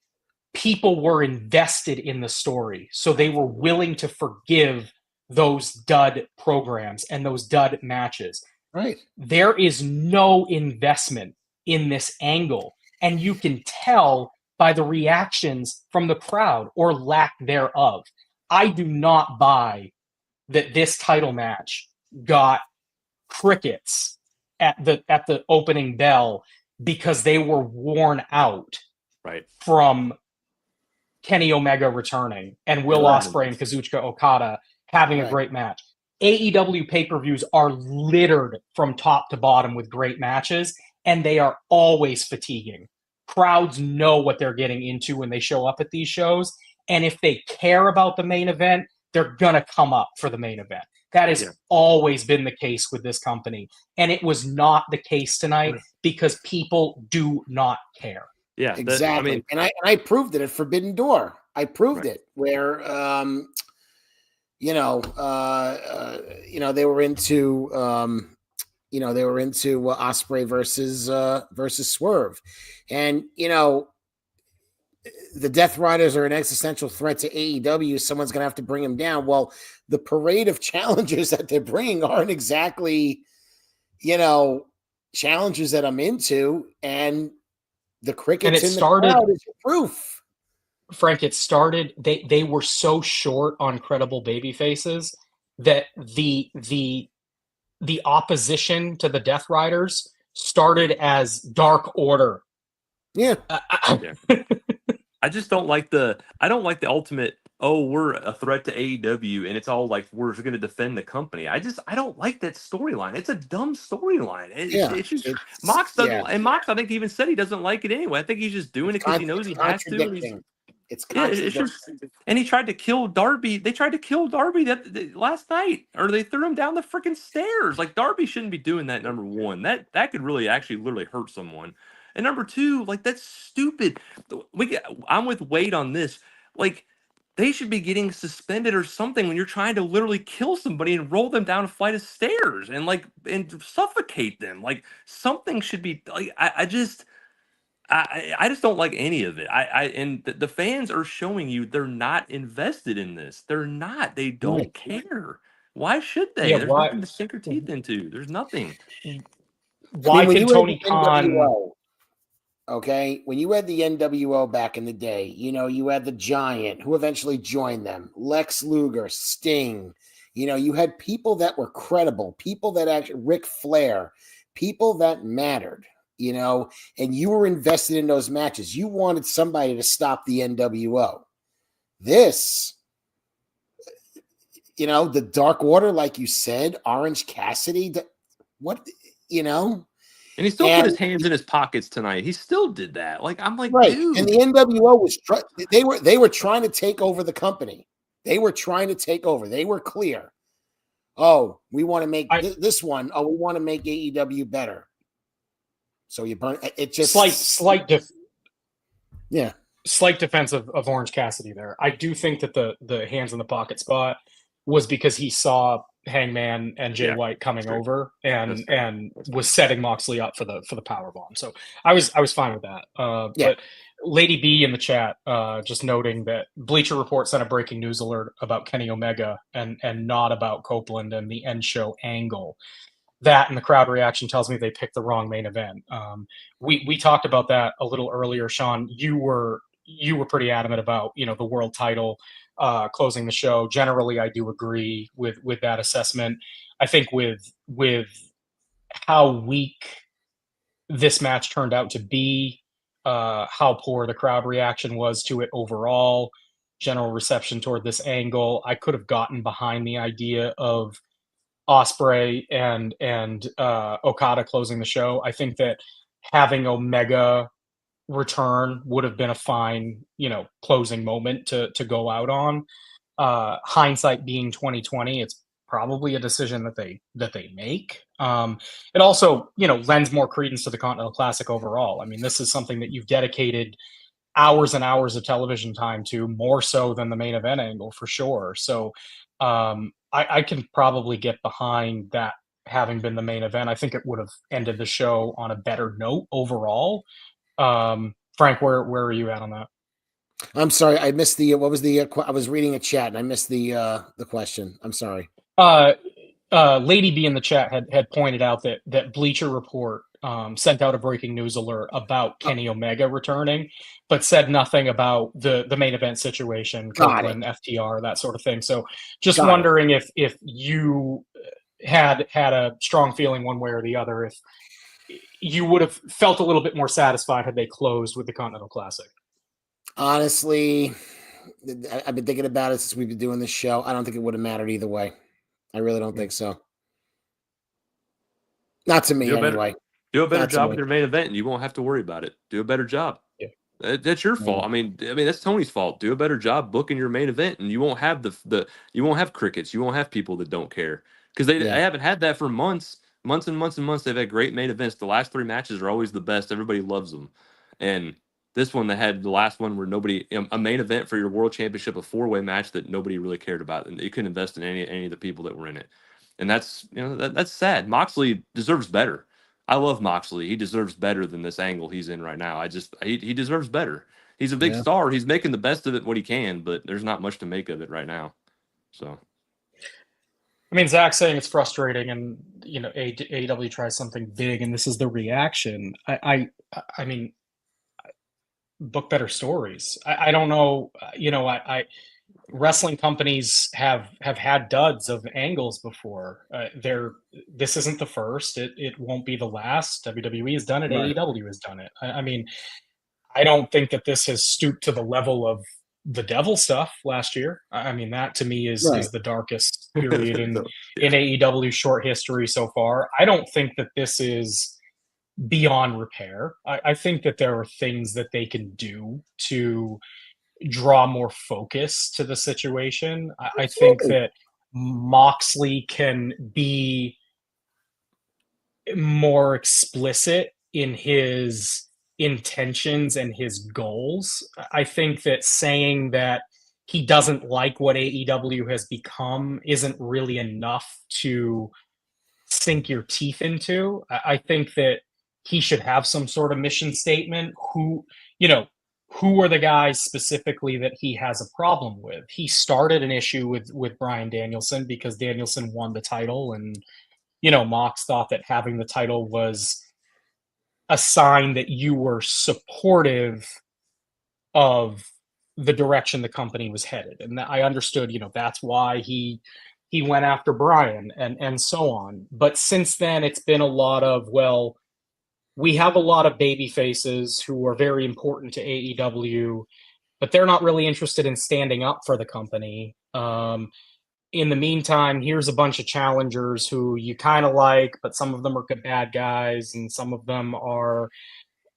people were invested in the story. So they were willing to forgive those dud programs and those dud matches. Right. There is no investment in this angle. And you can tell by the reactions from the crowd or lack thereof. I do not buy that this title match got crickets at the opening bell because they were worn out Right. from Kenny Omega returning and Will Osprey and Kazuchika Okada having a great match. AEW pay-per-views are littered from top to bottom with great matches, and they are always fatiguing. Crowds know what they're getting into when they show up at these shows, and if they care about the main event, they're gonna come up for the main event. That has always been the case with this company, and it was not the case tonight because people do not care. Yeah, exactly. And I proved it at Forbidden Door. I proved it where they were into Osprey versus Swerve, and the Death Riders are an existential threat to AEW. Someone's going to have to bring them down. Well, the parade of challengers that they're bringing aren't exactly, challenges that I'm into, and the crickets in the crowd is proof. Frank, it started. They were so short on credible baby faces that the opposition to the Death Riders started as Dark Order. Yeah. I just don't like the ultimate, we're a threat to AEW and it's all like we're going to defend the company. I don't like that storyline. It's a dumb storyline. It's just Mox doesn't, and Mox I think even said he doesn't like it anyway. I think he's just doing it because he knows he has to. It's and he tried to kill Darby. They tried to kill Darby last night, or they threw him down the freaking stairs. Like Darby shouldn't be doing that. Number one, that could really actually literally hurt someone. And number two, like that's stupid. I'm with Wade on this. Like they should be getting suspended or something when you're trying to literally kill somebody and roll them down a flight of stairs and suffocate them. Like something should be like I just don't like any of it. And the fans are showing you they're not invested in this. They're not. They don't care. Why should they? There's nothing to sink your teeth into. There's nothing. Why can Tony Khan? Okay, when you had the NWO back in the day, you had the Giant who eventually joined them, Lex Luger, Sting. You had people that were credible, people that actually, Ric Flair, people that mattered. And you were invested in those matches. You wanted somebody to stop the NWO. This, the Dark Order, like you said, Orange Cassidy, And he still put his hands in his pockets tonight. He still did that. Like I'm like, dude. And the NWO was they were trying to take over the company. They were trying to take over. They were clear. Oh, we want to make this one. Oh, we want to make AEW better. So you burn it. Just slight defense of Orange Cassidy there. I do think that the hands in the pocket spot was because he saw Hangman and Jay White coming over and was setting Moxley up for the power bomb. So I was fine with that. But Lady B in the chat just noting that Bleacher Report sent a breaking news alert about Kenny Omega and not about Copeland and the end show angle. That and the crowd reaction tells me they picked the wrong main event. We talked about that a little earlier, Sean. You were pretty adamant about the world title closing the show. Generally, I do agree with that assessment. I think with how weak this match turned out to be, how poor the crowd reaction was to it overall, general reception toward this angle, I could have gotten behind the idea of Osprey and Okada closing the show. I think that having Omega return would have been a fine, closing moment to go out on. Hindsight being 2020, it's probably a decision that they make. It also, lends more credence to the Continental Classic overall. I mean, this is something that you've dedicated hours and hours of television time to, more so than the main event angle for sure. So I can probably get behind that having been the main event. I think it would have ended the show on a better note overall. Frank, where are you at on that? I'm sorry, I missed the what was the I was reading a chat and I missed the question. I'm sorry. Lady B in the chat had pointed out that Bleacher Report sent out a breaking news alert about Kenny Omega returning, but said nothing about the main event situation, Copeland, FTR, that sort of thing. So just wondering if you had a strong feeling one way or the other, if you would have felt a little bit more satisfied had they closed with the Continental Classic. Honestly, I've been thinking about it since we've been doing this show. I don't think it would have mattered either way. I really don't think so. Not to me, anyway. Do a better job with your main event, and you won't have to worry about it. Do a better job. Yeah. That's your fault. I mean, that's Tony's fault. Do a better job booking your main event, and you won't have you won't have crickets. You won't have people that don't care, because they haven't had that for months and months and months. They've had great main events. The last 3 matches are always the best. Everybody loves them, and this one, they had the last one where nobody, a main event for your world championship, a 4-way match that nobody really cared about, and you couldn't invest in any of the people that were in it, and that's that's sad. Moxley deserves better. I love Moxley. He deserves better than this angle he's in right now. He deserves better. He's a big star. He's making the best of it what he can, but there's not much to make of it right now. So, I mean, Zach's saying it's frustrating, and AEW tries something big, and this is the reaction. I mean, book better stories. I don't know. Wrestling companies have had duds of angles before. This isn't the first. It won't be the last. WWE has done it. Right. AEW has done it. I mean, I don't think that this has stooped to the level of the devil stuff last year. I mean, that to me is the darkest period in AEW's short history so far. I don't think that this is beyond repair. I think that there are things that they can do to draw more focus to the situation. I think that Moxley can be more explicit in his intentions and his goals. I think that saying that he doesn't like what AEW has become isn't really enough to sink your teeth into. I think that he should have some sort of mission statement. Who are the guys specifically that he has a problem with? He started an issue with Bryan Danielson because Danielson won the title, and Mox thought that having the title was a sign that you were supportive of the direction the company was headed. And I understood, that's why he went after Bryan and so on. But since then, it's been a lot of, well, we have a lot of baby faces who are very important to AEW, but they're not really interested in standing up for the company. In the meantime, here's a bunch of challengers who you kind of like, but some of them are bad guys, and some of them are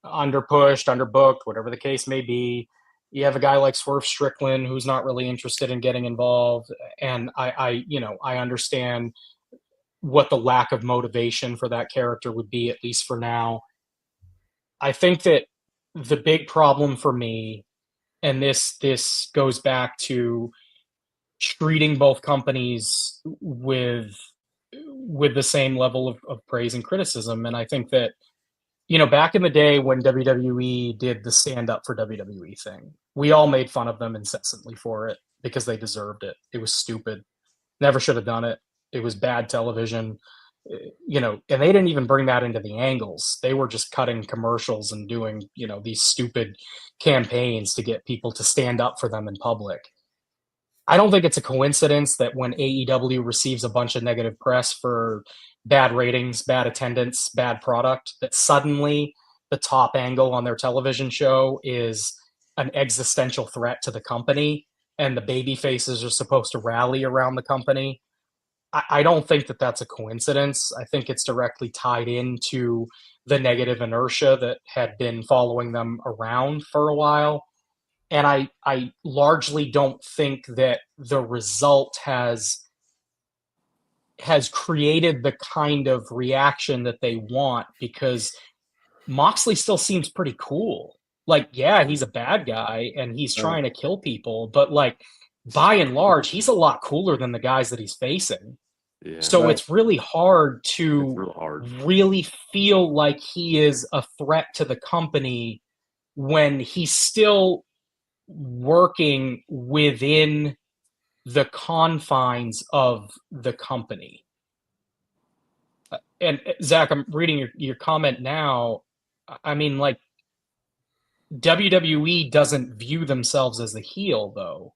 underpushed, underbooked, whatever the case may be. You have a guy like Swerve Strickland who's not really interested in getting involved, and I understand what the lack of motivation for that character would be, at least for now. I think that the big problem for me, and this goes back to treating both companies with the same level of praise and criticism. And I think that, back in the day when WWE did the stand up for WWE thing, we all made fun of them incessantly for it because they deserved it. It was stupid. Never should have done it. It was bad television. And they didn't even bring that into the angles. They were just cutting commercials and doing, these stupid campaigns to get people to stand up for them in public. I don't think it's a coincidence that when AEW receives a bunch of negative press for bad ratings, bad attendance, bad product, that suddenly the top angle on their television show is an existential threat to the company, and the baby faces are supposed to rally around the company. I don't think that that's a coincidence. I think it's directly tied into the negative inertia that had been following them around for a while. And I largely don't think that the result has created the kind of reaction that they want, because Moxley still seems pretty cool. like, yeah, he's a bad guy and he's trying to kill people, but like by and large, he's a lot cooler than the guys that he's facing. Yeah, So it's really hard to it's real hard. really feel like he is a threat to the company when he's still working within the confines of the company. And Zach, I'm reading your comment now. I mean, like, WWE doesn't view themselves as the heel, though.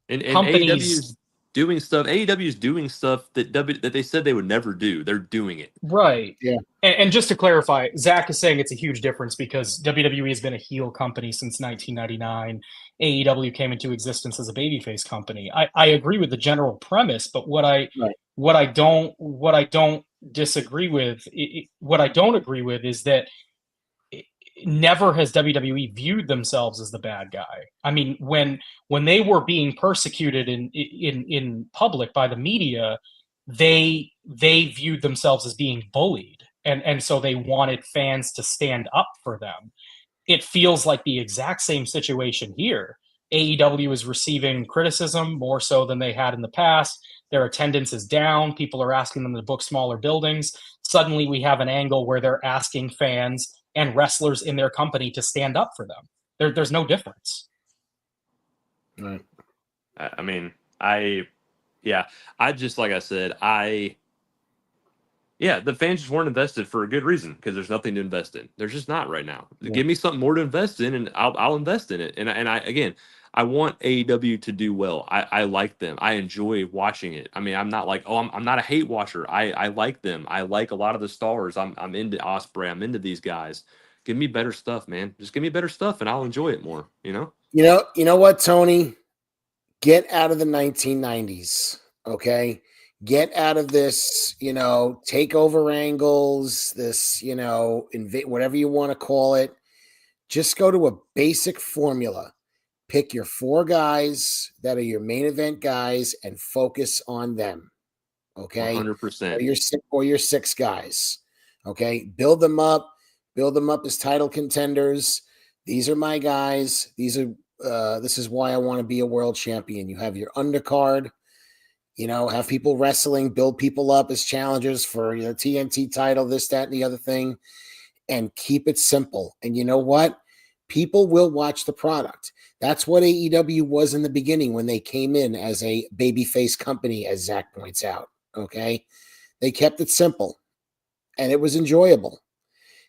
And AEW Companies, is doing stuff. AEW is doing stuff that that they said they would never do. They're doing it. right? Yeah. And just to clarify, Zach is saying it's a huge difference because WWE has been a heel company since 1999. AEW came into existence as a babyface company. I agree with the general premise, but Right. what I don't disagree with, what I don't agree with is that never has WWE viewed themselves as the bad guy. I mean, when they were being persecuted in public by the media, they viewed themselves as being bullied, and so they wanted fans to stand up for them. It feels like the exact same situation here. AEW is receiving criticism more so than they had in the past. Their attendance is down. People are asking them to book smaller buildings. Suddenly, we have an angle where they're asking fans and wrestlers in their company to stand up for them. There's no difference. Right. I mean, I just, like I said, the fans just weren't invested for a good reason because there's nothing to invest in. There's just not right now. Yeah. Give me something more to invest in, and I'll invest in it. And I again, I want AEW to do well. I like them. I enjoy watching it. I mean, I'm not like, I'm not a hate watcher. I like them. I like a lot of the stars. I'm into Osprey. I'm into these guys. Give me better stuff, man. Just give me better stuff, and I'll enjoy it more. You know. You know what, Tony? Get out of the 1990s, okay? Get out of this, takeover angles, this, whatever you want to call it. Just go to a basic formula. Pick your 4 guys that are your main event guys and focus on them, okay? 100%. Or your 6 guys, okay? Build them up as title contenders. These are my guys. This is why I want to be a world champion. You have your undercard, have people wrestling, build people up as challengers for TNT title, this, that, and the other thing, and keep it simple. And you know what? People will watch the product. That's what AEW was in the beginning when they came in as a babyface company, as Zach points out. Okay. They kept it simple and it was enjoyable.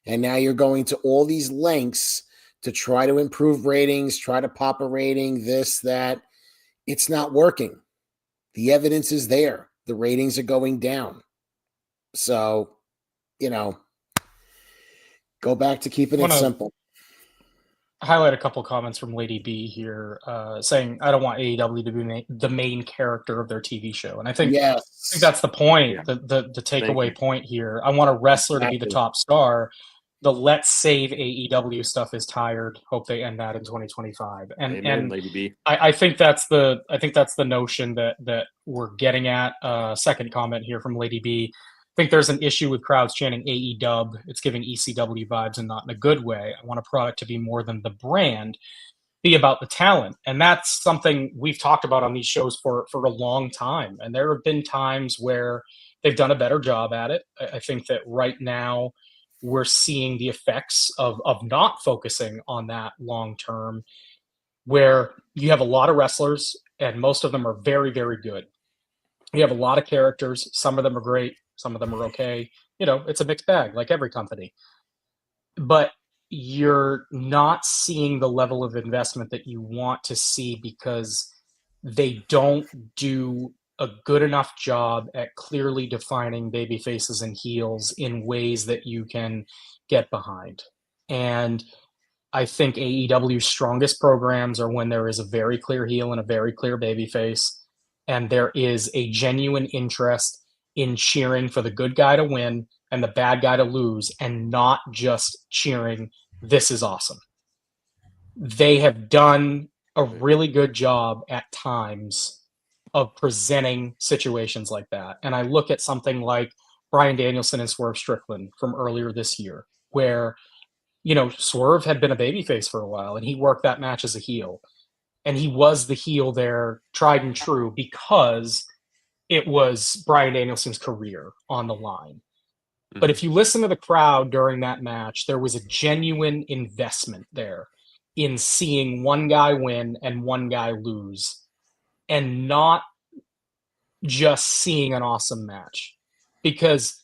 And now you're going to all these lengths to try to improve ratings, try to pop a rating, this, that. It's not working. The evidence is there. The ratings are going down. So, go back to keeping it simple. Highlight a couple comments from Lady B here, saying, I don't want AEW to be the main character of their TV show. And I think, I think that's the point, Yeah. the takeaway point here. I want a wrestler to be the top star. The let's save AEW stuff is tired. Hope they end that in 2025. And Lady B. I think that's the notion that we're getting at. Second comment here from Lady B. I think there's an issue with crowds chanting AEW. It's giving ECW vibes and not in a good way. I want a product to be more than the brand, be about the talent. And that's something we've talked about on these shows for a long time. And there have been times where they've done a better job at it. I think that right now we're seeing the effects of not focusing on that long term, where you have a lot of wrestlers and most of them are very, very good. You have a lot of characters. Some of them are great. Some of them are okay. It's a mixed bag like every company. But you're not seeing the level of investment that you want to see because they don't do a good enough job at clearly defining baby faces and heels in ways that you can get behind. And I think AEW's strongest programs are when there is a very clear heel and a very clear baby face, and there is a genuine interest in cheering for the good guy to win and the bad guy to lose, and not just cheering, this is awesome. They have done a really good job at times of presenting situations like that. And I look at something like Bryan Danielson and Swerve Strickland from earlier this year, where Swerve had been a babyface for a while, and he worked that match as a heel. And he was the heel there, tried and true, because it was Bryan Danielson's career on the line. But if you listen to the crowd during that match, there was a genuine investment there in seeing one guy win and one guy lose, and not just seeing an awesome match. Because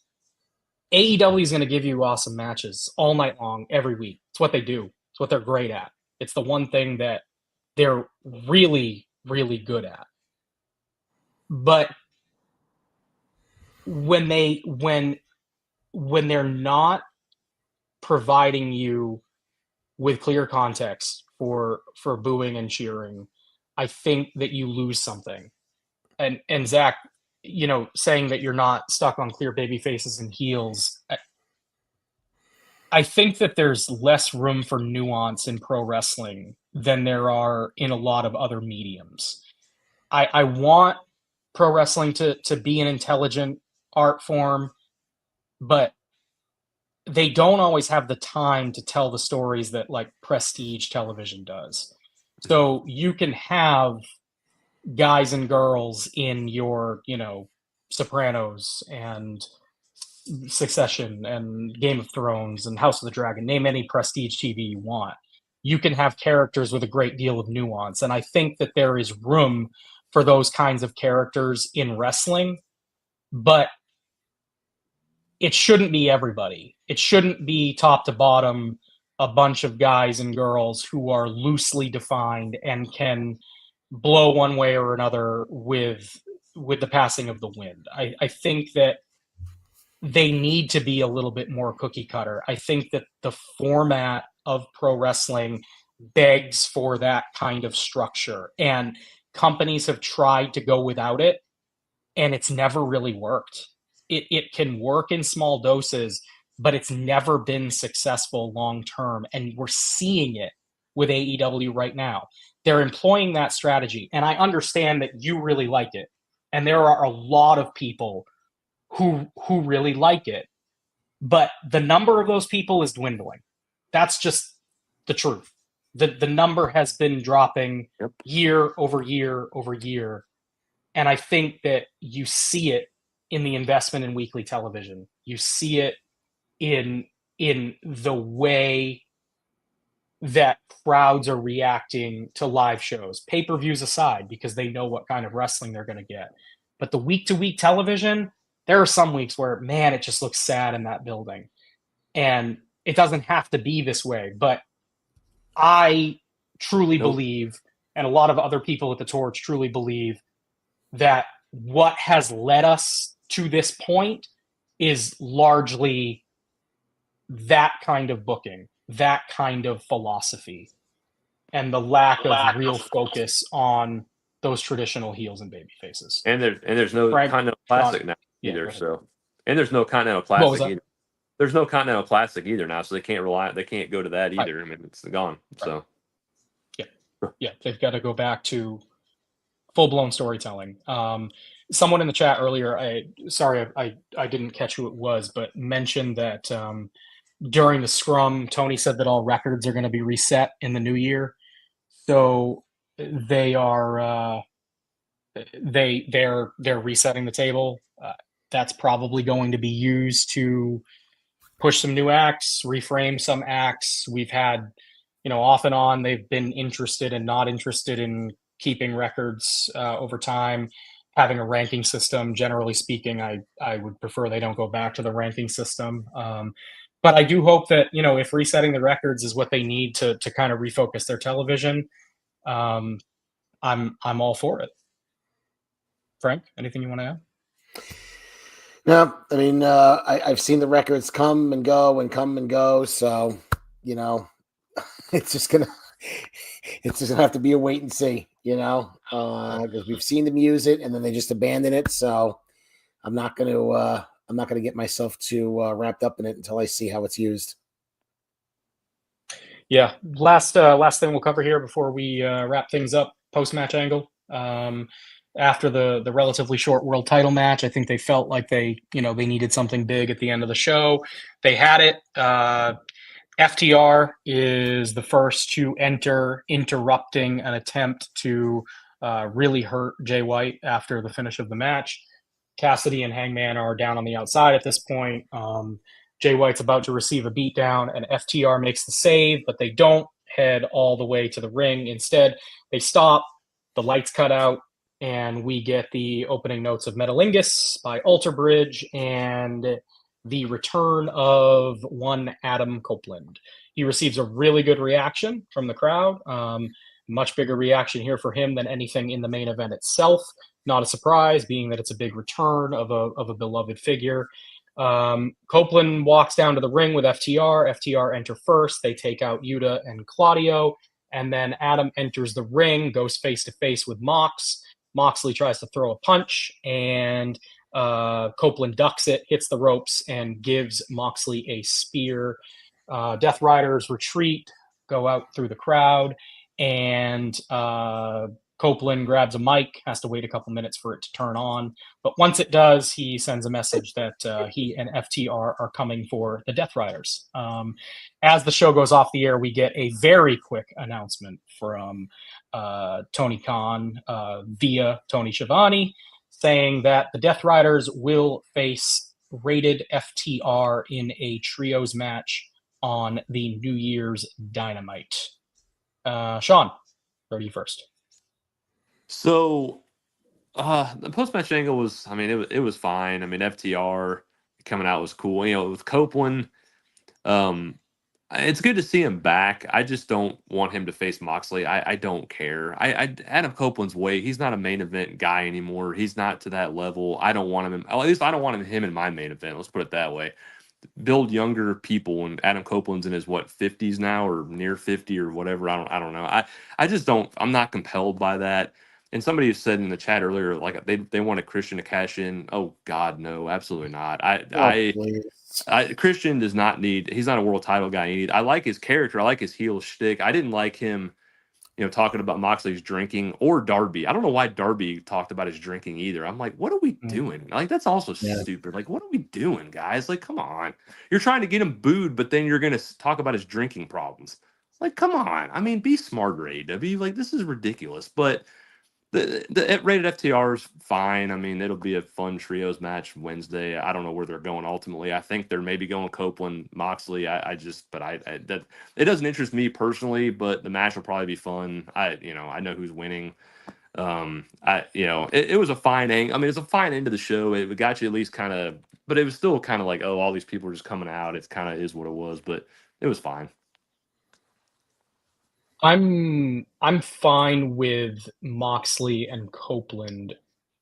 AEW is going to give you awesome matches all night long, every week. It's what they do. It's what they're great at. It's the one thing that they're really, really good at. But when they're not providing you with clear context for booing and cheering, I think that you lose something. And Zach, saying that you're not stuck on clear baby faces and heels, I think that there's less room for nuance in pro wrestling than there are in a lot of other mediums. I want pro wrestling to be an intelligent art form, but they don't always have the time to tell the stories that like prestige television does. So you can have guys and girls in your, Sopranos and Succession and Game of Thrones and House of the Dragon, name any prestige TV you want. You can have characters with a great deal of nuance. And I think that there is room for those kinds of characters in wrestling, but it shouldn't be everybody. It shouldn't be top to bottom a bunch of guys and girls who are loosely defined and can blow one way or another with the passing of the wind. I think that they need to be a little bit more cookie cutter. I think that the format of pro wrestling begs for that kind of structure, and companies have tried to go without it, and it's never really worked. It can work in small doses, but it's never been successful long term, and we're seeing it with AEW right now. They're employing that strategy, and I understand that you really like it, and there are a lot of people who really like it, but the number of those people is dwindling. That's just the truth. The number has been dropping year over year over year, and I think that you see it in the investment in weekly television. You see it in the way that crowds are reacting to live shows, pay-per-views aside, because they know what kind of wrestling they're going to get. But the week-to-week television, there are some weeks where, man, it just looks sad in that building. And it doesn't have to be this way, but I truly believe, and a lot of other people at the Torch truly believe, that what has led us to this point is largely that kind of booking, that kind of philosophy, and the lack of real focus on those traditional heels and baby faces. And there's no Continental Classic now either. And there's no Continental Classic either. There's no Continental Classic either now, so they can't go to that either. Right. I mean, it's gone. Right. So they've got to go back to full-blown storytelling. Someone in the chat earlier, I didn't catch who it was, but mentioned that during the scrum, Tony said that all records are going to be reset in the new year. So they are they're resetting the table. That's probably going to be used to push some new acts, reframe some acts. We've had, off and on, they've been interested and not interested in keeping records over time, having a ranking system. Generally speaking, I would prefer they don't go back to the ranking system. But I do hope that, if resetting the records is what they need to kind of refocus their television, I'm all for it. Frank, anything you want to add? No, I mean, I've seen the records come and go. So, it's just gonna have to be a wait and see, because we've seen them use it and then they just abandon it. So I'm not gonna get myself too wrapped up in it until I see how it's used. Yeah. Last thing we'll cover here before we wrap things up, post-match angle. After the relatively short world title match, I think they felt like they needed something big at the end of the show. They had it. FTR is the first to enter, interrupting an attempt to really hurt Jay White after the finish of the match. Cassidy and Hangman are down on the outside at this point. Jay White's about to receive a beatdown, and FTR makes the save, but they don't head all the way to the ring. Instead, they stop, the lights cut out, and we get the opening notes of Metalingus by Alter Bridge and the return of one Adam Copeland. He receives a really good reaction from the crowd. Much bigger reaction here for him than anything in the main event itself. Not a surprise, being that it's a big return of a beloved figure. Copeland walks down to the ring with FTR. FTR enter first. They take out Yuta and Claudio. And then Adam enters the ring, goes face-to-face with Mox. Moxley tries to throw a punch, and Copeland ducks it, hits the ropes, and gives Moxley a spear. Death Riders retreat, go out through the crowd, and Copeland grabs a mic, has to wait a couple minutes for it to turn on. But once it does, he sends a message that he and FTR are coming for the Death Riders. As the show goes off the air, we get a very quick announcement from Tony Khan via Tony Schiavone, saying that the Death Riders will face rated FTR in a trios match on the New Year's Dynamite. Sean, go to you first. So the post-match angle was, I mean, it was fine. I mean, FTR coming out was cool. You know, with Copeland, it's good to see him back. I just don't want him to face Moxley. I don't care. Adam Copeland's way, he's not a main event guy anymore. He's not to that level. I don't want him, at least I don't want him in my main event. Let's put it that way. Build younger people, and Adam Copeland's in his 50s now, or near 50 or whatever. I don't know. I just don't, I'm not compelled by that. And somebody said in the chat earlier, like they wanted Christian to cash in. Oh God, no, absolutely not. Christian does not need. He's not a world title guy. I like his character. I like his heel shtick. I didn't like him, talking about Moxley's drinking, or Darby. I don't know why Darby talked about his drinking either. I'm like, what are we doing? Like, that's also stupid. Like, what are we doing, guys? Like, come on. You're trying to get him booed, but then you're going to talk about his drinking problems. Like, come on. I mean, be smarter, AEW. Like, this is ridiculous. But the rated FTR is fine. I mean, it'll be a fun trios match Wednesday. I don't know where they're going ultimately. I think they're maybe going Copeland, Moxley. That it doesn't interest me personally, but the match will probably be fun. I know who's winning. It was a fine end. I mean, it's a fine end of the show. It got you at least kind of, but it was still kind of like, oh, all these people are just coming out. It's kind of is what it was, but it was fine. I'm fine with Moxley and Copeland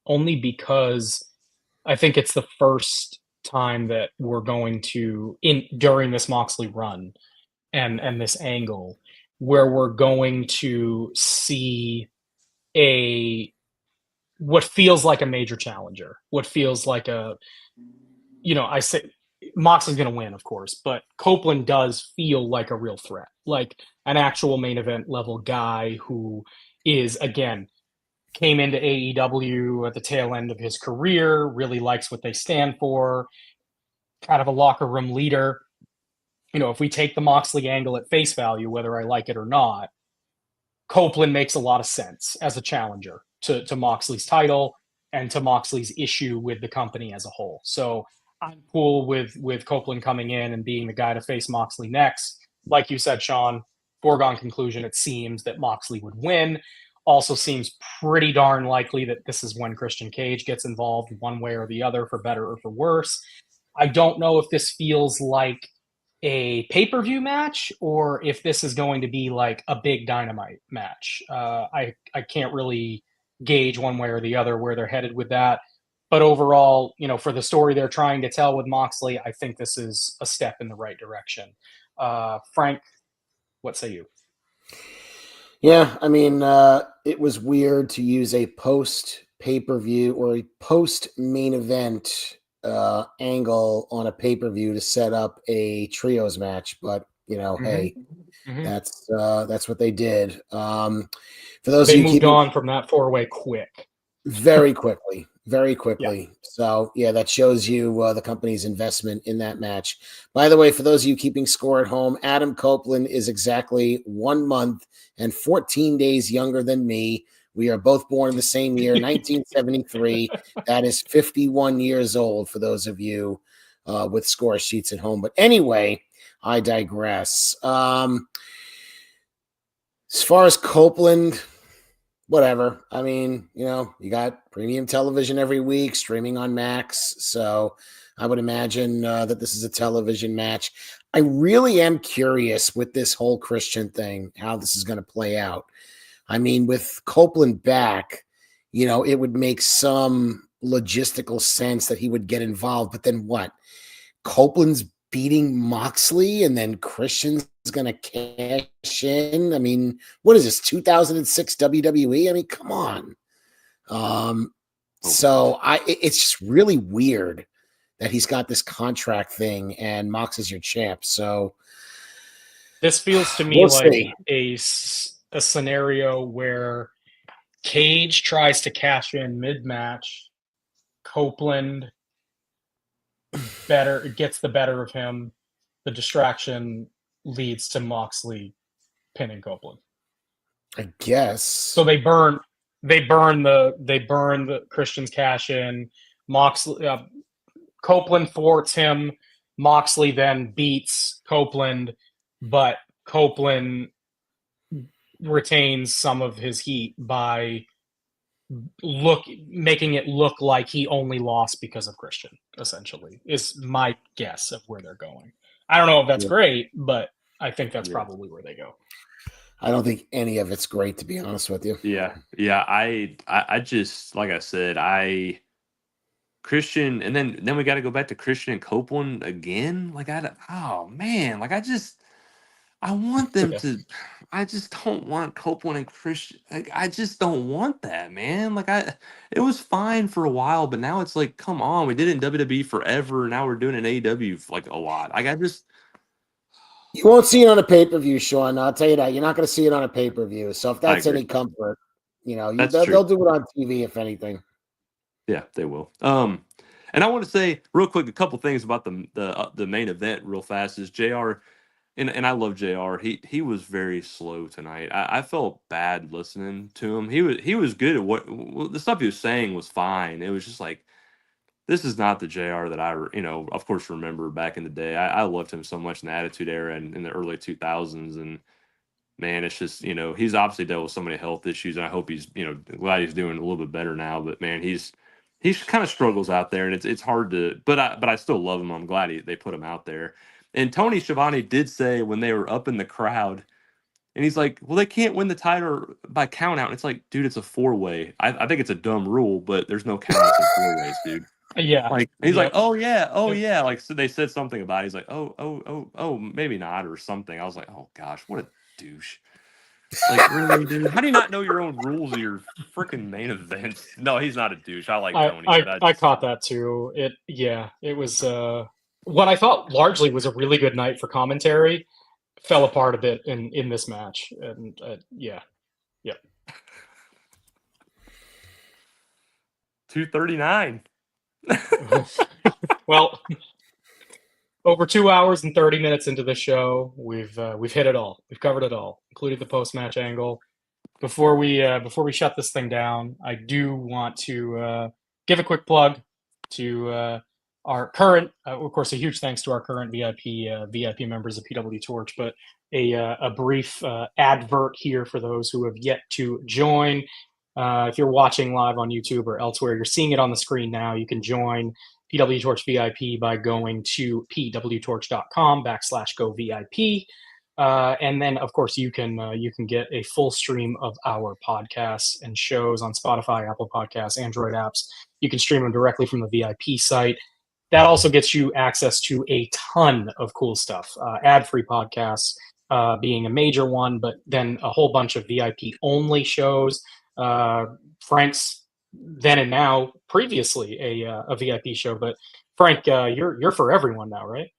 only because I think it's the first time that we're going to during this Moxley run and this angle where we're going to see what feels like a major challenger, what feels like I say Moxley's going to win, of course, but Copeland does feel like a real threat, like an actual main event level guy who is, again, came into AEW at the tail end of his career, really likes what they stand for, kind of a locker room leader. If we take the Moxley angle at face value, whether I like it or not, Copeland makes a lot of sense as a challenger to Moxley's title and to Moxley's issue with the company as a whole. So I'm cool with Copeland coming in and being the guy to face Moxley next. Like you said, Sean, foregone conclusion, it seems that Moxley would win. Also seems pretty darn likely that this is when Christian Cage gets involved one way or the other, for better or for worse. I don't know if this feels like a pay-per-view match or if this is going to be like a big Dynamite match. I can't really gauge one way or the other where they're headed with that. But overall, for the story they're trying to tell with Moxley, I think this is a step in the right direction. Frank, what say you? Yeah, I mean, it was weird to use a post pay-per-view or a post main event angle on a pay-per-view to set up a trios match, but hey, that's what they did. For those they moved on from that four-way quick. Very quickly. very quickly. So, yeah, that shows you the company's investment in that match. By the way, for those of you keeping score at home, Adam Copeland is exactly 1 month and 14 days younger than me. We are both born in the same year, 1973. That is 51 years old for those of you with score sheets at home. But anyway, I digress. As far as Copeland, whatever. I mean, you got premium television every week, streaming on Max. So I would imagine that this is a television match. I really am curious with this whole Christian thing, how this is going to play out. I mean, with Copeland back, it would make some logistical sense that he would get involved. But then what? Copeland's beating Moxley and then Christian's going to cash in. I mean, what is this, 2006 WWE? I mean, come on. It's just really weird that he's got this contract thing and Mox is your champ. So this feels to me like a scenario where Cage tries to cash in mid-match. Copeland gets the better of him. The distraction leads to Moxley pinning Copeland, I guess. So they burn the Christian's cash in. Moxley, Copeland thwarts him. Moxley then beats Copeland, but Copeland retains some of his heat by making it look like he only lost because of Christian, essentially, is my guess of where they're going. I don't know if that's great, but I think that's probably where they go. I don't think any of it's great, to be honest with you. Yeah. I just, like I said, Christian, and then we got to go back to Christian and Copeland again. I want them to. I just don't want Copeland and Christian. I just don't want that, man. It was fine for a while, but now it's like, come on, we did it in WWE forever. Now we're doing it in AEW a lot. You won't see it on a pay-per-view, Sean. I'll tell you that. You're not going to see it on a pay-per-view. So if that's any comfort, they'll do it on TV, if anything. Yeah, they will. And I want to say real quick a couple things about the main event real fast is JR, and I love JR. He was very slow tonight. I felt bad listening to him. He was good at what the stuff he was saying was fine. It was just like, this is not the JR that I, of course, remember back in the day. I loved him so much in the Attitude Era and in the early 2000s. And, man, it's just, he's obviously dealt with so many health issues. And I hope he's, glad he's doing a little bit better now. But, man, he kind of struggles out there. And it's hard to – but I still love him. I'm glad they put him out there. And Tony Schiavone did say when they were up in the crowd, and he's like, well, they can't win the title by count out. And it's like, dude, it's a four-way. I think it's a dumb rule, but there's no count outs in four-ways, dude. Yeah. He's like, oh yeah. Like, so they said something about it. He's like, oh, maybe not, or something. I was like, oh gosh, what a douche. Like, really, dude? How do you not know your own rules of your freaking main events? No, he's not a douche. I like Tony. I caught that too. It was what I thought largely was a really good night for commentary fell apart a bit in this match, and yeah. 239. Well, over 2 hours and 30 minutes into the show, we've hit it all. We've covered it all, including the post-match angle. Before we shut this thing down, I do want to give a quick plug to our current, of course, a huge thanks to our current VIP members of pwtorch, but a brief advert here for those who have yet to join. If you're watching live on YouTube or elsewhere, you're seeing it on the screen now. You can join pwtorch VIP by going to pwtorch.com/go VIP. And then, of course, you can get a full stream of our podcasts and shows on Spotify, Apple Podcasts, Android apps. You can stream them directly from the VIP site. That also gets you access to a ton of cool stuff. Ad-free podcasts being a major one, but then a whole bunch of VIP-only shows. Frank's then and now, previously a VIP show, but Frank, you're for everyone now, right?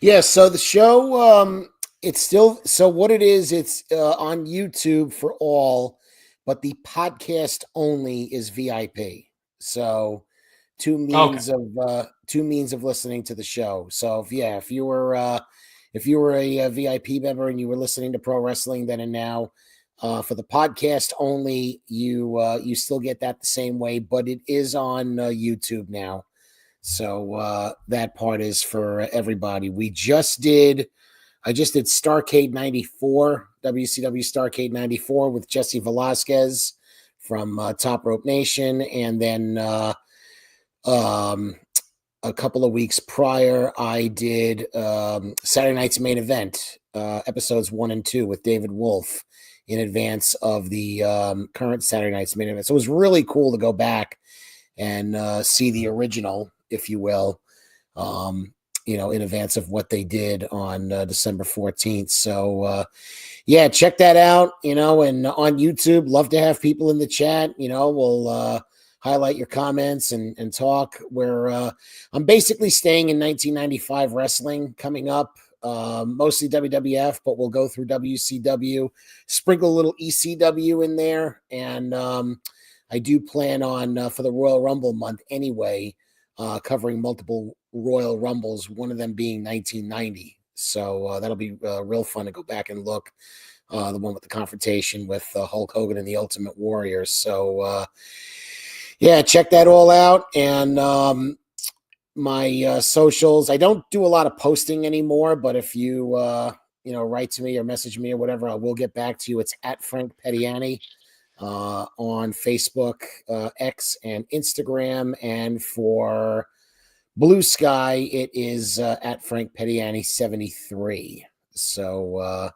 Yeah. So the show, it's still, so what it is, it's on YouTube for all, but the podcast only is VIP. So two means of listening to the show. So if you were a VIP member and you were listening to Pro Wrestling Then and Now, for the podcast only, you still get that the same way, but it is on YouTube now. So that part is for everybody. I just did Starrcade 94, WCW Starrcade 94 with Jesse Velasquez from Top Rope Nation. And then a couple of weeks prior, I did Saturday Night's Main Event, episodes 1 and 2 with David Wolf in advance of the current Saturday Night's Main Event. So it was really cool to go back and see the original, if you will, in advance of what they did on December 14th. So, check that out, and on YouTube, love to have people in the chat. We'll highlight your comments and talk. Where I'm basically staying in 1995 wrestling coming up, mostly WWF, but we'll go through WCW, sprinkle a little ECW in there. And I do plan on, for the Royal Rumble month anyway, covering multiple Royal Rumbles, one of them being 1990. So that'll be real fun to go back and look. The one with the confrontation with Hulk Hogan and the Ultimate Warrior. So, check that all out. And my socials, I don't do a lot of posting anymore, but if you, write to me or message me or whatever, I will get back to you. It's at Frank Peteani on Facebook, X, and Instagram. And for Blue Sky, it is at Frank Peteani 73. So,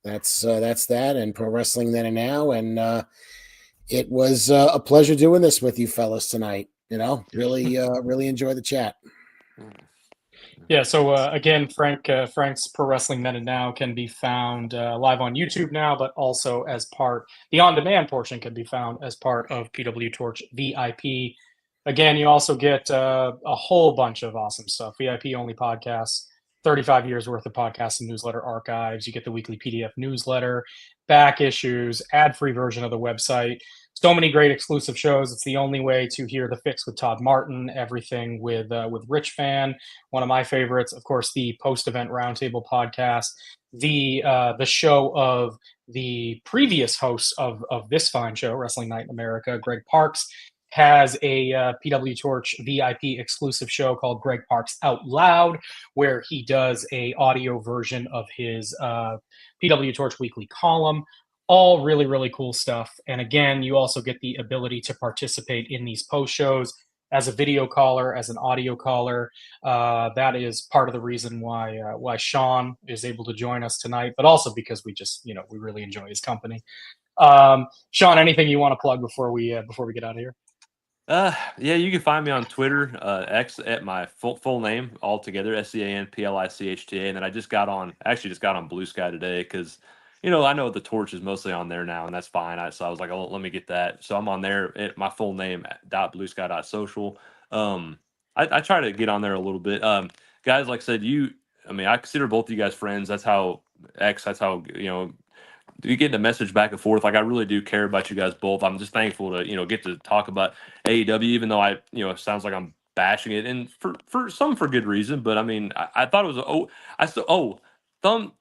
that's that, and Pro Wrestling Then and Now. And it was a pleasure doing this with you fellas tonight. Really enjoy the chat. Yeah, so again, Frank's Pro Wrestling Then and Now can be found live on YouTube now, but also as the on-demand portion can be found as part of pwtorch VIP. Again, you also get a whole bunch of awesome stuff. VIP-only podcasts, 35 years worth of podcasts and newsletter archives. You get the weekly PDF newsletter, back issues, ad-free version of the website. So many great exclusive shows. It's the only way to hear The Fix with Todd Martin, everything with Rich Fan, one of my favorites. Of course, the post-event roundtable podcast, the show of the previous host of this fine show, Wrestling Night in America, Greg Parks, has a pwtorch VIP exclusive show called Greg Parks Out Loud, where he does a audio version of his pwtorch weekly column. All really, really cool stuff. And again, you also get the ability to participate in these post shows as a video caller, as an audio caller. That is part of the reason why Sean is able to join us tonight, but also because we just, we really enjoy his company. Sean, anything you want to plug before we get out of here? You can find me on Twitter, X, at my full name altogether, SCANPLICHTA. And then I just got on Blue Sky today because, I know the Torch is mostly on there now, and that's fine. So I was like, oh, let me get that. So I'm on there at my full name, .bluesky.social. I try to get on there a little bit. Guys, like I said, I consider both of you guys friends. That's how you get the message back and forth. Like, I really do care about you guys both. I'm just thankful to, get to talk about AEW, even though it sounds like I'm bashing it, and for good reason. But I thought it was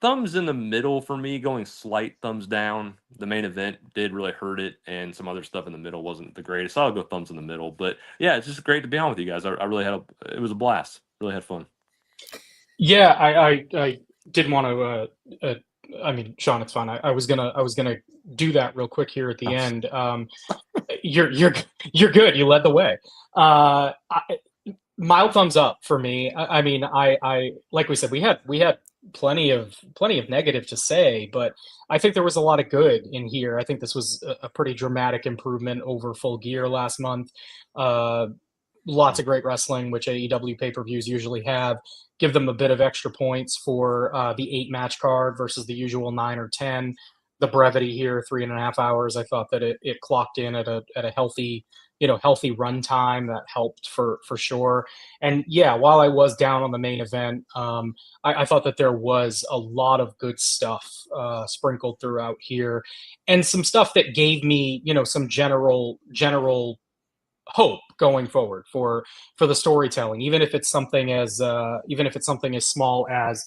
thumbs in the middle for me, going slight thumbs down. The main event did really hurt it, and some other stuff in the middle wasn't the greatest. So I'll go thumbs in the middle. But yeah, it's just great to be on with you guys. I really it was a blast. Really had fun. Yeah, I didn't want to. Sean, it's fine. I was gonna do that real quick here at the end. You're good. You led the way. Mild thumbs up for me. I like we said, we had plenty of negative to say, but I think there was a lot of good in here. I think this was a pretty dramatic improvement over Full Gear last month. Lots of great wrestling, which AEW pay-per-views usually have. Give them a bit of extra points for the 8-match card versus the usual 9 or 10. The brevity here, 3.5 hours. I thought that it clocked in at a healthy run time that helped for sure. And yeah, while I was down on the main event, I thought that there was a lot of good stuff sprinkled throughout here, and some stuff that gave me some general hope going forward for the storytelling, even if it's something as small as,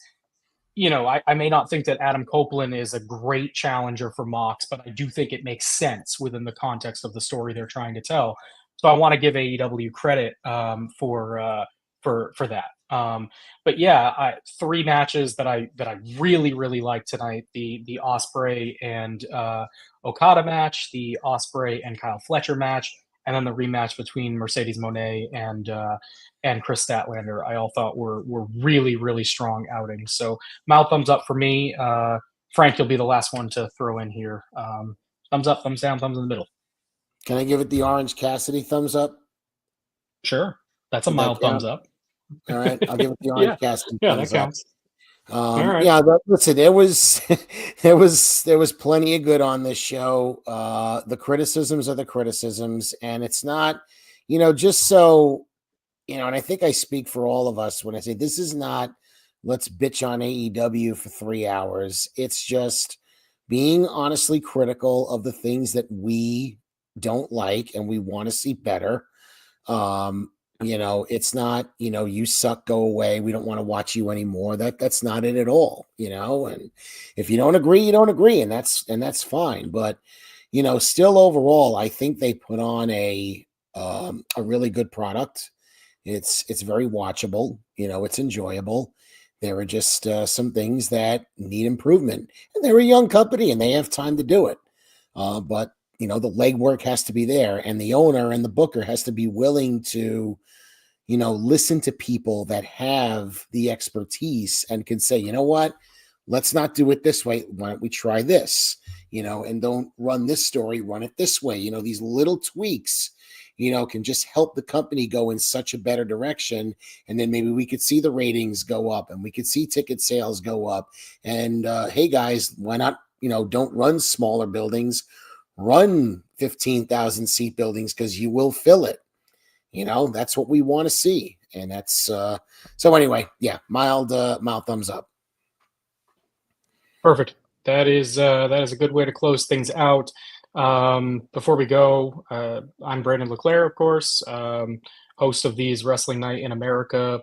I may not think that Adam Copeland is a great challenger for Mox, but I do think it makes sense within the context of the story they're trying to tell. So I want to give AEW credit for that. But yeah, three matches that I really really liked tonight: the Osprey and Okada match, the Osprey and Kyle Fletcher match, and then the rematch between Mercedes Moné and Chris Statlander. I all thought were really really strong outings. So mouth thumbs up for me. Frank, you'll be the last one to throw in here. Thumbs up, thumbs down, thumbs in the middle. Can I give it the Orange Cassidy thumbs up? Sure, that's a Did mild that count? thumbs up. All right, I'll give it the Orange Cassidy Yeah, thumbs that counts. up. All right. Yeah, but listen, there was there was plenty of good on this show. The criticisms are the criticisms, and it's not, just so, and I think I speak for all of us when I say this is not let's bitch on AEW for 3 hours. It's just being honestly critical of the things that we don't like and we want to see better. It's not, you suck, go away, we don't want to watch you anymore. That's not it at all, and if you don't agree, you don't agree, and that's fine. But still overall, I think they put on a really good product. It's very watchable, it's enjoyable. There are just some things that need improvement, and they're a young company and they have time to do it. But the legwork has to be there, and the owner and the booker has to be willing to, listen to people that have the expertise and can say, you know what, let's not do it this way. Why don't we try this, and don't run this story, run it this way. These little tweaks, can just help the company go in such a better direction. And then maybe we could see the ratings go up and we could see ticket sales go up. And hey guys, why not, don't run smaller buildings, run 15,000 seat buildings, because you will fill it. That's what we want to see. And that's so anyway, yeah, mild thumbs up. Perfect. That is a good way to close things out. Before we go, I'm Brandon LeClair, of course, host of these Wrestling Night in America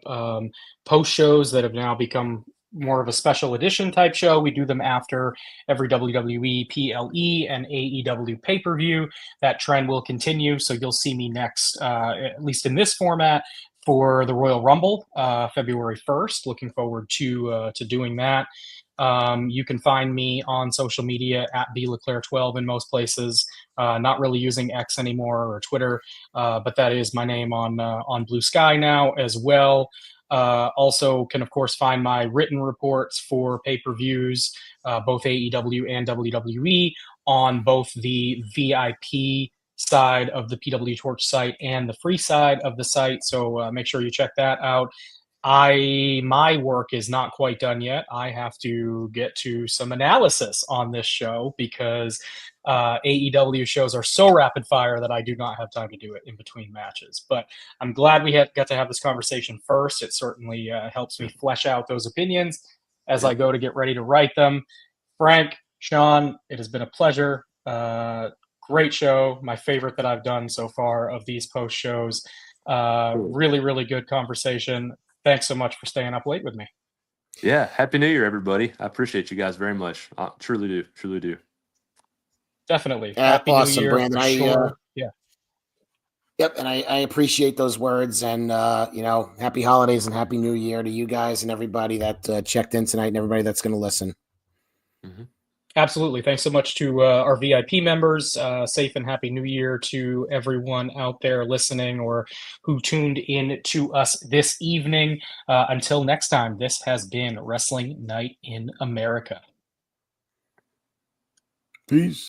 post shows that have now become more of a special edition type show. We do them after every WWE, PLE, and AEW pay-per-view. That trend will continue, so you'll see me next, at least in this format, for the Royal Rumble, February 1st. Looking forward to doing that. You can find me on social media at bleclair12 in most places. Not really using X anymore or Twitter, but that is my name on Blue Sky now as well. Also can, of course, find my written reports for pay-per-views, both AEW and WWE, on both the VIP side of the pwtorch site and the free side of the site. So make sure you check that out. My work is not quite done yet. I have to get to some analysis on this show because AEW shows are so rapid fire that I do not have time to do it in between matches. But I'm glad we got to have this conversation first. It certainly helps me flesh out those opinions as I go to get ready to write them. Frank, Sean, it has been a pleasure. Great show. My favorite that I've done so far of these post shows. Really, really good conversation. Thanks so much for staying up late with me. Yeah. Happy New Year, everybody. I appreciate you guys very much. I truly do. Truly do. Definitely. Happy awesome, New Year. Brandon. Sure. Yeah. Yep. And I appreciate those words, and, happy holidays and happy New Year to you guys and everybody that checked in tonight and everybody that's going to listen. Mm-hmm. Absolutely. Thanks so much to our VIP members. Safe and happy New Year to everyone out there listening or who tuned in to us this evening. Until next time, this has been Wrestling Night in America. Peace.